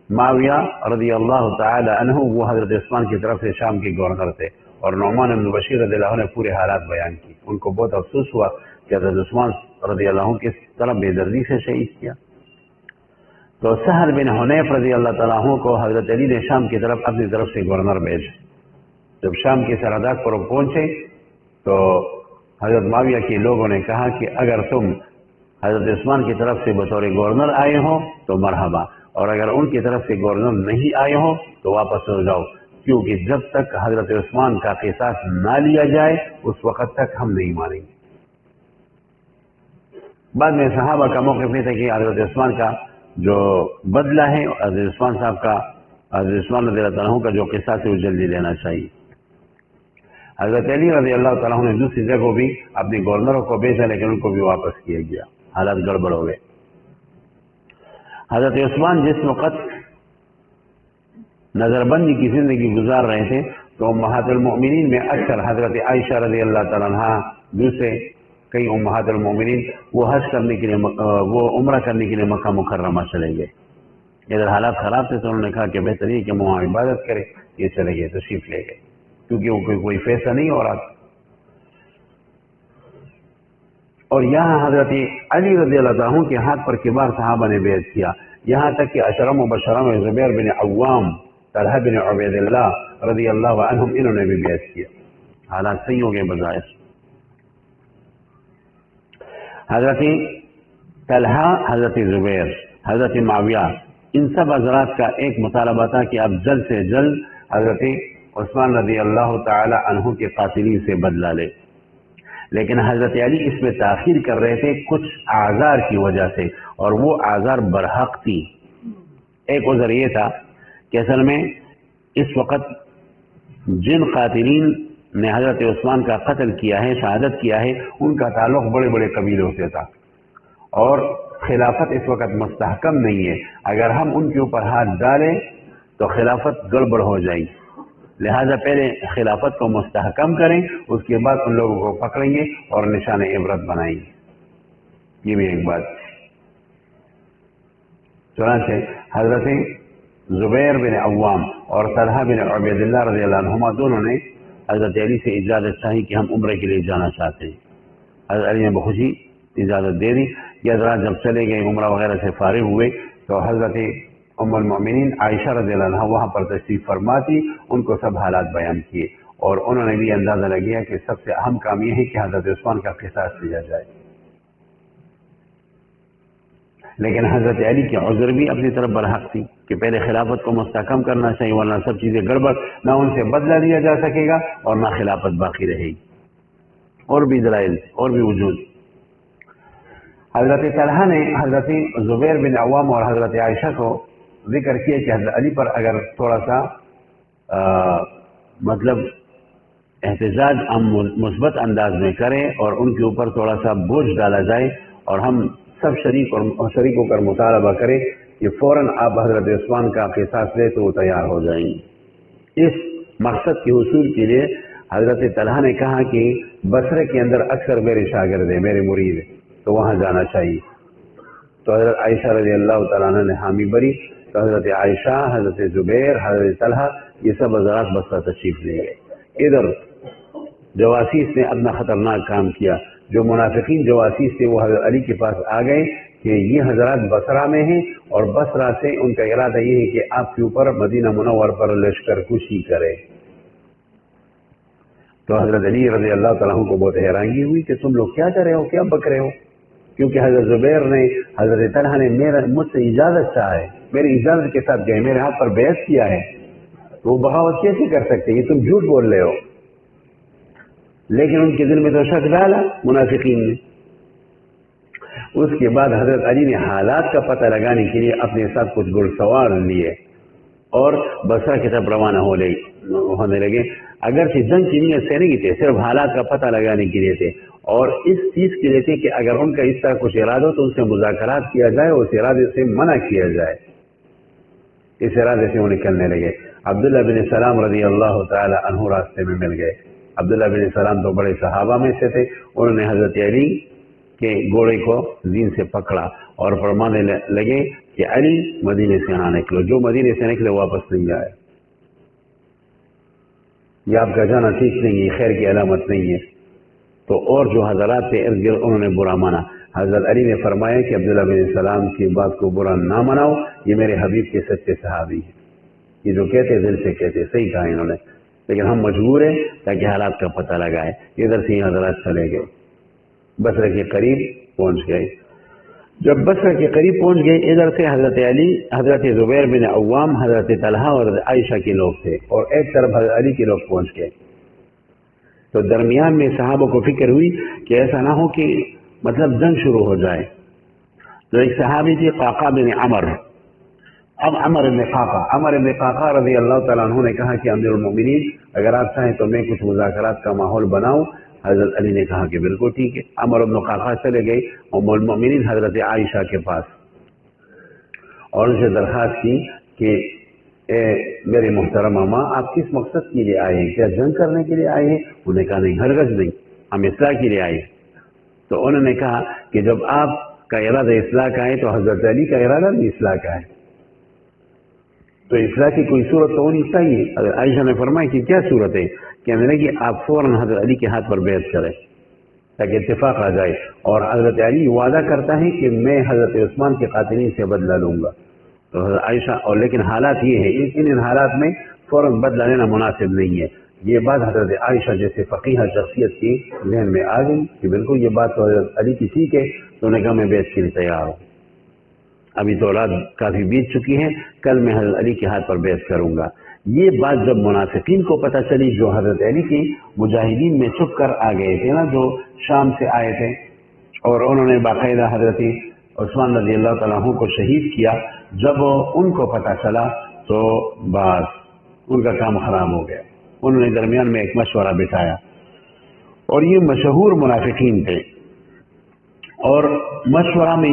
معاویہ رضی اللہ تعالی عنہ وہ حضرت عثمان کی طرف سے شام کے گورنر تھے، اور نعمان بن بشیر رضی اللہ عنہ نے پورے حالات بیان کی۔ ان کو بہت افسوس ہوا کہ حضرت عثمان رضی اللہ عنہ کس طرح بے دردی سے شہید کیا۔ تو سہل بن حنیف رضی اللہ تعالیٰ عنہ کو حضرت علی نے شام کی طرف اپنی طرف سے گورنر بھیجا۔ جب شام کی سرحدات پر پہنچے تو حضرت معاویہ کے لوگوں نے کہا کہ اگر تم حضرت عثمان کی طرف سے بطور گورنر آئے ہو تو مرحبا، اور اگر ان کی طرف سے گورنر نہیں آئے ہو تو واپس ہو جاؤ، کیونکہ جب تک حضرت عثمان کا قصاص نہ لیا جائے اس وقت تک ہم نہیں مانیں گے۔ بعد میں صحابہ کا موقف یہ تھا کہ حضرت عثمان کا جو بدلہ ہے، حضرت عثمان صاحب کا، حضرت عثمان رضی اللہ عنہ کا جو قصاص ہے وہ جلدی لینا چاہیے۔ حضرت علی رضی اللہ تعالیٰ عنہ نے دوسری جگہ بھی اپنے گورنروں کو بھیجا، لیکن ان کو بھی واپس کیا گیا، حالات گڑبڑ ہو گئے۔ حضرت عثمان جس وقت نظر بندی کی زندگی گزار رہے تھے تو امہات المؤمنین میں اکثر حضرت عائشہ رضی اللہ تعالیٰ عنہ، دوسرے کئی امہات المؤمنین وہ حج کرنے کے لیے، وہ عمرہ کرنے کے لیے مکہ مکرمہ چلے گئے۔ ادھر حالات خراب تھے تو انہوں نے کہا کہ بہتر یہ کہ ہم وہاں عبادت کریں، یہ چلے گئے، تشریف لے گئے، کیونکہ وہ کوئی فیصلہ نہیں ہو رہا تھا۔ اور یہاں حضرت علی رضی اللہ عنہ کے ہاتھ پر کبار صحابہ نے بیعت کیا، یہاں تک کہ عشرہ مبشرہ میں زبیر بن عوام، طلحہ بن عبید اللہ رضی اللہ عنہم انہوں نے بھی بیعت کیا۔ حالات صحیح ہو گئے بظاہر۔ حضرت طلحہ، حضرت زبیر، حضرت معاویہ، ان سب حضرات کا ایک مطالبہ تھا کہ اب جلد سے جلد حضرت عثمان رضی اللہ تعالی عنہ کے قاتلین سے بدلہ لے، لیکن حضرت علی اس میں تاخیر کر رہے تھے کچھ اعذار کی وجہ سے، اور وہ اعذار برحق تھی۔ ایک عذر یہ تھا کہ اصل میں اس وقت جن قاتلین نے حضرت عثمان کا قتل کیا ہے، شہادت کیا ہے، ان کا تعلق بڑے بڑے قبیلوں سے تھا، اور خلافت اس وقت مستحکم نہیں ہے، اگر ہم ان کے اوپر ہاتھ ڈالیں تو خلافت گڑبڑ ہو جائے گی، لہذا پہلے خلافت کو مستحکم کریں، اس کے بعد ان لوگوں کو پکڑیں گے اور نشان عبرت بنائیں گے۔ یہ بھی ایک بات۔ چنانچہ حضرت زبیر بن عوام اور طلحہ بن عبید اللہ رضی اللہ عنہما دونوں نے حضرت علی سے اجازت چاہی کہ ہم عمرے کے لیے جانا چاہتے ہیں۔ حضرت علی نے بخوشی اجازت دے دی۔ یہ حضرات جب چلے گئے، عمرہ وغیرہ سے فارغ ہوئے، تو حضرت ام المؤمنین عائشہ رضی اللہ عنہ وہاں پر تشریف فرما تھی، ان کو سب حالات بیان کیے، اور انہوں نے بھی اندازہ لگیا کہ سب سے اہم کام یہ ہے کہ حضرت عثمان کا قصاص لیا جائے۔ لیکن حضرت علی کی عذر بھی اپنی طرف برحق تھی کہ پہلے خلافت کو مستحکم کرنا چاہیے ورنہ سب چیزیں گڑبڑ، نہ ان سے بدلہ لیا جا سکے گا اور نہ خلافت باقی رہے گی. اور بھی دلائل اور بھی وجود. حضرت طلحہ نے حضرت زبیر بن عوام اور حضرت عائشہ کو ذکر کیا کہ حضرت علی پر اگر تھوڑا سا مطلب احتجاج ہم مثبت انداز میں کریں اور ان کے اوپر تھوڑا سا بوجھ ڈالا جائے اور ہم سب شریک ہو کر مطالبہ کریں کہ فوراً آپ حضرت عثمان کا قصاص لے تو وہ تیار ہو جائیں گے. اس مقصد کے حصول کے لیے حضرت طلحہ نے کہا کہ بصرے کے اندر اکثر میرے شاگرد ہیں، میرے مرید ہیں، تو وہاں جانا چاہیے. تو حضرت عائشہ رضی اللہ تعالیٰ عنہ نے حامی بری. تو حضرت عائشہ، حضرت زبیر، حضرت طلحہ یہ سب حضرات بصرہ تشریف لے گئے. ادھر جواسیس نے اپنا خطرناک کام کیا. جو منافقین جواسیس تھے وہ حضرت علی کے پاس آ گئے کہ یہ حضرات بصرہ میں ہیں اور بصرہ سے ان کا ارادہ یہ ہے کہ آپ کے اوپر مدینہ منور پر لشکر کشی کرے. تو حضرت علی رضی اللہ تعالیٰ عنہ کو بہت حیرانگی ہوئی کہ تم لوگ کیا کر رہے ہو، کیا بک رہے ہو، کیونکہ حضرت زبیر نے حضرت طلحہ نے مجھ سے اجازت چاہا ہے، میری اجازت کے ساتھ گئے، میرے ہاتھ پر بیعت کیا ہے، تو وہ بغاوت کیسے کر سکتے، یہ تم جھوٹ بول رہے ہو. لیکن ان کے دل میں تو شک ڈالا منافقین نے. اس کے بعد حضرت علی نے حالات کا پتہ لگانے کے لیے اپنے ساتھ کچھ گھڑ سوار لیے اور بصرہ کی طرف روانہ ہونے لگے. اگرچہ جنگ کی نیت سے نہیں تھے، صرف حالات کا پتہ لگانے کے لیے تھے اور اس چیز کے لیے تھے کہ اگر ان کا اس طرح کچھ ارادہ ہو تو ان سے مذاکرات کیا جائے اور اس ارادے سے منع کیا جائے. اس ارادے سے وہ نکلنے لگے. عبداللہ بن سلام رضی اللہ تعالی عنہ راستے میں مل گئے. عبداللہ بن سلام تو بڑے صحابہ میں سے تھے. انہوں نے حضرت علی کے گھوڑے کو زین سے پکڑا اور فرمانے لگے کہ علی مدینے سے نہ نکلو، جو مدینے سے نکلے واپس نہیں آئے. یہ آپ کا جانا ٹھیک نہیں ہے، خیر کی علامت نہیں ہے. تو اور جو حضرات تھے ارد گرد انہوں نے برا مانا. حضرت علی نے فرمایا کہ عبداللہ بن سلام کی بات کو برا نہ مناؤ، یہ میرے حبیب کے سچے صحابی ہیں، یہ جو کہتے دل سے کہتے. صحیح کہا انہوں نے، لیکن ہم مجبور ہیں تاکہ حالات کا پتہ لگائے. ادھر سے یہ حضرات چلے گئے، بصرہ کے قریب پہنچ گئے. جب بصرہ کے قریب پہنچ گئے ادھر سے حضرت علی، حضرت زبیر بن عوام، حضرت طلحہ اور حضرت عائشہ کے لوگ تھے اور ایک طرف حضرت علی کے لوگ پہنچ گئے. تو درمیان میں صحابہ کو فکر ہوئی کہ ایسا نہ ہو کہ مطلب جنگ شروع ہو جائے. تو ایک صحابی تھی قعقاع بن عمر، اب عمر بن قعقاع رضی اللہ تعالیٰ عنہ نے کہا کہ امیر المؤمنین اگر آپ چاہیں تو میں کچھ مذاکرات کا ماحول بناؤں. حضرت علی نے کہا کہ بالکل ٹھیک ہے. عمر بن قعقاع چلے گئے ام المؤمنین حضرت عائشہ کے پاس اور ان سے درخواست کی کہ اے میری محترمہ ماں، آپ کس مقصد کے لیے آئے ہیں؟ کیا جنگ کرنے کے لیے آئے ہیں؟ انہوں نے کہا نہیں، ہرگز نہیں، ہم اصلاح کے لیے آئے ہیں. تو انہوں نے کہا کہ جب آپ کا ارادہ اصلاح کا ہے تو حضرت علی کا ارادہ بھی اصلاح کا ہے، تو اصلاح کی کوئی صورت تو ہونی چاہیے. حضرت عائشہ نے فرمایا کہ کیا صورت ہے؟ کہنے لگی آپ فوراً حضرت علی کے ہاتھ پر بیعت کریں تاکہ اتفاق آ جائے. اور حضرت علی وعدہ کرتا ہے کہ میں حضرت عثمان کے قاتلین سے بدلہ لوں گا. تو حضرت عائشہ، اور لیکن حالات یہ ہے ان حالات میں فوراً بدلہ لینا مناسب نہیں ہے. یہ بات حضرت عائشہ جیسے فقیہ شخصیت کی ذہن میں آ گئی کہ بالکل یہ بات تو حضرت علی کی ٹھیک ہے. تو انہوں نے کہا میں بیعت کے لیے تیار ہوں، ابھی تو اولاد کافی بیت چکی ہے، کل میں حضرت علی کے ہاتھ پر بیعت کروں گا. یہ بات جب منافقین کو پتہ چلی جو حضرت علی کی مجاہدین میں چھپ کر آ گئے تھے نا، جو شام سے آئے تھے اور انہوں نے باقاعدہ حضرت عثمان رضی اللہ تعالیٰ عنہ کو شہید کیا، جب ان کو پتہ چلا تو بس ان کا کام خراب ہو گیا. انہوں نے درمیان میں ایک مشورہ بٹھایا اور یہ مشہور منافقین تھے. اور مشورہ میں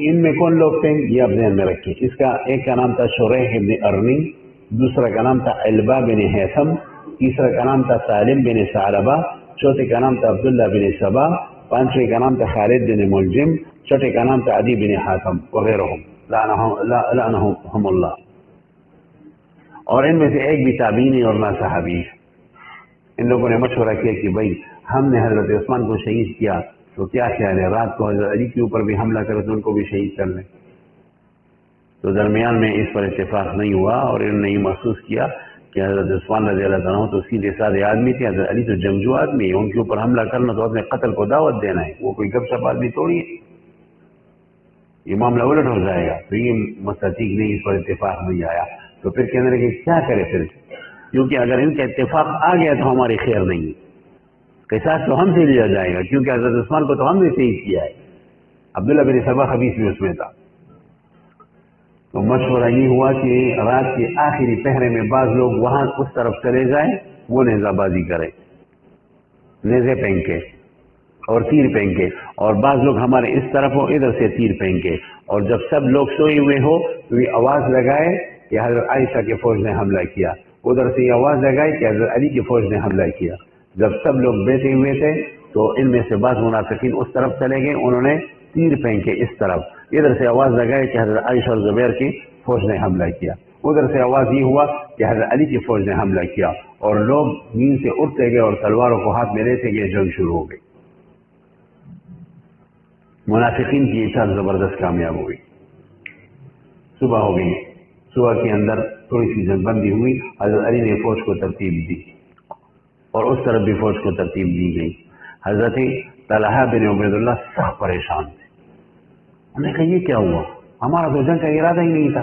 ان میں کون لوگ تھے یہ آپ ذہن میں رکھیں. اس کا ایک کا نام تھا شریح بن ارنی، دوسرا کا نام تھا علبہ بن حیثم، تیسرا کا نام تھا سالم بن ثعلبہ، چوتھے کا نام تھا عبداللہ بن سبا، پانچویں کا نام تھا خالد بن ملجم، چھٹے کا نام تھا عدی بن حاتم وغیرہ لعنہم اللہ. اور ان میں سے ایک بھی تابعی اور نہ صحابی. ان لوگوں نے مشورہ کیا کہ بھائی ہم نے حضرت عثمان کو شہید کیا تو کیا خیال ہے رات کو حضرت علی کے اوپر بھی حملہ کرے تو ان کو بھی شہید کر لیں. تو درمیان میں اس پر اتفاق نہیں ہوا اور انہوں نے یہ محسوس کیا کہ حضرت عثمان رضی اللہ عنہ تو سیدھے سادے آدمی تھے، حضرت علی تو جنگجو آدمی ہے، ان کے اوپر حملہ کرنا تو اپنے قتل کو دعوت دینا ہے، وہ کوئی گپ شپ آدمی تھوڑی ہے. یہ معاملہ الٹ ہو جائے گا، تو یہ مسئلہ ٹھیک نہیں، اس پر اتفاق نہیں آیا، تو پھر کہنے لگے کیا کرے پھر، کیونکہ اگر ان کا اتفاق آ گیا تو ہماری خیر نہیں ہے، قصاص تو ہم سے لیا جائے گا، کیونکہ حضرت عثمان کو تو ہم نے شہید کیا ہے، عبداللہ بن سبا خبیث بھی اس میں تھا۔ تو مشورہ یہ ہوا کہ رات کے آخری پہرے میں بعض لوگ وہاں اس طرف چلے جائیں، وہ نیزہ بازی کریں، نیزے پھینکے اور تیر پھینکے، اور بعض لوگ ہمارے اس طرف ہو، ادھر سے تیر پھینکے، اور جب سب لوگ سوئے ہوئے ہو تو یہ آواز لگائے کہ حضرت عائشہ کے فوج نے حملہ کیا، ادھر سے یہ آواز لگائے کہ حضرت علی کی فوج نے حملہ کیا۔ جب سب لوگ بیٹھے ہوئے تھے تو ان میں سے بعض منافقین اس طرف چلے گئے، انہوں نے تیر پھینکے اس طرف، ادھر سے آواز لگائے کہ حضرت عائشہ اور زبیر کی فوج نے حملہ کیا، ادھر سے آواز یہ ہوا کہ حضرت علی کی فوج نے حملہ کیا، اور لوگ نیند سے اٹھتے گئے اور تلواروں کو ہاتھ میں لیتے گئے، جنگ شروع ہو گئی۔ منافقین کی اشارت زبردست کامیاب ہوئی، صبح ہو گئی، صبح کے اندر تھوڑی سی جنگ بندی ہوئی، حضرت علی نے فوج کو ترتیب دی اور اس طرف بھی فوج کو ترتیب دی گئی۔ حضرت طلحہ بن عبید اللہ سخت پریشان تھے، انہوں نے کہا یہ کیا ہوا، ہمارا تو جنگ کا ارادہ ہی نہیں تھا،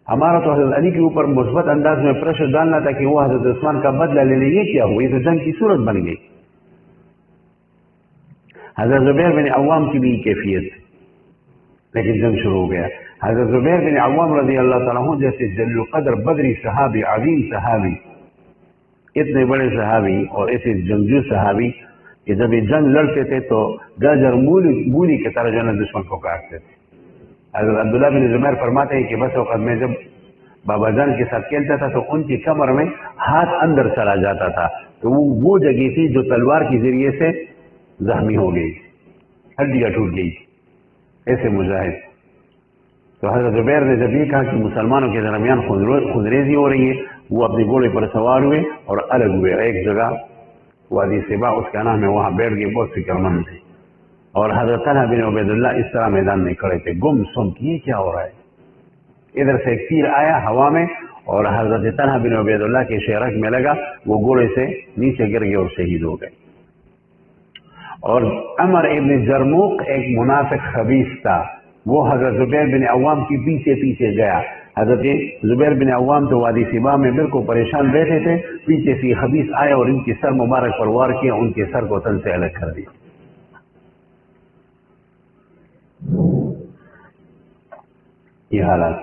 ہمارا تو حضرت علی کے اوپر مثبت انداز میں پریشر ڈالنا تھا کہ وہ حضرت عثمان کا بدلہ لے لیں، یہ کیا ہوا، یہ تو جنگ کی صورت بن گئی۔ حضرت زبیر بن عوام کی بھی کیفیت ہے، لیکن جنگ شروع ہو گیا۔ حضرت زبیر بن عوام رضی اللہ تعالیٰ عنہ جیسے جلیل القدر بدری صحابی، عظیم صحابی، اتنے بڑے صحابی اور ایسے جنگجو صحابی کہ جب یہ جنگ لڑتے تھے تو گاجر مولی کی طرح جو ہے دشمن کو کاٹتے تھے۔ حضرت عبداللہ بن زبیر فرماتے ہیں کہ بس وقت میں جب بابا جان کے ساتھ کھیلتا تھا تو ان کی کمر میں ہاتھ اندر چلا جاتا تھا، تو وہ جگہ تھی جو تلوار کے ذریعے سے زخمی ہو گئی، ہڈیاں ٹوٹ گئی، ایسے مجاہد۔ تو حضرت زبیر نے جب یہ کہا کہ مسلمانوں کے درمیان خونریزی ہو رہی ہے، وہ اپنے گھوڑے پر سوار ہوئے اور الگ ہوئے، ایک جگہ وادی سبا اس کا نام ہے، وہاں بیٹھ گئے، بہت فکر مند تھے، اور حضرت طلحہ بن عبید اللہ اس طرح میدان میں کھڑے تھے، گم سم کہ یہ کیا ہو رہا ہے۔ ادھر سے ایک تیر آیا ہوا میں اور حضرت طلحہ بن عبید اللہ کے شہرک میں لگا، وہ گھوڑے سے نیچے گر گئے اور شہید ہو گئے۔ اور عمر ابن جرموق ایک منافق خبیث تھا، وہ حضرت زبیر بن عوام کی پیچھے پیچھے گیا۔ حضرت زبیر بن عوام تو وادی سبا میں بالکل پریشان بیٹھے تھے، پیچھے سے خبیث آئے اور ان کے سر مبارک پر وار کیا، ان کے سر کو تن سے الگ کر دیا۔ یہ حالات،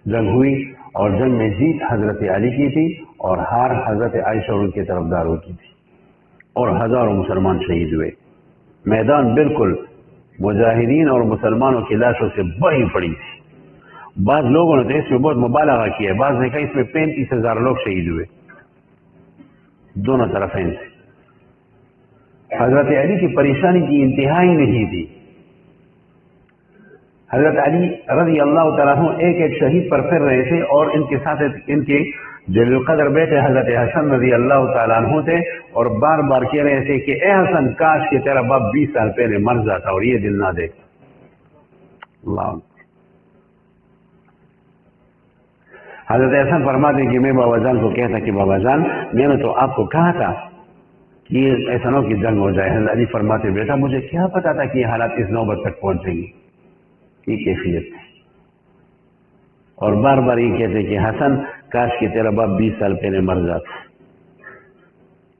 جنگ ہوئی اور جنگ میں جیت حضرت علی کی تھی اور ہار حضرت عائشہ اور ان کے طرفداروں کی تھی، اور ہزاروں مسلمان شہید ہوئے۔ میدان بالکل مجاہدین اور مسلمانوں کی لاشوں سے بھری پڑی تھی۔ بعض لوگوں نے تو اس میں بہت مبالغہ کیا ہے، بعض نے کہا اس میں 35,000 لوگ شہید ہوئے دونوں طرفین سے۔ حضرت علی کی پریشانی کی انتہائی نہیں تھی، حضرت علی رضی اللہ تعالیٰ عنہ ایک ایک شہید پر پھر رہے تھے، اور ان کے ساتھ ان کے جلیل القدر بیٹے حضرت حسن رضی اللہ تعالیٰ عنہ تھے، اور بار بار کہہ رہے تھے کہ اے حسن کاش کہ تیرا باپ 20 سال پہلے مر جاتا اور یہ دل نہ دیکھتا۔ اللہ، حضرت حسن فرماتے ہیں کہ میں بابا جان کو کہتا کہ بابا جان میں نے تو آپ کو کہا تھا کہ ایسا نہ ہو کہ جنگ ہو جائے۔ حضرت علی فرماتے بیٹا مجھے کیا پتا تھا کہ یہ حالات اس نوبت تک پہنچیں گی، یہ کیفیت ہے۔ اور بار بار یہ کہتے کہ حسن کاش کہ تیرا باپ 20 سال پہلے مر جاتا،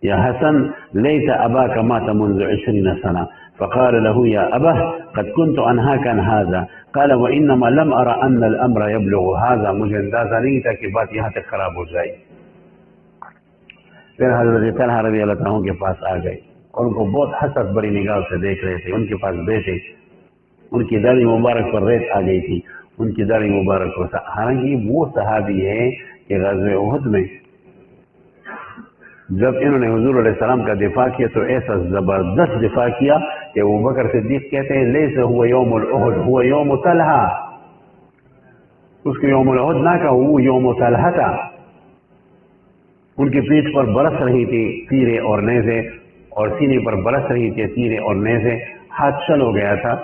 یا حسن لیت اباک مات منذ 20 سنة فقال له يا أباه قد كنت أنهاك عن هذا قال وإنما لم أرى أن الأمر يبلغ هذا، مجھے اندازہ نہیں تھا کہ بات یہاں تک خراب ہو جائے۔ پھر حضرت طلحہ رضی اللہ عنہ کے پاس آ گئے اور ان کو بہت حسرت بڑی نگاہ سے دیکھ رہے تھے، ان کے پاس بیٹھے، ان کی داڑھی مبارک پر ریت آ گئی تھی، ان کی داڑھی مبارک پر، حالانکہ وہ صحابی ہے کہ غزوہ احد میں جب انہوں نے حضور علیہ السلام کا دفاع کیا تو ایسا زبردست دفاع کیا کہ ابوبکر صدیق کہتے ہیں لیس ہوا یوم الاحد ہوا یوم طلحہ، اس کو یوم الاحد نہ کہا، وہ یوم طلحہ تھا۔ ان کی پیٹھ پر برس رہی تھی تیرے اور نیزے، اور سینے پر برس رہی تھی تیرے اور نیزے، ہاتھ شل ہو گیا تھا،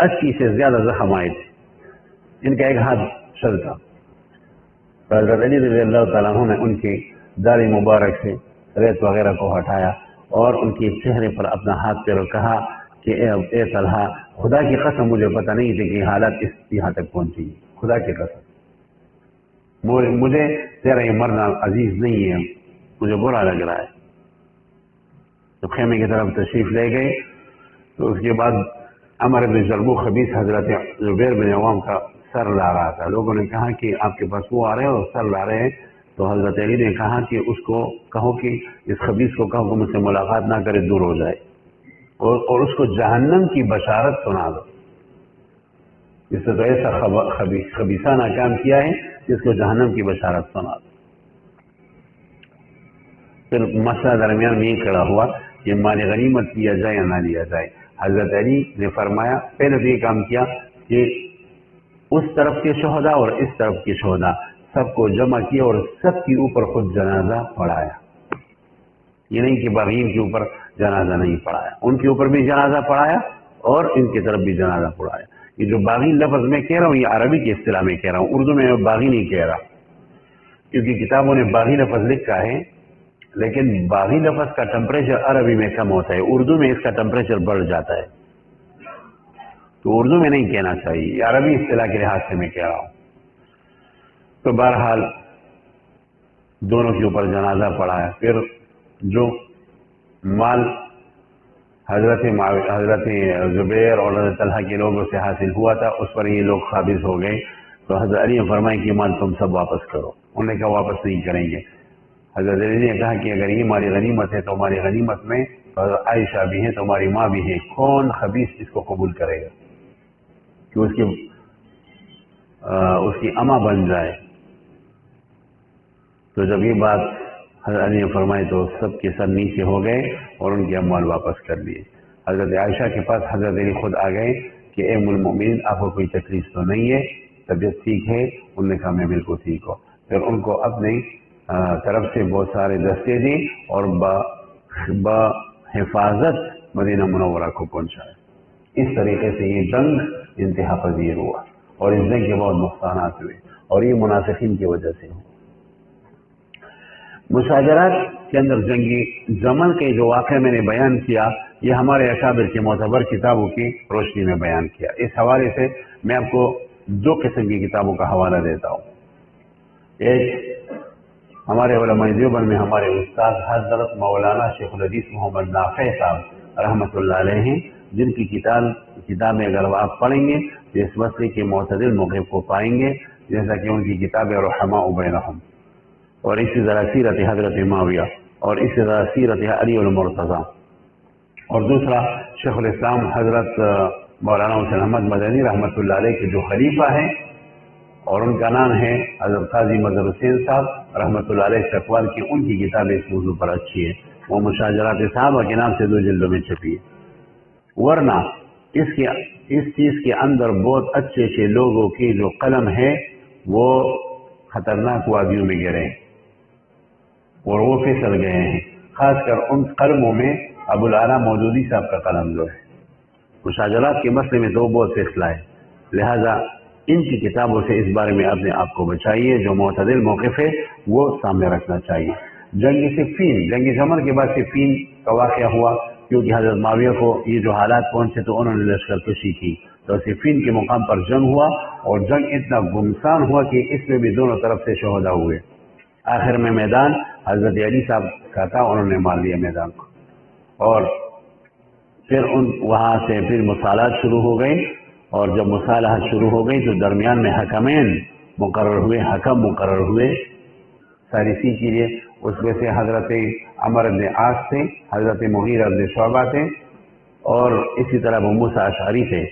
80 سے زیادہ زخم آئے تھے، ان کا ایک ہاتھ شل تھا۔ حضرت علی رضی اللہ تعالیٰ عنہ نے ان کی داڑھی مبارک سے ریت وغیرہ کو ہٹایا اور ان کے چہرے پر اپنا ہاتھ پھیر کہا کہ اے طلحہ خدا کی قسم مجھے پتہ نہیں تھی کہ حالت یہاں تک پہنچی، خدا کی قسم مجھے تیرا یہ مرنا عزیز نہیں ہے، مجھے برا لگ رہا ہے۔ تو خیمے کی طرف تشریف لے گئے تو اس کے بعد عمر بن جربو خبیث حضرت زبیر بن عوام کا سر لا رہا تھا۔ لوگوں نے کہا کہ آپ کے پاس وہ آ رہے ہیں اور سر لا رہے ہیں، تو حضرت علی نے کہا کہ اس کو کہو کہ اس خبیث کو کہو کہ مجھ سے ملاقات نہ کرے، دور ہو جائے، اور اس کو جہنم کی بشارت سنا دو۔ اس سے تو ایسا خبیثانہ کام کیا ہے کہ اس کو جہنم کی بشارت سنا دو۔ پھر مسئلہ درمیان میں یہ کھڑا ہوا کہ مال غنیمت لیا جائے یا نہ لیا جائے۔ حضرت علی نے فرمایا، پہلے تو یہ کام کیا کہ اس طرف کے شہداء اور اس طرف کے شہداء سب کو جمع کیا اور سب کے اوپر خود جنازہ پڑھایا۔ یہ نہیں کہ باغین کے اوپر جنازہ نہیں پڑھایا، ان کے اوپر بھی جنازہ پڑھایا اور ان کی طرف بھی جنازہ پڑھایا۔ یہ جو باغین لفظ میں کہہ رہا ہوں یہ عربی کی اصطلاح میں کہہ رہا ہوں، اردو میں باغی نہیں کہہ رہا، کیونکہ کتابوں نے باغی لفظ لکھا ہے، لیکن باغی لفظ کا ٹمپریچر عربی میں کم ہوتا ہے، اردو میں اس کا ٹمپریچر بڑھ جاتا ہے، تو اردو میں نہیں کہنا چاہیے، یہ عربی اصطلاح کے لحاظ سے میں کہہ رہا ہوں۔ تو بہرحال دونوں کے اوپر جنازہ پڑھایا۔ پھر جو مال حضرت زبیر اور حضرت طلحہ کے لوگوں سے حاصل ہوا تھا اس پر یہ لوگ قابض ہو گئے، تو حضرت علی نے فرمایا کہ مال تم سب واپس کرو، انہوں نے کہا واپس نہیں کریں گے۔ حضرت علی نے کہا کہ اگر یہ ہماری غنیمت ہے تو ہماری غنیمت میں عائشہ بھی ہے، تمہاری ماں بھی ہے، کون خبیث اس کو قبول کرے گا کہ اس کی اماں بن جائے؟ تو جب یہ بات حضرت علی نے فرمائی تو سب کے سر نیچے ہو گئے اور ان کے اموال واپس کر لیے۔ حضرت عائشہ کے پاس حضرت علی خود آ گئے کہ اے ام المؤمنین آپ کو کوئی تکلیف تو نہیں ہے، طبیعت ٹھیک ہے؟ انہوں نے کہا میں بالکل ٹھیک ہوں۔ پھر ان کو اپنی طرف سے بہت سارے دستے دی اور بحفاظت مدینہ منورہ کو پہنچایا۔ اس طریقے سے یہ جنگ انتہا پذیر ہوا اور اس جنگ کے بہت نقصانات ہوئے اور یہ منافقین کی وجہ سے ہوئے۔ مشاجرات کے اندر جنگی جمل کے جو واقعہ میں نے بیان کیا یہ ہمارے اکابر کے معتبر کتابوں کی روشنی میں بیان کیا۔ اس حوالے سے میں آپ کو دو قسم کی کتابوں کا حوالہ دیتا ہوں۔ ایک ہمارے علماء دیوبند میں ہمارے استاد حضرت مولانا شیخ الحدیث محمد نافع صاحب رحمۃ اللہ علیہ ہیں، جن کی کتابیں اگر آپ پڑھیں گے تو اس مسئلے کے معتدل موقف کو پائیں گے، جیسا کہ ان کی کتاب رحماء بینہم، اور اسی طرح سیرت حضرت معاویہ، اور اسی طرح سیرت علی المرتضیٰ، اور دوسرا شیخ الاسلام حضرت مولانا حسین احمد مدنی رحمۃ اللہ علیہ کے جو خلیفہ ہیں اور ان کا نام ہے حضرت قاضی مظہر حسین صاحب رحمۃ اللہ علیہ چکوال کی، ان کی کتاب اس موضوع پر اچھی ہے، وہ مشاجرات صحابہ کے نام سے 2 جلدوں میں چھپی ہے۔ ورنہ اس چیز کے اندر بہت اچھے اچھے لوگوں کی جو قلم ہے وہ خطرناک وادیوں میں گرے ہیں اور وہ پھسل گئے ہیں، خاص کر ان قلموں میں ابو العلا مودودی صاحب کا قلم جو ہے مشاجرات کے مسئلے میں تو بہت فیصلہ ہے، لہذا ان کی کتابوں سے اس بارے میں اپنے آپ کو بچائیے، جو معتدل موقف ہے وہ سامنے رکھنا چاہیے۔ جنگ صفین، جنگ جمل کے بعد صفین کا واقعہ ہوا، کیونکہ حضرت معاویہ کو یہ جو حالات پہنچے تو انہوں نے لشکر کشی کی، تو صفین کے مقام پر جنگ ہوا اور جنگ اتنا گمسان ہوا کہ اس میں بھی دونوں طرف سے شہداء ہوئے۔ آخر میں میدان حضرت علی صاحب کا تھا، انہوں نے مار لیا میدان کو، اور پھر وہاں سے پھر مصالحات شروع ہو گئی، اور جب مصالحات شروع ہو گئی تو درمیان میں حکمین مقرر ہوئے، حکم مقرر ہوئے ثالثی کے لیے، اس میں سے حضرت عمر بن عاص تھے، حضرت مغیرہ بن شعبہ تھے، اور اسی طرح ابو موسیٰ اشعری تھے۔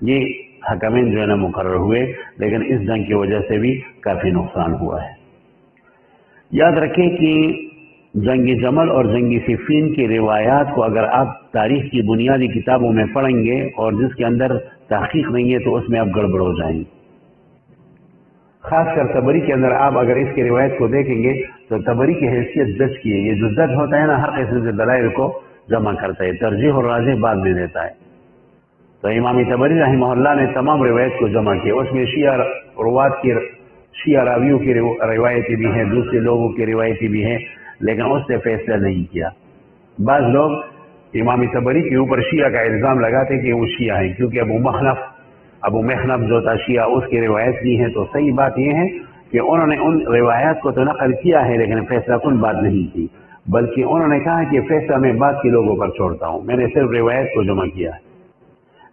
یہ حکمین جو ہے نا مقرر ہوئے، لیکن اس جنگ کی وجہ سے بھی کافی نقصان ہوا ہے۔ یاد رکھیں کہ جنگ جمل اور جنگ صفین کی روایات کو اگر آپ تاریخ کی بنیادی کتابوں میں پڑھیں گے اور جس کے اندر تحقیق نہیں ہے تو اس میں آپ گڑبڑ ہو جائیں گے۔ خاص کر تبری کے اندر آپ اگر اس کی روایت کو دیکھیں گے تو تبری کی حیثیت جج کی ہے، یہ جو جج ہوتا ہے نا ہر قسم سے دلائل کو جمع کرتا ہے، ترجیح اور راجح بعد میں دیتا ہے۔ تو امام تبری رحمہ اللہ نے تمام روایت کو جمع کیا، اس میں شیعہ راویوں کی روایتیں بھی ہیں، دوسرے لوگوں کی روایتیں بھی ہیں، لیکن اس نے فیصلہ نہیں کیا۔ بعض لوگ امام طبری کے اوپر شیعہ کا الزام لگاتے کہ وہ شیعہ ہیں، کیونکہ ابو مخنف جو تھا شیعہ اس کی روایت لی ہے. تو صحیح بات یہ ہے کہ انہوں نے ان روایات کو تو نقل کیا ہے لیکن فیصلہ کن بات نہیں کی، بلکہ انہوں نے کہا کہ فیصلہ میں بعد کے لوگوں پر چھوڑتا ہوں، میں نے صرف روایت کو جمع کیا ہے.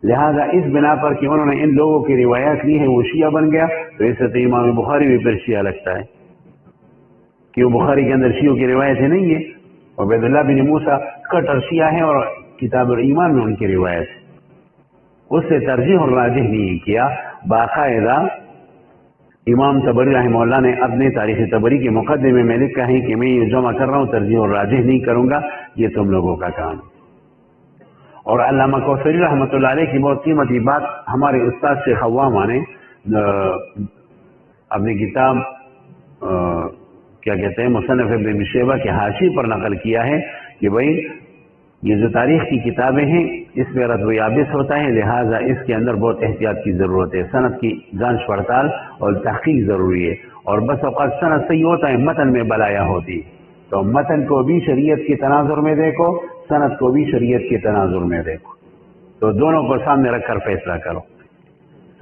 لہذا اس بنا پر کہ انہوں نے ان لوگوں کی روایات لی ہے وہ شیعہ بن گیا، تو اس سے تو امام بخاری بھی پھر شیعہ لگتا ہے، کیوں بخاری کے اندر شیعوں کی روایتیں نہیں ہے. عبید اللہ بن موسیٰ کٹر شیعہ ہے اور کتاب الایمان میں ان کی روایت ہے. اس سے ترجیح اور راجح نہیں کیا. باقاعدہ امام طبری رحمہ اللہ نے اپنے تاریخ طبری کے مقدمے میں لکھا ہے کہ میں یہ جمع کر رہا ہوں، ترجیح اور راجح نہیں کروں گا، یہ تم لوگوں کا کام ہے. اور علامہ کوثری رحمۃ اللہ علیہ کی بہت قیمتی بات ہمارے استاد شیخ عوامہ نے اپنی کتاب کیا کہتے ہیں مصنف ابن ابی شیبہ کے حاشی پر نقل کیا ہے کہ بھائی یہ جو تاریخ کی کتابیں ہیں اس میں رد و یابس ہوتا ہے، لہٰذا اس کے اندر بہت احتیاط کی ضرورت ہے. سند کی جانچ پڑتال اور تحقیق ضروری ہے، اور بس اوقات سند صحیح ہوتا ہے متن میں بلایا ہوتی ہے. تو متن کو بھی شریعت کے تناظر میں دیکھو، سند کو بھی شریعت کے تناظر میں دیکھو، تو دونوں کو سامنے رکھ کر فیصلہ کرو.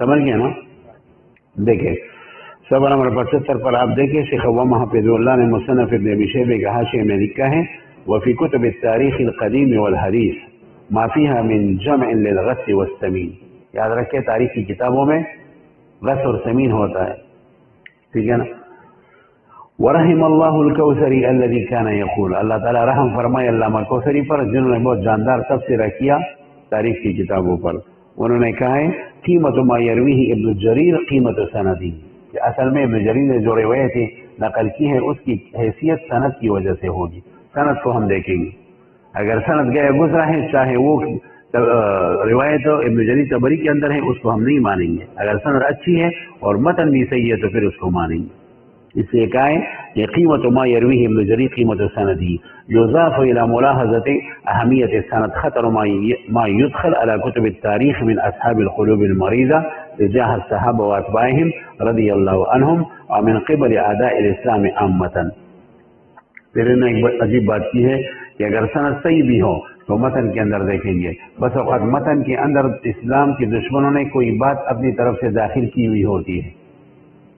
سمجھ گئے نا؟ دیکھیں صفحہ نمبر 75 پر آپ دیکھیں شیخ عوامہ حفظہ اللہ نے مصنف ابن ابی شیبہ کے حاشیے میں لکھا ہے وفي كتب التاريخ القديم والحديث ما فيها من جمع للغث والسمين. یاد رکھیں تاریخ کی کتابوں میں غث اور سمین ہوتا ہے، ٹھیک ہے نا. ورحم اللہ الکوثری الذي كان يقول، اللہ تعالیٰ رحم فرمائے علامہ کوثری پر جنہوں نے بہت جاندار تبصرہ کیا تاریخ کی کتابوں پر. انہوں نے کہا ہے قیمت ما یرویہ ابن جریر قیمت سندی، کہ اصل میں ابن جریر نے جو روایتیں نقل کی ہیں اس کی حیثیت سند کی وجہ سے ہوگی. سند کو ہم دیکھیں گے، اگر سند گئے گزرا ہے چاہے وہ روایت ابن جریر طبری کے اندر ہے اس کو ہم نہیں مانیں گے. اگر سند اچھی ہے اور متن بھی صحیح ہے تو پھر اس کو مانیں گے. اس لیے کہا ہے کہ قیمت ما یرویہ ابن جریر قیمت سندی یضاف الى ملاحظت اہمیت السند خطر ما يدخل على كتب التاريخ من اصحاب القلوب المريضة تجاه الصحابة واتباعهم رضی اللہ عنہم ومن قبل اعداء الاسلام عامة. پھر انہوں نے ایک عجیب بات کی ہے کہ اگر سند صحیح بھی ہو تو متن کے اندر دیکھیں گے، بس اوقات متن کے اندر اسلام کے دشمنوں نے کوئی بات اپنی طرف سے داخل کی ہوئی ہوتی ہے،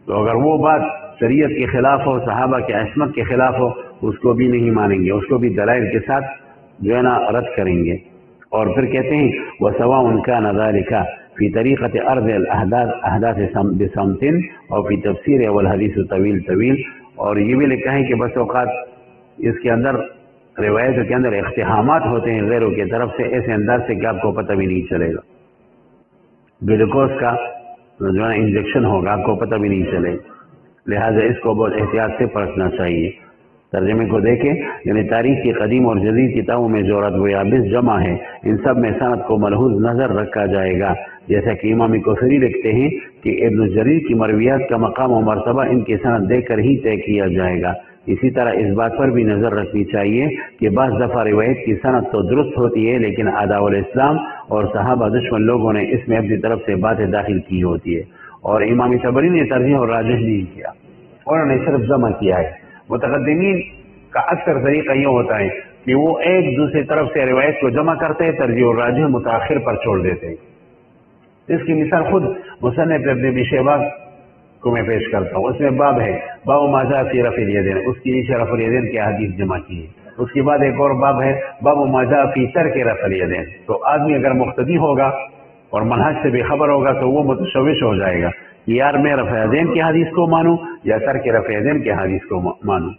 تو اگر وہ بات شریعت کے خلاف ہو، صحابہ کے عصمت کے خلاف ہو، اس کو بھی نہیں مانیں گے، اس کو بھی دلائل کے ساتھ جو ہے نا رد کریں گے. اور پھر کہتے ہیں وَسَوَاءٌ كَانَ ذَلِكَ فِي طَرِيقَةِ عَرْضِ الْأَحْدَاثِ بِصَمْتٍ اور فِي تَفْسِيرِ وَالْحَدِيثُ طويل. اور یہ بھی لکھا ہے کہ بس اوقات اس کے اندر روایتوں کے اندر اقتحامات ہوتے ہیں غیروں کی طرف سے، ایسے انداز سے کہ آپ کو پتہ بھی نہیں چلے گا. گلوکوز کا جو ہے انجیکشن ہوگا آپ کو پتہ بھی نہیں چلے گا، لہٰذا اس کو بہت احتیاط سے پرکھنا چاہیے. ترجمے کو دیکھیں، یعنی تاریخ کی قدیم اور جدید کتابوں میں جو رد و یابس جمع ہے ان سب میں سند کو ملحوظ نظر رکھا جائے گا، جیسا کہ امام کوثری لکھتے ہیں کہ ابن جریر کی مرویات کا مقام و مرتبہ ان کے سند دیکھ کر ہی طے کیا جائے گا. اسی طرح اس بات پر بھی نظر رکھنی چاہیے کہ بعض دفعہ روایت کی سند تو درست ہوتی ہے لیکن اعداء الاسلام اور صحابہ دشمن لوگوں نے اس میں اپنی طرف سے باتیں داخل کی ہوتی ہے. اور امام طبری نے ترجیح اور راجح نہیں کیا، انہوں نے صرف جمع کیا ہے. متقدمین کا اکثر طریقہ یہ ہوتا ہے کہ وہ ایک دوسری طرف سے روایت کو جمع کرتے ہیں، ترجیح اور راجح متاخر پر چھوڑ دیتے ہیں. اس کی مثال خود مصنف ابن ابی شیبہ کو میں پیش کرتا ہوں. اس میں باب ہے باب ما جاء فی رفع الیدین، اس کی نیچے رفع الیدین کی حدیث جمع کی ہے. اس کے بعد ایک اور باب ہے باب ما جاء فی ترک رفع الیدین. تو آدمی اگر مقتدی ہوگا اور منہج سے بھی خبر ہوگا تو وہ متشوش ہو جائے گا کہ یار میں رفع الیدین کی حدیث کو مانوں یا ترک رفع الیدین کی حدیث کو مانوں.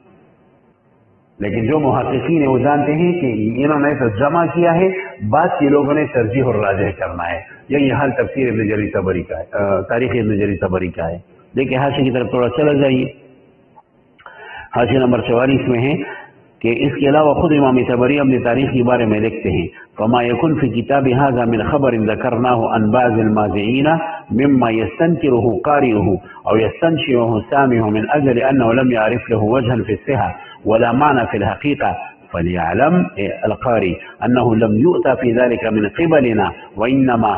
لیکن جو محققین ہیں وہ جانتے ہیں کہ انہوں نے تو جمع کیا ہے، بعد کے لوگوں نے ترجیح اور راجح کرنا ہے. یہی حال تفسیر ابن جریر طبری کا ہے، تاریخ ابن جریر طبری کا ہے. دیکھیں حاشیے کی طرف تھوڑا چلا جائیے. حاشیہ نمبر 44 میں ہے کہ اس کے علاوہ خود امام طبری اپنی تاریخ کے بارے میں لکھتے ہیں فما يكن في كتاب هذا من خبر ذكرناه عن بعض المازعين مما يستنكره قارئه او يستنشئه سامعه من اجل انه لم يعرف له وجها في الصحة ولا معنى في الحقيقة فليعلم القارئ انه لم يؤتى في ذلك من قبلنا وانما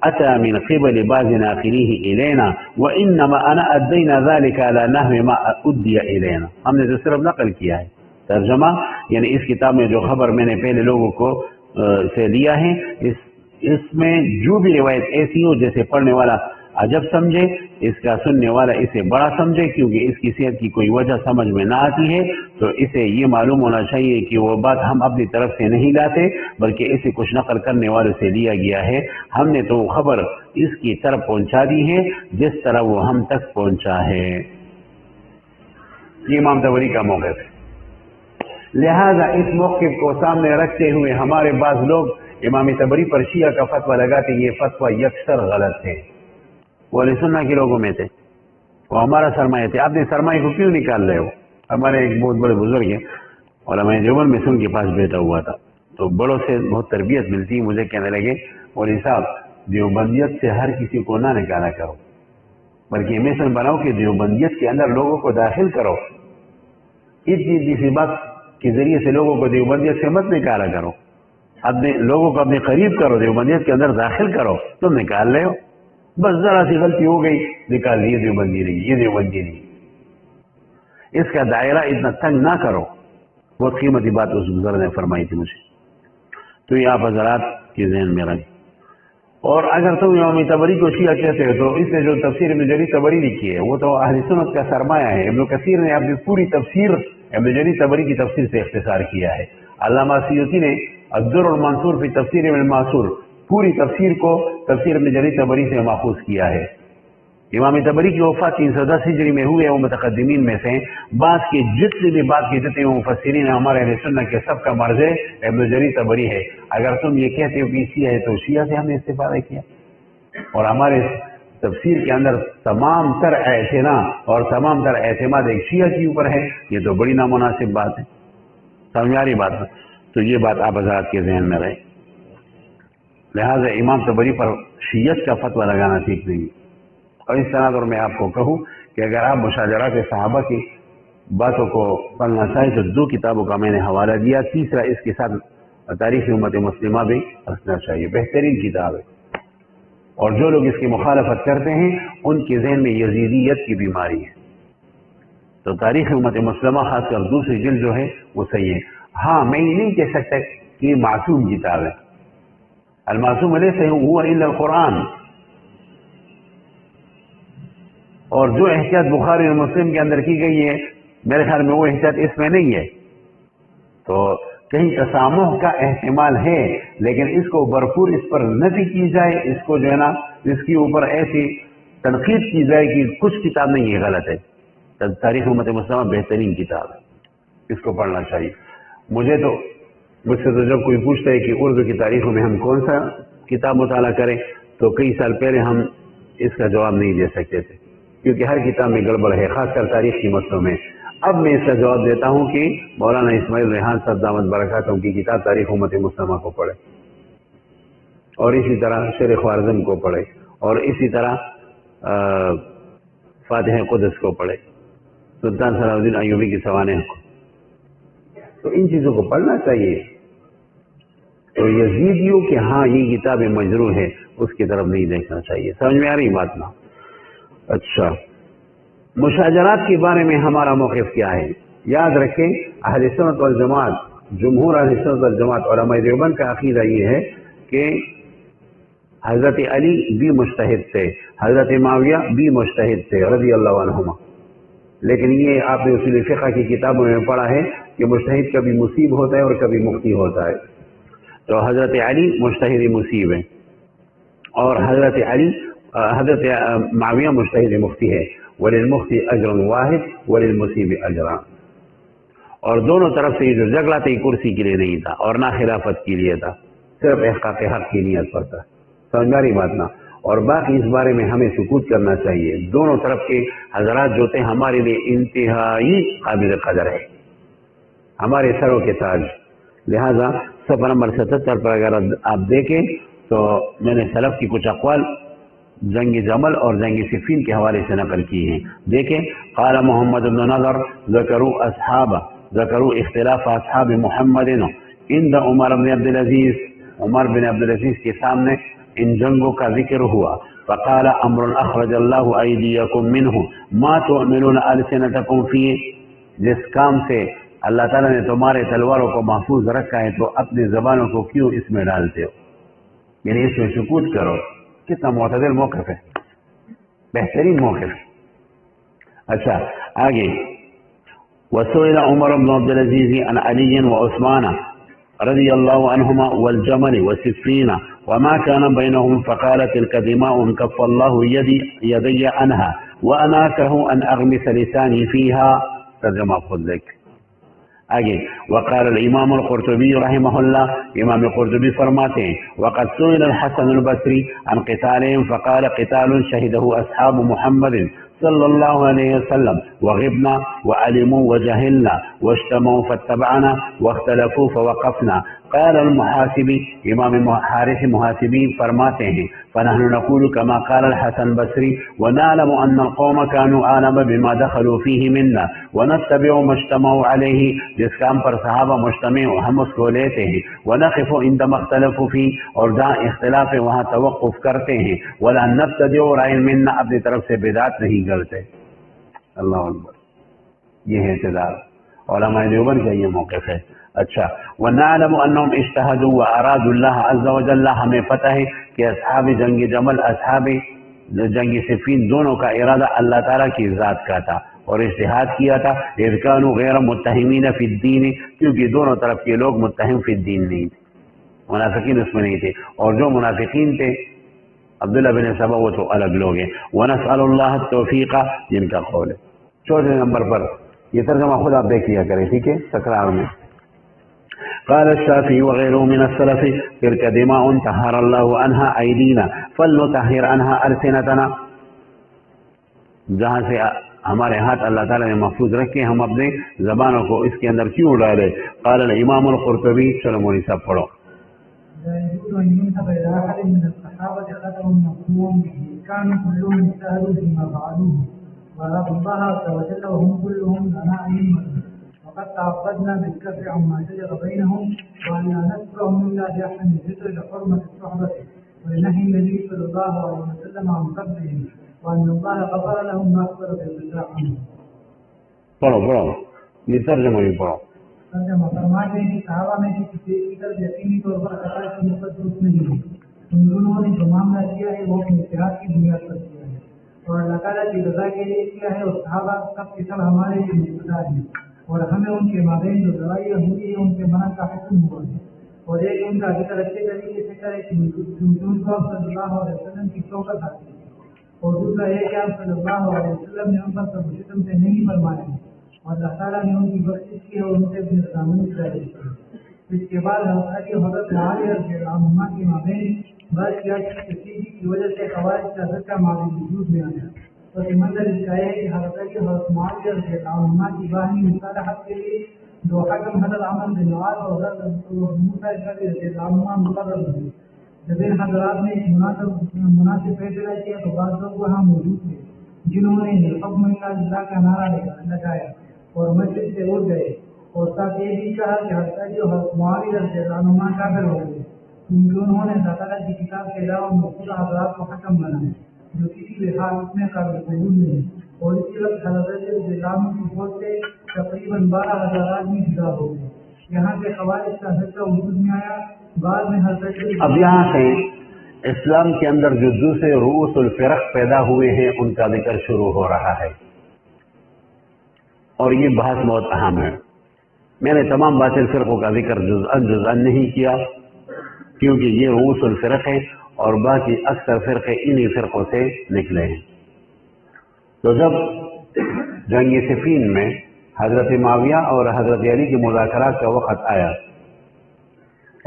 اتى من قبل بعض ناقليه الينا وانما انا ادينا ذلك على نحو ما ادي الينا. ہم نے تو صرف نقل کیا ہے. ترجمہ یعنی اس کتاب میں جو خبر میں نے پہلے لوگوں کو سے لیا ہے. اس میں جو بھی روایت ایسی ہو جیسے پڑھنے والا عجب سمجھے، اس کا سننے والا اسے بڑا سمجھے، کیونکہ اس کی صحت کی کوئی وجہ سمجھ میں نہ آتی ہے، تو اسے یہ معلوم ہونا چاہیے کہ وہ بات ہم اپنی طرف سے نہیں لاتے بلکہ اسے کچھ نقل کرنے والوں سے لیا گیا ہے. ہم نے تو خبر اس کی طرف پہنچا دی ہے جس طرح وہ ہم تک پہنچا ہے. یہ امام طبری کا موقف ہے. لہذا اس موقف کو سامنے رکھتے ہوئے ہمارے بعض لوگ امام طبری پر شیعہ کا فتویٰ لگاتے، یہ فتویٰ یکسر غلط ہے. وہ اہل سنت کے لوگوں میں تھے، وہ ہمارا سرمایہ تھے. آپ نے سرمایہ کو کیوں نکال رہے ہو؟ ہمارے ایک بہت بڑے بزرگ ہیں علماء دیوبند میں سے ان کے پاس بیٹھا ہوا تھا، تو بڑوں سے بہت تربیت ملتی. مجھے کہنے لگے مولوی صاحب دیوبندیت سے ہر کسی کو نہ نکالا کرو، بلکہ مشن بناؤ کہ دیوبندیت کے اندر لوگوں کو داخل کرو. اتنی سی بات کے ذریعے سے لوگوں کو دیوبندیت سے مت نکالا کرو، اپنے لوگوں کو اپنے قریب کرو، دیوبندیت کے اندر داخل کرو. تم نکال رہے ہو، بس ذرا سی غلطی ہو گئی نکال لی، یہ دیوبندی نہیں، یہ دیوبندی نہیں. اس کا دائرہ اتنا تنگ نہ کرو. بہت قیمتی بات اس بزرگ نے فرمائی تھی مجھے، تو یہ آپ حضرات کے ذہن میں رکھ. اور اگر تم امام طبری کو شیعہ کہتے ہو تو اس نے جو تفسیر ابن جریر طبری لکھی ہے وہ تو اہل سنت کا سرمایہ ہے. ابن کثیر نے اپنی پوری تفسیر ابن جریر طبری کی تفسیر سے اختصار کیا ہے. علامہ سیوطی نے الدر المنصور فی تفسیر ابن الماثور پوری تفسیر کو تفسیر ابن جریر طبری سے ماخوذ کیا ہے. امام طبری کی وفات 310 ہجری میں ہوئے، وہ متقدمین میں سے ہیں. بعض کے جتنے بھی بات کے جتنے مفسرین ہیں ہمارے اہل سنت کے سب کا مرجع ابن جریر طبری ہے. اگر تم یہ کہتے ہو کہ شیعہ ہے تو شیعہ سے ہم نے استفادہ کیا، اور ہمارے تفسیر کے اندر تمام تر اعتنا اور تمام تر اعتماد ایک شیعہ کے اوپر ہے. یہ تو بڑی نامناسب بات ہے، سمجھ آ رہی بات ہے؟ تو یہ بات آپ حضرات کے ذہن میں رہے. لہٰذا امام طبری پر شیعت کا فتویٰ لگانا ٹھیک نہیں. اور اس تناظر میں آپ کو کہوں کہ اگر آپ مشاجرات صحابہ کی باتوں کو پڑھنا چاہیں تو 2 کتابوں کا میں نے حوالہ دیا. تیسرا اس کے ساتھ تاریخ امت مسلمہ بھی رکھنا چاہیے، بہترین کتاب ہے. اور جو لوگ اس کی مخالفت کرتے ہیں ان کے ذہن میں یزیدیت کی بیماری ہے. تو تاریخ امت مسلمہ خاص کر دوسری جلد جو ہے وہ صحیح ہے. ہاں میں یہ نہیں کہہ سکتا کہ یہ معصوم کتاب ہے. المعصوم علیہ سے ہوا الا القرآن. اور جو احتیاط بخاری اور مسلم کے اندر کی گئی ہے میرے خیال میں وہ احتیاط اس میں نہیں ہے. تو کہیں تسامح کا احتمال ہے، لیکن اس کو بھرپور اس پر نفی کی جائے، اس کو جو ہے نا اس کے اوپر ایسی تنقید کی جائے کہ کچھ کتاب نہیں ہے غلط ہے. تاریخ امت مسلمہ بہترین کتاب ہے، اس کو پڑھنا چاہیے. مجھ سے تو جب کوئی پوچھتا ہے کہ اردو کی تاریخوں میں ہم کون سا کتاب مطالعہ کریں تو کئی سال پہلے ہم اس کا جواب نہیں دے سکتے تھے، کیونکہ ہر کتاب میں گڑبڑ ہے، خاص کر تاریخ کی مسئلوں میں. اب میں اس کا جواب دیتا ہوں کہ مولانا اسماعیل ریحان صاحب دامت برکاتہم کی کتاب تاریخ امت مسلمہ کو پڑھے، اور اسی طرح شیر خوارزم کو پڑھے، اور اسی طرح فاتح قدس کو پڑھے، سلطان صلاح الدین ایوبی کی سوانح کو. تو ان چیزوں کو پڑھنا چاہیے. تو یزیدیوں کہ ہاں یہ کتاب مجروح ہے اس کی طرف نہیں دیکھنا چاہیے. سمجھ میں آ رہی بات نا؟ اچھا، مشاجرات کے بارے میں ہمارا موقف کیا ہے؟ یاد رکھیں اہل سنت والجماعت، جمہور اہل سنت والجماعت علماء دیوبند کا عقیدہ یہ ہے کہ حضرت علی بھی مجتہد تھے، حضرت معاویہ بھی مجتہد تھے رضی اللہ عنہما. لیکن یہ آپ نے اصول فقہ کی کتابوں میں پڑھا ہے کہ مجتہد کبھی مصیب ہوتا ہے اور کبھی مختی ہوتا ہے. تو حضرت علی مجتہد مصیب ہے، اور حضرت معاویہ مجتہد مفتی ہے. وللمفتی اجر واحد وللمصیب اجران. اور دونوں طرف سے یہ جو جھگڑا تھا یہ کرسی کے لیے نہیں تھا اور نہ خلافت کے لیے تھا، صرف احقاق حق کی نیت پر تھا. سمجھداری بات نا؟ اور باقی اس بارے میں ہمیں سکوت کرنا چاہیے. دونوں طرف کے حضرات جو تھے ہمارے لیے انتہائی قابل قدر ہے، ہمارے سروں کے تاج. لہذا صفحہ نمبر 77 پر اگر آپ دیکھیں تو میں نے سلف کی کچھ اقوال جنگ جمل اور جنگ صفین کے حوالے سے نقل کی ہیں. دیکھیں قال محمد بن نظر ذکروا اختلاف اصحاب محمد عند عمر بن عبدالعزیز. عمر بن عبدالعزیز کے سامنے ان جنگوں کا ذکر ہوا. فقال امر اخرج اللہ ایدیکم منہ ما تؤمنون السنتکم فیہ. جس کام سے اللہ تعالیٰ نے تمہارے تلواروں کو محفوظ رکھا ہے تو اپنی زبانوں کو کیوں اس میں ڈالتے ہو؟ یعنی اس میں سکوت کرو. کتنا معتدل موقف ہے، بہترین موقف ہے. اچھا آگے، وسئل عمر بن عبد العزيز عن علي وعثمان رضي الله عنهما والجمل وسفين وما كان بينهم فقال تلك دماء كف الله يدي عنها وأنا أكره أن أغمس لساني فيها. ترجمہ خود دیکھ. آگے، وقال الامام القرطبی رحمہ اللہ، امام قرطبی فرماتے ہیں وقد سئل الحسن البصری عن قتالهم فقال قتال شهده اصحاب محمد صلى الله عليه وسلم وغبنا وعلموا وجهلنا واجتمعوا فاتبعنا واختلفوا فوقفنا. قال المحاسبي، امام حارث محاسبی فرماتے ہیں فنحن نقول كما قال الحسن البصري ونعلم ان القوم كانوا اعلم بما دخلوا فيه منا ونتبع ما اجتمعوا عليه. جس کام پر صحابہ مجتمع ہم اس کو لیتے ہیں. ونقف عندما اختلفوا فيه، اور جہاں اختلاف ہے وہاں توقف کرتے ہیں. ولا نبتدع رأي منا، اپنی طرف سے بدعت نہیں کرتے. اللہ اکبر، یہ ہے اعتدال. علماء دیوبند کا یہ موقف ہے. اچھا، وَنَعْلَمُ أَنَّهُمْ اجْتَهَدُوا وَأَرَادُوا اللَّهَ عَزَّ وَجَلَّ، ہمیں پتہ ہے کہ اصحاب جنگ جمل، اصحاب جنگ صفین دونوں کا ارادہ اللہ تعالیٰ کی ذات کا تھا اور اجتہاد کیا تھا. اذ كانوا غیر متہمین فی الدین، کیونکہ دونوں طرف کے لوگ متہم فی الدین نہیں تھے، منافقین اس میں نہیں تھے، اور جو منافقین تھے عبداللہ بن سبا وہ تو الگ لوگ ہیں. وَنَسْأَلُ اللَّهَ التَّوْفِيقَ، جن کا قول ہے. 14 نمبر پر یہ ترجمہ خود آپ دیکھ لیا کریں، ٹھیک ہے، تکرار میں. قال الشافعي وغيره من السلف تلك دماء طهر الله عنها أيدينا فلنطهر عنها ألسنتنا. جہاں سے ہمارے ہاتھ اللہ تعالیٰ نے محفوظ رکھے، ہم اپنے زبانوں کو اس کے اندر کیوں ڈالے؟ قال الامام القرطبی، چلو مولوی صاحب پڑھو. لا يجوز أن ينسب إلى أحد من الصحابة خطأ مفهوم به، كانوا كلهم اجتهدوا فيما فعلوه وأرادوا الله عز وجل وهم كلهم لنا أئمة، وقد تعبدنا بالكف عما شجر بينهم وأن لا نذكرهم إلا بأحسن الذكر لحرمة الصحبة ولنهي النبي صلى الله عليه وسلم عن قتلهم وأن الله غفر لهم ما أخبر بالرجاء عنهم. پڑھو یہ ترجمہ بھی پڑھو. ترجمہ فرماتے ہیں کہ صحابہ میں سے کسی کی طرف یقینی طور پر خطا کی نسبت درست نہیں ہے. ان دونوں نے جو معاملہ کیا ہے وہ اپنے اتحاد کی بنیاد پر کیا ہے اور اللہ تعالیٰ کی رضا کے لیے کیا ہے، اور صحابہ سب کے سب ہمارے لیے مقتدار ہیں اور ہمیں ان کے مابین جو لڑائیاں ہوئی ہیں ان کے منع کا حکم ہوا ہے. اور ایک ان کا ذکر اچھے طریقے سے کرے کہ صلی اللہ علیہ وسلم کی شوکت حاصل ہے، اور دوسرا یہ کہ آپ صلی اللہ علیہ وسلم نے ان پر سب ستم سے نہیں فرمایا ہے اور اللہ تعالیٰ نے ان کی بخشش کی اور ان سے اپنے رضامندی ظاہر کی. اس کے بعد حضرت معاویہ رضی اللہ عنہ کے مابین بات کیا کی وجہ سے قواعد کا ذکر معلوم وجود میں آیا. اور یہ منظر اس کا ہے کہ حضرت معاویہ رضی اللہ عنہ کی باہمی مصالحت کے لیے دو حکم حضرت عمرو بن العاص اور حضرت موسیٰ رضی اللہ عنہ مقرر ہوئے. جب ان حضرات نے ایک مناسب فیصلہ کیا تو بعض لوگ وہاں موجود تھے جنہوں نے حکم اللہ کا نعرہ لگایا اور مسجد سے اٹھ گئے اور ساتھ یہ بھی کہا کہ حضرت معاویہ رضی اللہ عنہ کافر ہو گئے کیونکہ انہوں نے اللہ تعالیٰ کی کتاب کے علاوہ مختلف حضرات کو حکم بنایا جو کسی بھی حالت میں قابل قبول نہیں. اور اسی وقت حضرت رضی اللہ عنہ کی فوج سے تقریباً 12,000 آدمی جدا ہو گئے. یہاں سے قواعد کا ذکر وجود میں آیا. بعد میں حضرت اب یہاں سے اسلام کے اندر جو دوسرے رؤوس الفرق پیدا ہوئے ہیں ان کا ذکر شروع ہو رہا ہے اور یہ بحث بہت اہم ہے. میں نے تمام باطل فرقوں کا ذکر جزءاً نہیں کیا کیونکہ یہ رؤوس الفرق ہے اور باقی اکثر فرقے انہی فرقوں سے نکلے ہیں. تو جب جنگ صفین میں حضرت معاویہ اور حضرت علی کی مذاکرات کا وقت آیا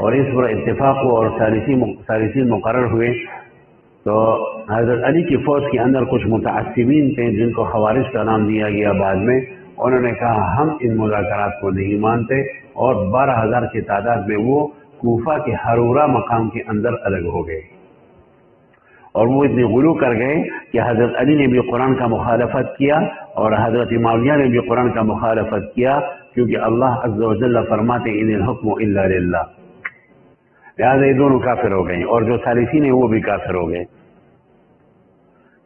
اور اس پر اتفاق ہوا اور ثالثین مقرر ہوئے تو حضرت علی کی فوج کے اندر کچھ متعصبین تھے جن کو خوارج کا نام دیا گیا بعد میں. انہوں نے کہا ہم ان مذاکرات کو نہیں مانتے اور 12,000 کی تعداد میں وہ کوفہ کے حرورہ مقام کے اندر الگ ہو گئے اور وہ اتنے غلو کر گئے کہ حضرت علی نے بھی قرآن کا مخالفت کیا اور حضرت معاویہ نے بھی قرآن کا مخالفت کیا کیونکہ اللہ عز و جل فرماتے ان الحکم الا للہ. لہٰذا یہ دونوں کافر ہو گئے اور جو ثالثین ہیں وہ بھی کافر ہو گئے.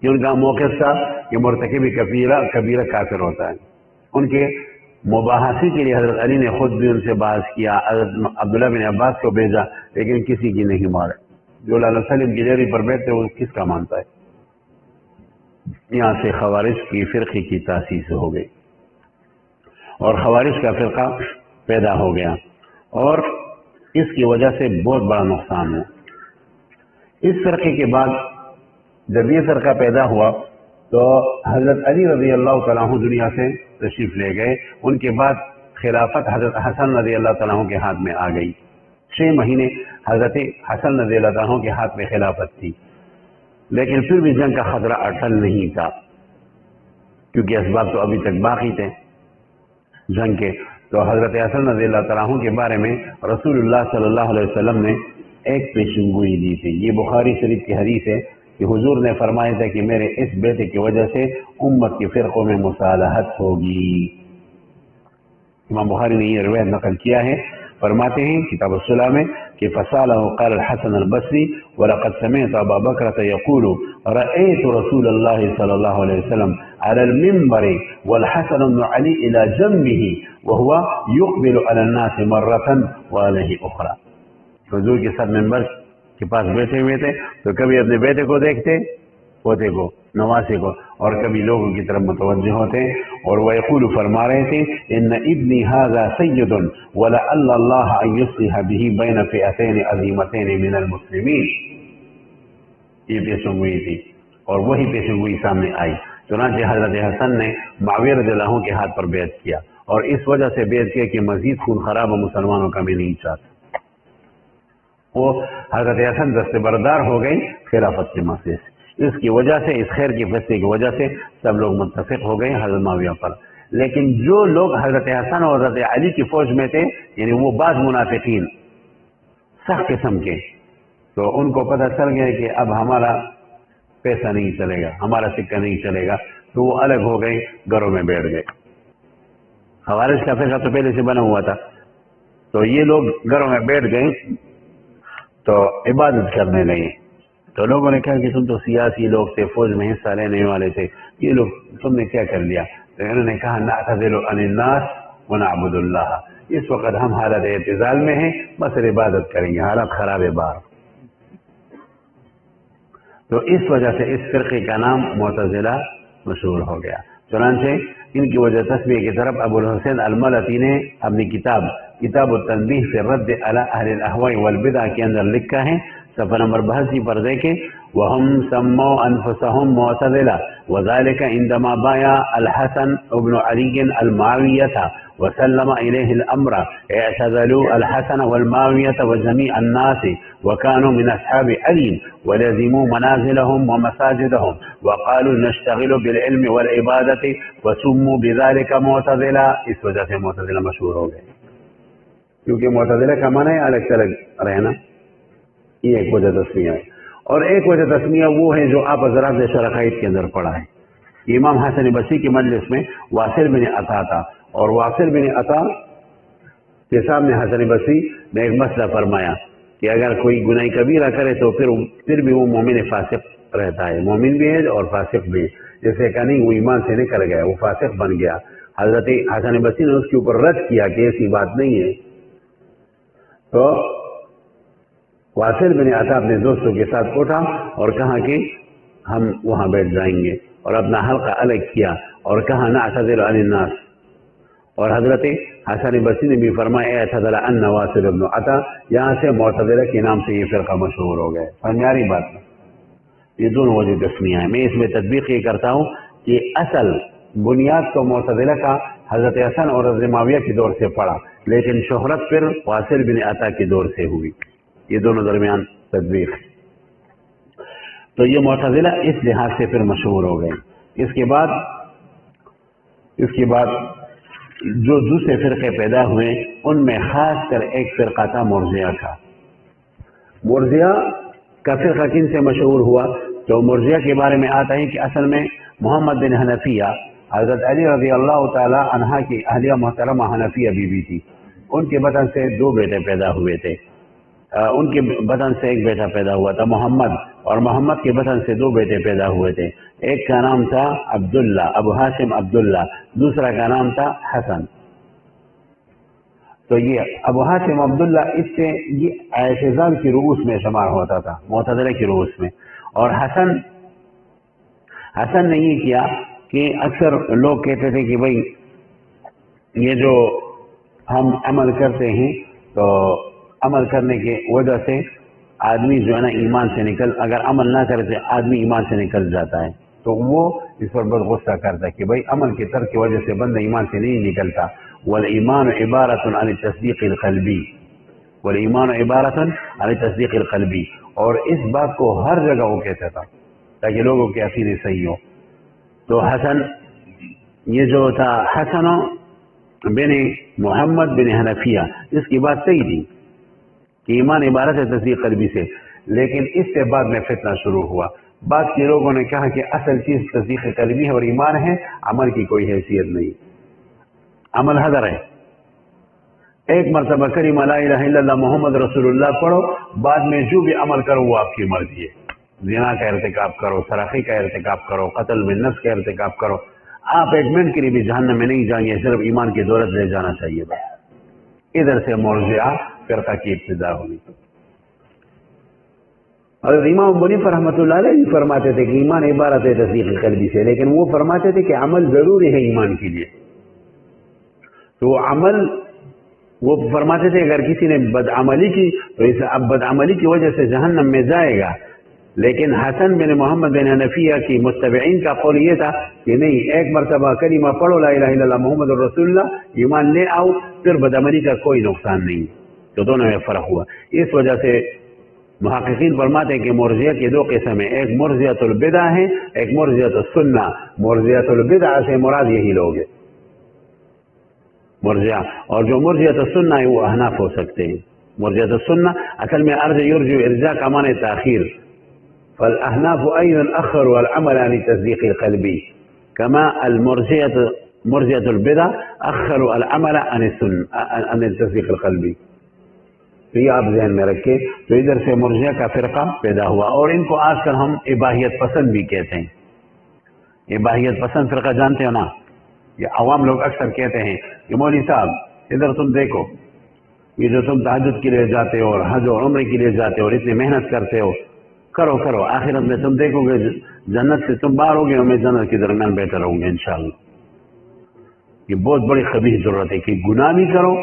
ان کا موقف تھا کہ مرتکب کبیرہ کافر ہوتا ہے. ان کے مباحثے کے لیے حضرت علی نے خود بھی ان سے بحث کیا، حضرت عبداللہ بن عباس کو بھیجا، لیکن کسی کی نہیں مارے۔ جو اللہ علیہ وسلم کی ڈیری پر بیٹھتے وہ کس کا مانتا ہے؟ یہاں سے خوارج کی فرقے کی تاسیس ہو گئی اور خوارج کا فرقہ پیدا ہو گیا، اور اس کی وجہ سے بہت بڑا نقصان ہوا۔ اس فرقے کے بعد جب یہ فرقہ پیدا ہوا تو حضرت علی رضی اللہ تعالیٰ عنہ دنیا سے تشریف لے گئے۔ ان کے بعد خلافت حضرت حسن رضی اللہ تعالیٰ عنہ کے ہاتھ میں آ گئی۔ 6 مہینے حضرت حسن رضی اللہ تعالیٰ عنہ کے ہاتھ میں خلافت تھی، لیکن پھر بھی جنگ کا خطرہ اٹل نہیں تھا، کیونکہ اسباب تو ابھی تک باقی تھے جنگ کے۔ تو حضرت حسن رضی اللہ تعالیٰ عنہ کے بارے میں رسول اللہ صلی اللہ علیہ وسلم نے ایک پیشن گوئی دی تھی۔ یہ بخاری شریف کی حدیث ہے کہ حضور نے فرمایا تھا کہ میرے اس بیٹے کی وجہ سے امت کے فرقوں میں مصالحت ہوگی۔ امام بخاری نے یہ روایت نقل کیا ہے، فرماتے ہیں کتاب الصلاح میں کہ فصالحه قال الحسن البصری ولقد سمعت ابا بکر یقول رأيت رسول اللہ صلی اللہ علیہ وسلم على المنبر والحسن بن علی الى جنبه وهو يقبل على الناس مرة وعليه اخرى۔ حضور کے ساتھ منبر کے پاس بیٹھے ہوئے تھے تو کبھی اپنے بیٹے کو دیکھتے، پوتے کو، نواسے کو، اور کبھی لوگوں کی طرف متوجہ ہوتے، اور وہ یقول فرما رہے تھے ان ابنی هذا سید ولعل اللہ ان یصلح به بین فئتین عظیمتین من المسلمین۔ یہ پیشن گوئی تھی اور وہی پیشن گوئی سامنے آئی۔ چنانچہ حضرت حسن نے معاویہ رضی اللہ عنہ کے ہاتھ پر بیعت کیا، اور اس وجہ سے بیعت کیا کہ مزید خون خراب مسلمانوں کا میں نہیں چاہتا۔ وہ حضرت حسن دست بردار ہو گئی خلافت کے مسئلے سے۔ اس کی وجہ سے، اس خیر کی فیصلے کی وجہ سے سب لوگ متفق ہو گئے حضرت معاویہ پر۔ لیکن جو لوگ حضرت حسن اور حضرت علی کی فوج میں تھے، یعنی وہ بعض منافقین سخت قسم کے، تو ان کو پتہ چل گیا کہ اب ہمارا پیسہ نہیں چلے گا، ہمارا سکہ نہیں چلے گا، تو وہ الگ ہو گئے، گھروں میں بیٹھ گئے۔ خوارج کا فرقہ تو پہلے سے بنا ہوا تھا، تو یہ لوگ گھروں میں بیٹھ گئے تو عبادت کرنے لگے۔ تو لوگوں نے کہا کہ تم تو سیاسی لوگ تھے، فوج میں حصہ لینے والے تھے، یہ لوگ تم نے کیا کر لیا؟ تو انہوں نے کہا نعتذر عن الناس ونعبد اللہ، اس وقت ہم حالت اعتزال میں ہیں، بس عبادت کریں گے، حالت خراب ہے باہر۔ تو اس وجہ سے اس فرقے کا نام معتزلہ مشہور ہو گیا۔ چنانچہ ان کی وجہ تصویر کی طرف ابو الحسین الملتی نے اپنی کتاب التنبیہ فی الرد علی اہل الاہواء والبدع کے اندر لکھا ہے، صفحہ نمبر 82 پر دیکھیں، وَهُمْ سَمَّوْا أَنفُسَهُمْ مُعْتَزِلَةً وَذَلِكَ عِنْدَمَا بَايَعَ الْحَسَنُ بْنُ عَلِيٍّ الْمُعَاوِيَةَ وَسَلَّمَ إِلَيْهِ الْأَمْرَ اعْتَزَلُوا الْحَسَنَ وَالْمُعَاوِيَةَ وَجَمِيعَ النَّاسِ وَكَانُوا مِنْ أَصْحَابِ عَلِيٍّ وَلَزِمُوا مَنَازِلَهُمْ وَمَسَاجِدَهُمْ وَقَالُوا نَشْتَغِلُ بِالْعِلْمِ وَالْعِبَادَةِ وَسُمُّوا بِذَلِكَ مُعْتَزِلَةً۔ اس وجہ سے معتزلہ مشہور ہو گئے، کیونکہ معتزلہ کا معنی ہے الگ الگ رہنا، یہ ایک وجہ تسمیہ ہے۔ اور ایک وجہ تسمیہ وہ ہے جو آپ حضرات نے شرقائد کے اندر پڑھا ہے۔ امام حسن بصری کی مجلس میں واصل بن عطا تھا، اور واصل بن عطا کے سامنے حسن بصری نے ایک مسئلہ فرمایا کہ اگر کوئی گناہ کبیرہ کرے تو پھر بھی وہ مومن فاسق رہتا ہے، مومن بھی ہے اور فاسق بھی ہے۔ جیسے کہ نہیں وہ ایمان سے نکل گیا، وہ فاسق بن گیا۔ حضرت حسن بصری نے اس کے اوپر رد کیا کہ ایسی بات نہیں ہے۔ تو واصل بن عطا اپنے دوستوں کے ساتھ اٹھا اور کہا کہ ہم وہاں بیٹھ جائیں گے، اور اپنا حلقہ الگ کیا اور کہا نعتذر عن الناس۔ اور حضرت حسن بصری نے بھی فرمایا اعتذر عن واصل بن عطا، یہاں سے معتزلہ کے نام سے یہ فرقہ مشہور ہو گئے۔ سمجھاری بات ہے، یہ دونوں وجہ تسمیہ ہیں۔ میں اس میں تطبیق یہ کرتا ہوں کہ اصل بنیاد تو معتزلہ کا حضرت حسن اور حضرت معاویہ کے دور سے پڑا، لیکن شہرت پھر واصل بن عطا کے دور سے ہوئی۔ یہ دونوں درمیان تطبیق ہے۔ تو یہ معتزلہ اس لحاظ سے پھر مشہور ہو گئے۔ اس کے بعد جو دوسرے فرقے پیدا ہوئے ان میں خاص کر ایک فرقہ تھا مرجئہ کا۔ مرجئہ کا فرقہ کن سے مشہور ہوا؟ تو مرجئہ کے بارے میں آتا ہے کہ اصل میں محمد بن حنفیہ، حضرت علی رضی اللہ تعالی عنہ کی اہلیہ محترمہ حنفیہ بی بی تھی، ان کے بدن سے 2 بیٹے پیدا ہوئے تھے۔ ان کے بدن سے ایک بیٹا پیدا ہوا تھا محمد، اور محمد کے بدن سے 2 بیٹے پیدا ہوئے تھے۔ ایک کا نام تھا عبداللہ، ابو حاشم عبداللہ، دوسرا کا نام تھا حسن۔ تو یہ ابو حاتم عبداللہ اس سے یہ اعتزال کی رؤوس میں شمار ہوتا تھا، معتزلہ کی رؤوس میں. اور حسن نے یہ کیا کہ اکثر لوگ کہتے تھے کہ بھائی یہ جو ہم عمل کرتے ہیں تو عمل کرنے کی وجہ سے آدمی جو ہے نا ایمان سے اگر عمل نہ کرے تو آدمی ایمان سے نکل جاتا ہے. تو وہ اس پر بہت غصہ کرتا ہے کہ بھائی عمل کے ترک کی وجہ سے بندہ ایمان سے نہیں نکلتا. والایمان عبارت عن التصدیق القلبی، والایمان عبارت عن التصدیق القلبی. اور اس بات کو ہر جگہ وہ کہتا تھا تاکہ لوگوں کے عقیدے صحیح ہو. تو حسن یہ جو تھا حسن بن محمد بن حنفیہ، اس کی بات صحیح تھی کہ ایمان عبارت ہے تصدیق قلبی سے، لیکن اس سے بعد میں فتنہ شروع ہوا. بعد کے لوگوں نے کہا کہ اصل چیز تصدیق قلبی ہے اور ایمان ہے، عمل کی کوئی حیثیت نہیں، عمل حضر ہے. ایک مرتبہ کلمہ لا الہ الا اللہ محمد رسول اللہ پڑھو، بعد میں جو بھی عمل کرو وہ آپ کی مرضی ہے. زنا کا ارتکاب کرو، سرقے کا ارتکاب کرو، قتل بالنفس کا ارتکاب کرو، آپ ایک منٹ کے لیے بھی جہنم میں نہیں جائیں گے، صرف ایمان کی دولت لے جانا چاہیے. بس ادھر سے مرجعہ فرقہ کی ابتدا ہوئی. اور امام ابو حنیفہ رحمۃ اللہ علیہ فرماتے تھے کہ ایمان عبارت ہے تصدیق قلبی سے، لیکن وہ فرماتے تھے کہ عمل ضروری ہے ایمان کے لیے. تو عمل وہ فرماتے تھے اگر کسی نے بدعملی کی تو اس اب بدعملی کی وجہ سے جہنم میں جائے گا. لیکن حسن بن محمد بن حنفیہ کی متبعین کا قول یہ تھا کہ نہیں، ایک مرتبہ کلمہ پڑھو لا الہ الا اللہ محمد رسول اللہ، ایمان لے آؤ، پھر بدعملی کا کوئی نقصان نہیں. تو دونوں میں فرق ہوا. اس وجہ سے محققین فرماتے ہیں کہ مرجئہ کے دو قسم ہیں، ایک مرجئۃ البدع ہے، ایک مرجئۃ السنہ. مرجئۃ البدع سے مراد یہی لوگ ہیں مرجئہ، اور جو مرجئۃ السنہ ہے وہ احناف ہو سکتے ہیں. مرجئۃ السنہ اصل میں ارجع یرجع ارجاع کا معنی تاخیر. فالاحناف ايضا اخروا العمل عن التصديق القلبي كما مرجئة البدع اخروا العمل عن التصديق القلبي. تو یہ آپ ذہن میں رکھیں. تو ادھر سے مرجئہ کا فرقہ پیدا ہوا، اور ان کو آج کل ہم اباحیت پسند بھی کہتے ہیں. اباحیت پسند فرقہ جانتے ہو نا؟ یہ عوام لوگ اکثر کہتے ہیں کہ مولوی صاحب ادھر تم دیکھو، یہ جو تم تہجد کے لیے جاتے ہو اور حج اور عمرے کے لیے جاتے ہو اور اتنی محنت کرتے ہو، کرو آخرت میں تم دیکھو گے جنت سے تم باہر ہوگے اور میں جنت کے درمیان بیٹھا رہوں گے انشاءاللہ. یہ بہت بڑی قبیح ضرورت ہے کہ گناہ بھی کرو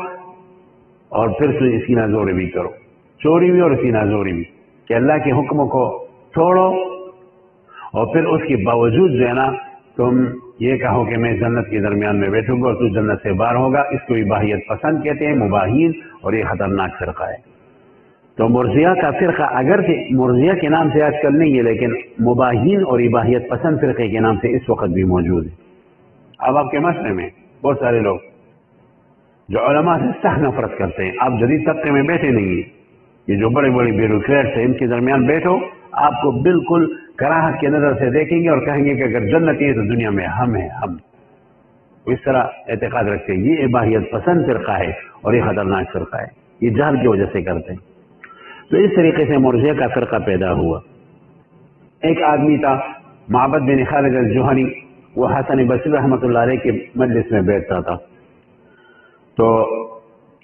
اور پھر سینہ زوری بھی کرو، چوری بھی اور سینہ زوری بھی، کہ اللہ کے حکموں کو چھوڑو اور پھر اس کے باوجود جو ہے نا تم یہ کہو کہ میں جنت کے درمیان میں بیٹھوں گا اور تو جنت سے باہر ہوگا. اس کو اباحیت پسند کہتے ہیں، مباحین، اور یہ خطرناک فرقہ ہے. تو مرجئہ کا فرقہ اگر مرجئہ کے نام سے آج کل نہیں ہے، لیکن مباحین اور اباحیت پسند فرقے کے نام سے اس وقت بھی موجود ہے. اب آپ کے مسئلے میں بہت سارے لوگ جو علماء سے سخت نفرت کرتے ہیں، آپ جدید طبقے میں بیٹھے نہیں ہیں، یہ جو بڑے بڑے بیوروکریٹس ہیں ان کے درمیان بیٹھو، آپ کو بالکل کراہت کی نظر سے دیکھیں گے اور کہیں گے کہ اگر جنت ہے تو دنیا میں ہم ہیں. ہم اس طرح اعتقاد رکھتے ہیں. یہ اباحیت پسند فرقہ ہے اور یہ خطرناک فرقہ ہے، یہ جہل کی وجہ سے کرتے ہیں. تو اس طریقے سے مرجئہ کا فرقہ پیدا ہوا. ایک آدمی تھا معبد بن خالد الجہنی، وہ حسن بصری رحمۃ اللہ علیہ کے مجلس میں بیٹھتا تھا. تو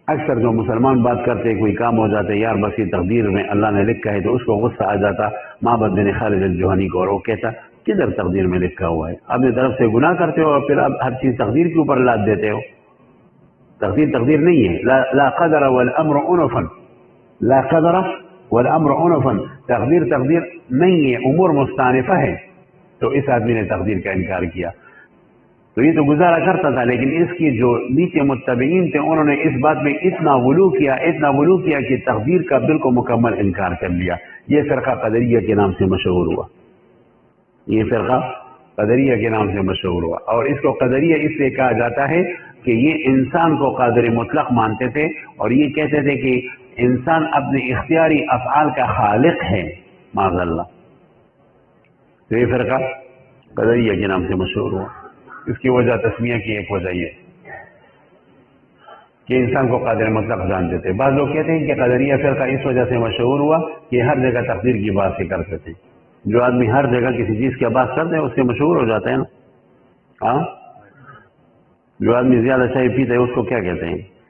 اکثر جو مسلمان بات کرتے کوئی کام ہو جاتے، یار بس یہ تقدیر میں اللہ نے لکھا ہے، تو اس کو غصہ آ جاتا معبد بن خالد الجہنی کو، اور وہ کہتا کدھر تقدیر میں لکھا ہوا ہے؟ اپنی طرف سے گناہ کرتے ہو اور پھر اب ہر چیز تقدیر کے اوپر لاد دیتے ہو. تقدیر نہیں ہے. لا قدر والامر انفا، لا قدر والامر انفا، تقدیر نہیں ہے، امور مستانفہ ہے. تو اس آدمی نے تقدیر کا انکار کیا. تو یہ تو گزارا کرتا تھا، لیکن اس کی جو نیچے متبعین تھے انہوں نے اس بات میں اتنا غلو کیا کہ تقدیر کا بالکل مکمل انکار کر لیا. یہ فرقہ قدریہ کے نام سے مشہور ہوا. یہ فرقہ قدریہ کے نام سے مشہور ہوا. اور اس کو قدریہ اس لیے کہا جاتا ہے کہ یہ انسان کو قادر مطلق مانتے تھے اور یہ کہتے تھے کہ انسان اپنے اختیاری افعال کا خالق ہے، معاذ اللہ. تو یہ فرقہ قدریہ کے نام سے مشہور ہوا. اس کی وجہ تسمیہ کی ایک وجہ یہ کہ انسان کو قادر مطلق جانتے تھے. بعض لوگ کہتے ہیں کہ قدریہ فرقہ اس وجہ سے مشہور ہوا کہ ہر جگہ تقدیر کی بات سے کرتے تھے. جو آدمی ہر جگہ کسی چیز کی بات کرتے ہیں اس سے مشہور ہو جاتا ہے نا. ہاں، جو آدمی زیادہ چائے پیتا ہے اس کو کیا کہتے ہیں؟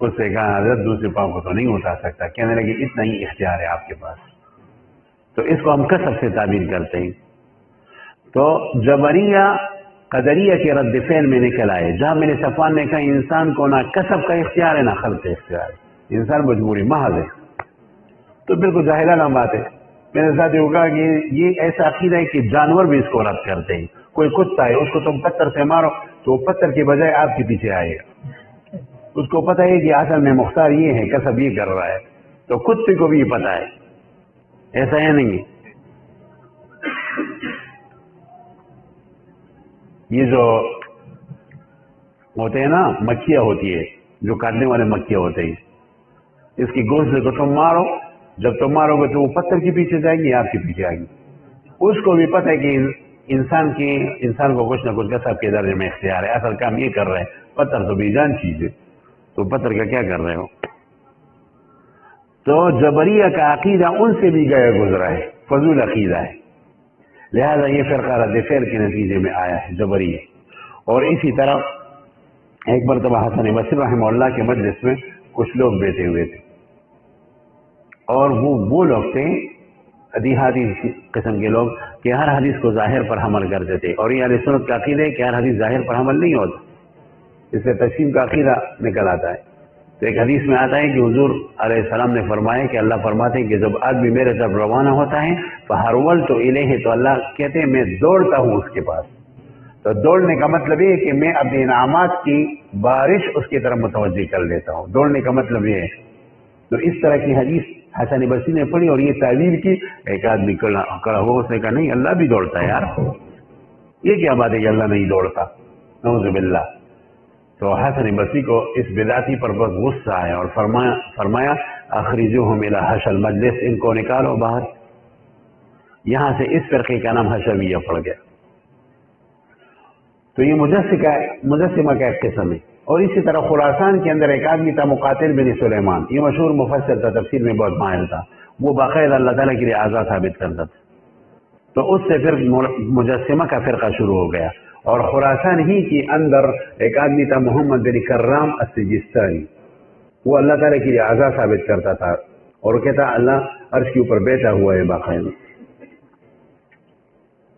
اس سے کہا حضرت دوسرے پاؤں کو تو نہیں اٹھا سکتا، کہنے لگے اتنا ہی اختیار ہے آپ کے پاس. تو اس کو ہم کسب سے تعبیر کرتے ہیں. تو جبریہ قدریہ کے رد فعل میں نکل آئے. جہاں میرے صفوان نے کہا انسان کو نہ کسب کا اختیار ہے نہ خلق کا اختیار ہے، انسان مجبوری محض ہے، تو بالکل ظاہرانہ بات ہے. میرے ساتھ یہ ہوگا کہ یہ ایسا عقیدہ ہے کہ جانور بھی اس کو رد کرتے ہیں. کوئی کتا ہے، اس کو تم پتھر سے مارو تو وہ پتھر کے بجائے آپ کے پیچھے آئے گا. اس کو پتہ ہے کہ اصل میں مختار یہ ہے، کسب یہ کر رہا ہے، تو کتے کو بھی یہ پتہ ہے. ایسا ہے نہیں ہے. یہ جو ہوتے ہیں نا، مکھیاں ہوتی ہے جو کاٹنے والے مکھیاں ہوتے ہیں، اس کی گوشت کو تم مارو، جب تم مارو گے تو وہ پتھر کے پیچھے جائے گی، آپ کے پیچھے آئے گی. اس کو بھی پتہ ہے کہ انسان کو کچھ نہ کچھ کسب کے درجے میں اختیار ہے، اصل کام یہ کر رہے ہیں. پتھر تو بے جان چیز ہے، تو پتھر کا کیا کر رہے ہو. تو جبریہ کا عقیدہ ان سے بھی گیا گزرا ہے، فضول عقیدہ ہے. لہذا یہ فرقہ رد فعل کے نتیجے میں آیا ہے جبریہ. اور اسی طرح ایک مرتبہ حسن بصری رحمہ اللہ کے مجلس میں کچھ لوگ بیٹھے ہوئے تھے، اور وہ لوگ تھے دیہاتی قسم کے لوگ کہ ہر حدیث کو ظاہر پر حمل کرتے تھے. اور یہ اہل سنت کا عقیدہ ہے کہ ہر حدیث ظاہر پر حمل نہیں ہوتا، اس سے تقسیم کا عقیدہ نکل آتا ہے. تو ایک حدیث میں آتا ہے کہ حضور علیہ السلام نے فرمایا کہ اللہ فرماتے ہیں کہ جب آدمی میرے طرف روانہ ہوتا ہے فہرولت الیہ، تو اللہ کہتے ہیں میں دوڑتا ہوں اس کے پاس. تو دوڑنے کا مطلب یہ ہے کہ میں اپنے انعامات کی بارش اس کی طرف متوجہ کر لیتا ہوں. دوڑنے کا مطلب یہ ہے. تو اس طرح کی حدیث حسن بصری نے پڑھی اور یہ تعبیر کی. ایک آدمی کھڑا ہوا، اس نے کہا نہیں اللہ بھی دوڑتا ہے یار، یہ کیا بات ہے کہ اللہ نہیں دوڑتا، نعوذ باللہ. تو حسن بصری کو اس بدعتی پر بہت غصہ آیا اور فرمایا اخرجوہم الی حش المجلس، ان کو نکالو باہر. یہاں سے اس فرقے کا نام حشویہ پڑ گیا. تو یہ مجسمہ کا ایک قسم ہے. اور اسی طرح خراسان کے اندر ایک آدمی تھا مقاتل بن سلیمان، یہ مشہور مفسر تھا، تفسیر میں بہت ماہر تھا. وہ باقاعدہ اللہ تعالیٰ کے لیے اعضا ثابت کرتا تھا. تو اس سے پھر مجسمہ کا فرقہ شروع ہو گیا. اور خراسان ہی کے اندر ایک آدمی تھا محمد بن کرام السجستانی، وہ اللہ تعالیٰ کے لیے اعضا ثابت کرتا تھا اور کہتا اللہ عرش کے اوپر بیٹھا ہوا ہے، باقاعدہ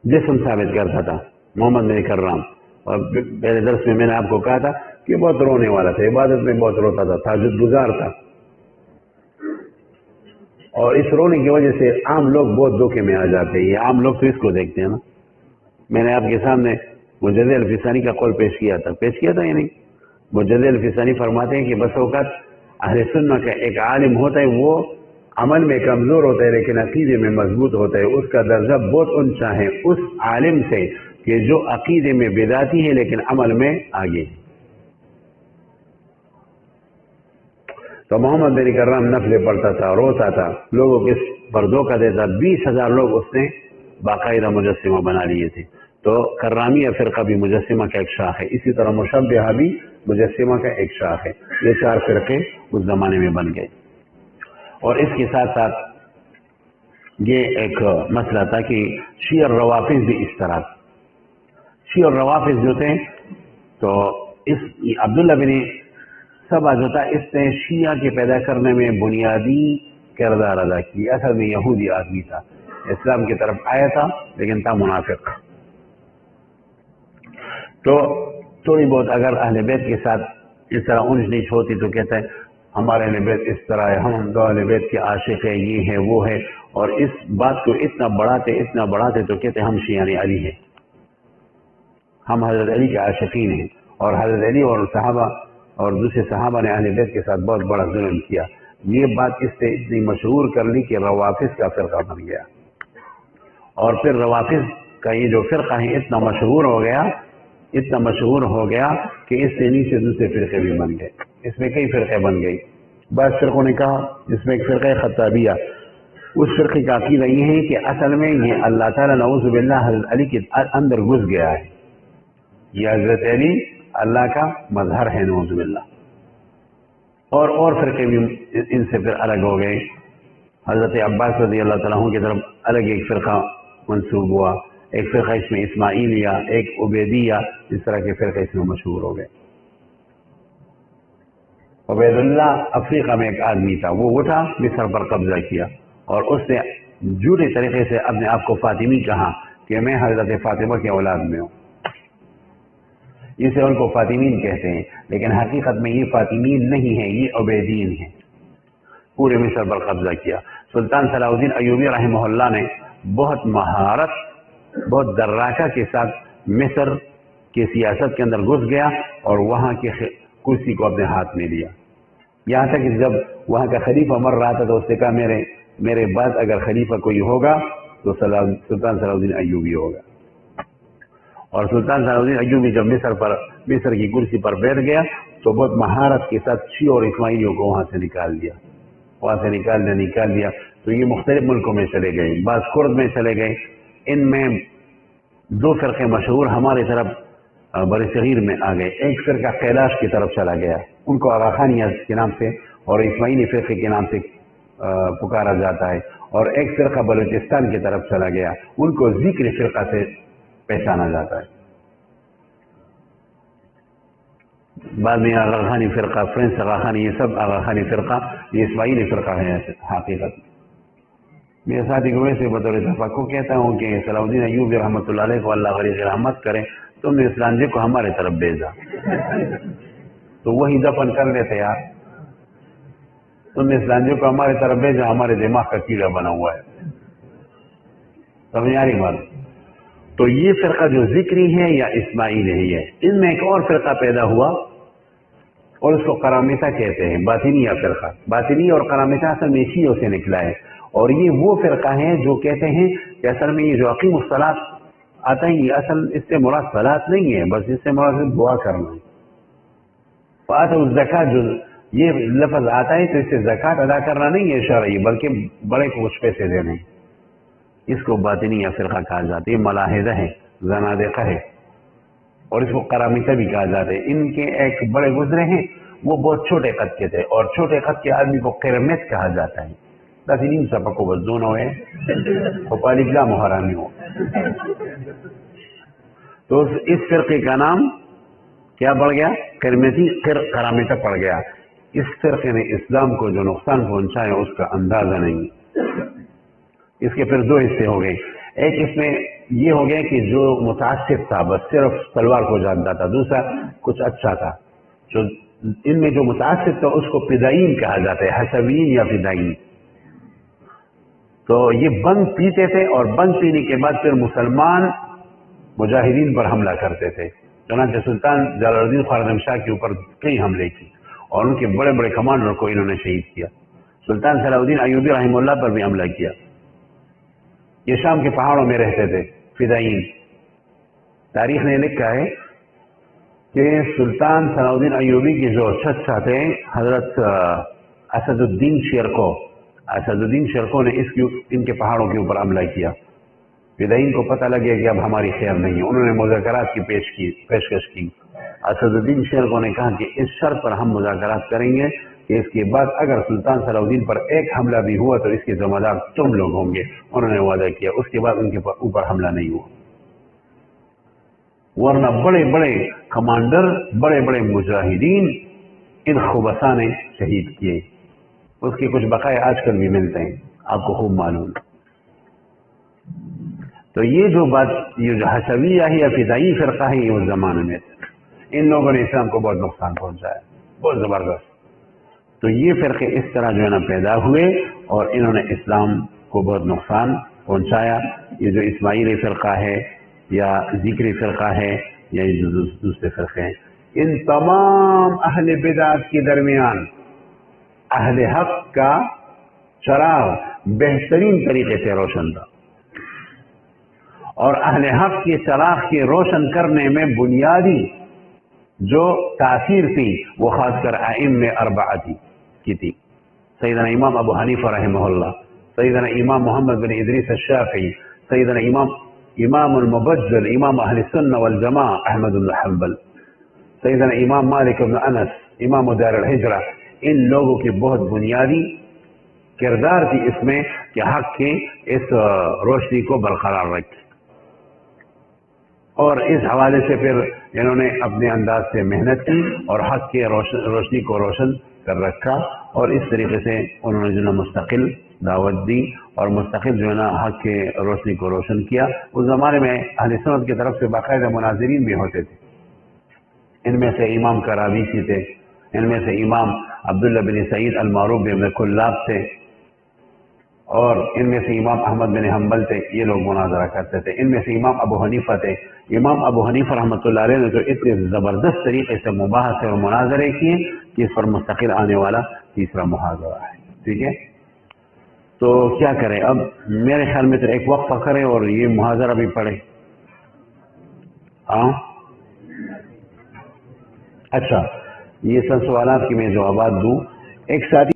جسم ثابت کرتا تھا محمد بن کرام. اور پہلے درس میں نے آپ کو کہا تھا کہ بہت رونے والا تھا، عبادت میں بہت روتا تھا، تہجد گزار تھا. اور اس رونے کی وجہ سے عام لوگ بہت دھوکے میں آ جاتے ہیں. یہ عام لوگ تو اس کو دیکھتے ہیں نا. میں نے آپ کے سامنے مجد الفسانی کا قول پیش کیا تھا یا نہیں. مجد الفسانی فرماتے ہیں کہ بس اوقات اہل سنت کا ایک عالم ہوتا ہے، وہ عمل میں کمزور ہوتا ہے لیکن عقیدے میں مضبوط ہوتا ہے. اس کا درجہ بہت اونچا ہے اس عالم سے کہ جو عقیدے میں بدعتی ہے لیکن عمل میں آگے. تو محمد بن کرام نفلیں پڑھتا تھا، روتا تھا، لوگوں کے پر دھوکہ دیتا. 20,000 لوگ اس نے باقاعدہ مجسمہ بنا لیے تھے. تو کرامیہ فرقہ بھی مجسمہ کا ایک شاخ ہے. اسی طرح مشبہہ بھی مجسمہ کا ایک شاخ ہے. یہ 4 فرقے اس زمانے میں بن گئے. اور اس کے ساتھ ساتھ یہ ایک مسئلہ تھا کہ شیعہ اور روافض بھی اس طرح. شیعہ اور روافض جو تھے، تو اس عبداللہ بن سبا جو تھا، اس نے شیعہ کے پیدا کرنے میں بنیادی کردار ادا کی. اصل میں یہودی آدمی تھا، اسلام کی طرف آیا تھا لیکن تھا منافق. تو تھوڑی بہت اگر اہل بیت کے ساتھ اس طرح اونچ نیچ ہوتی تو کہتا ہے ہمارے اہل بیت اس طرح ہے، ہم دو اہل بیت کے عاشق ہیں، یہ ہے وہ ہے. اور اس بات کو اتنا بڑھاتے تو کہتے ہم شیعہ علی ہیں، ہم حضرت علی کے عاشقین ہیں. اور حضرت علی اور صحابہ اور دوسرے صحابہ نے اہل بیت کے ساتھ بہت بڑا ظلم کیا. یہ بات اس سے اتنی مشہور کر لی کہ روافض کا فرقہ بن گیا. اور پھر روافض کا یہ جو فرقہ ہے اتنا مشہور ہو گیا کہ اس سے نیچے دوسرے فرقے بھی بن گئے. اس میں کئی فرقے بن گئی. بعض فرقوں نے کہا، جس میں ایک فرقہ خطابیہ، اس فرقے کا عقیدہ یہ ہے کہ اصل میں یہ اللہ تعالیٰ نعوذ باللہ حضرت علی کے اندر گھس گیا ہے. یہ حضرت علی اللہ کا مظہر ہے، نعوذ باللہ. اور فرقے بھی ان سے پھر الگ ہو گئے. حضرت عباس رضی اللہ تعالیٰ عنہ کی طرف الگ ایک فرقہ منسوب ہوا. ایک فرقہ اس میں اسماعیلیہ، ایک عبیدیہ، اس طرح کے فرقے اس میں مشہور ہو گئے. عبید اللہ افریقہ میں ایک آدمی تھا، وہ اٹھا مصر پر قبضہ کیا اور اس نے جھوٹے طریقے سے اپنے آپ کو فاطمی کہا کہ میں حضرت فاطمہ کے اولاد میں ہوں، اسے ان کو فاطمین کہتے ہیں، لیکن حقیقت میں یہ فاطمین نہیں ہیں، یہ عبیدین ہیں۔ پورے مصر پر قبضہ کیا۔ سلطان صلاح الدین ایوبی رحمہ اللہ نے بہت مہارت، بہت دراکہ کے ساتھ مصر کی سیاست کے اندر گھس گیا اور وہاں کی کرسی کو اپنے ہاتھ میں لیا، یہاں تک کہ جب وہاں کا خلیفہ مر رہا تھا تو اس نے کہا میرے بعد اگر خلیفہ کوئی ہوگا تو سلطان صلاح الدین ایوبی ہوگا۔ اور سلطان صلاح الدین ایوبی جب مصر کی کرسی پر بیٹھ گیا تو بہت مہارت کے ساتھ شیعہ اور اسماعیلیوں کو وہاں سے نکال دیا تو یہ مختلف ملکوں میں چلے گئے، بعض کرد میں چلے گئے۔ ان میں دو فرقے مشہور ہمارے طرف بر صغیر میں آ گئے، ایک فرقہ کیلاش کی طرف چلا گیا، ان کو آغا خانیہ کے نام سے اور اسماعیلی فرقے کے نام سے پکارا جاتا ہے، اور ایک فرقہ بلوچستان کی طرف چلا گیا، ان کو ذکر فرقہ سے پہچانا جاتا ہے۔ بعد میں آغا خانی فرقہ، فرینس آغا خانی، یہ سب آغا خانی فرقہ، یہ اسماعیلی فرقہ ہے حقیقت۔ میرے ساتھی کو ویسے بطور تفقع کہتا ہوں کہ صلاح الدین ایوبی رحمۃ اللہ علیہ کو اللہ غریق رحمت کرے، تم نے اسلام جی کو ہمارے طرف بھیجا تو وہی دفن کر لیتے یار، تم نے اسلام جی کو ہمارے طرف بھیجا، ہمارے دماغ کا کیڑا بنا ہوا ہے، سمجھ آ رہی بات؟ تو یہ فرقہ جو ذکری ہے یا اسماعیلی ہے، ان میں ایک اور فرقہ پیدا ہوا اور اس کو قرامطہ کہتے ہیں، باطنیہ فرقہ۔ باطنیہ اور قرامطہ اصل میں شیعوں سے نکلا ہے، اور یہ وہ فرقہ ہے جو کہتے ہیں کہ اصل میں یہ جو اقیم الصلاۃ آتا ہے یہ اصل اس سے مراد صلاۃ نہیں ہے، بس اس سے مراد دعا کرنا ہے۔ فآتوا الزکات، جو یہ لفظ آتا ہے تو اس سے زکات ادا کرنا نہیں ہے شرعی، بلکہ بڑے کو کچھ پیسے دینے، اس کو باطنیہ فرقہ کہا جاتا ہے، ملاحدہ ہے، زنادقہ ہے، اور اس کو قرامطہ بھی کہا جاتا ہے۔ ان کے ایک بڑے گزرے ہیں، وہ بہت چھوٹے قد کے تھے، اور چھوٹے قد کے آدمی کو قرمت کہا جاتا ہے، تاکہ نیم سا پکو بس دونوں ہے خوپالی کلا محرامی ہو۔ تو اس فرقے کا نام کیا پڑ گیا؟ قرمتی، قرامطہ پڑ گیا۔ اس فرقے نے اسلام کو جو نقصان پہنچایا اس کا اندازہ نہیں۔ اس کے پھر دو حصے ہو گئے، ایک اس میں یہ ہو گیا کہ جو متعصب تھا بس صرف تلوار کو جانتا تھا، دوسرا کچھ اچھا تھا، جو ان میں جو متعصب تھا اس کو فدائین کہا جاتا ہے، حسبین یا فدائین۔ تو یہ بنگ پیتے تھے اور بنگ پینے کے بعد پھر مسلمان مجاہدین پر حملہ کرتے تھے، چنانچہ سلطان جلال الدین خوارزم شاہ کے اوپر کئی حملے کی اور ان کے بڑے بڑے کمانڈر کو انہوں نے شہید کیا۔ سلطان صلاح الدین ایوبی رحمہ اللہ پر بھی حملہ کیا۔ یہ شام کے پہاڑوں میں رہتے تھے فدائین۔ تاریخ نے لکھا ہے کہ سلطان صلاح الدین ایوبی کے جو چچا تھے حضرت اسد الدین شیرکو نے ان کے پہاڑوں کے اوپر حملہ کیا۔ فدائین کو پتہ لگیا کہ اب ہماری خیر نہیں ہے، انہوں نے مذاکرات کی پیشکش کی۔ اسد الدین شیرکو نے کہا کہ اس شرط پر ہم مذاکرات کریں گے کہ اس کے بعد اگر سلطان صلاح الدین پر ایک حملہ بھی ہوا تو اس کے ذمہ دار تم لوگ ہوں گے۔ انہوں نے وعدہ کیا، اس کے بعد ان کے اوپر حملہ نہیں ہوا، ورنہ بڑے بڑے کمانڈر، بڑے بڑے مجاہدین ان خبثاء نے شہید کیے۔ اس کے کچھ بقائے آج کل بھی ملتے ہیں، آپ کو خوب معلوم۔ تو یہ جو بات، یہ جو حسبیہ ہے یا فدائی فرقہ ہے، یہ اس زمانے میں ان لوگوں نے اسلام کو بہت نقصان پہنچایا، بہت زبردست۔ تو یہ فرقے اس طرح جو ہے نا پیدا ہوئے اور انہوں نے اسلام کو بہت نقصان پہنچایا۔ یہ جو اسماعیلی فرقہ ہے یا ذکری فرقہ ہے یا یہ جو دوسرے فرقے ہیں، ان تمام اہل بدعت کے درمیان اہل حق کا چراغ بہترین طریقے سے روشن تھا، اور اہل حق کے چراغ کے روشن کرنے میں بنیادی جو تاثیر تھی وہ خاص کر ائمہ اربعہ کی تھی۔ سیدنا امام ابو حنیفہ رحمہ اللہ، سیدنا امام محمد بن ادریس الشافعی، سیدنا امام المبجل، امام اہل السنہ والجماعہ احمد بن حنبل، سیدنا امام مالک بن انس، امام دار الحجرہ، ان لوگوں کی بہت بنیادی کردار تھی اس میں کہ حق کی اس روشنی کو برقرار رکھے۔ اور اس حوالے سے پھر انہوں نے اپنے انداز سے محنت کی اور حق کے روشنی کو روشن کر رکھا، اور اس طریقے سے انہوں نے جو ہے مستقل دعوت دی اور مستقل جو ہے نا حق کے روشنی کو روشن کیا۔ اس زمانے میں اہل سنت کی طرف سے باقاعدہ مناظرین بھی ہوتے تھے، ان میں سے امام کراویسی تھے، ان میں سے امام عبداللہ بن سعید المعروف بن کلاب تھے، اور ان میں سے امام احمد بن حنبل تھے، یہ لوگ مناظرہ کرتے تھے۔ ان میں سے امام ابو حنیفہ تھے۔ امام ابو حنیفہ رحمۃ اللہ علیہ نے تو اتنے زبردست طریقے سے مباحثے اور مناظرے کیے کہ اس پر مستقل آنے والا تیسرا محاضرہ ہے، ٹھیک ہے؟ تو کیا کریں اب؟ میرے خیال میں تو ایک وقفہ کریں اور یہ محاضرہ بھی پڑھیں۔ ہاں اچھا، یہ سب سوالات کی میں جوابات دوں۔ ایک ساتھی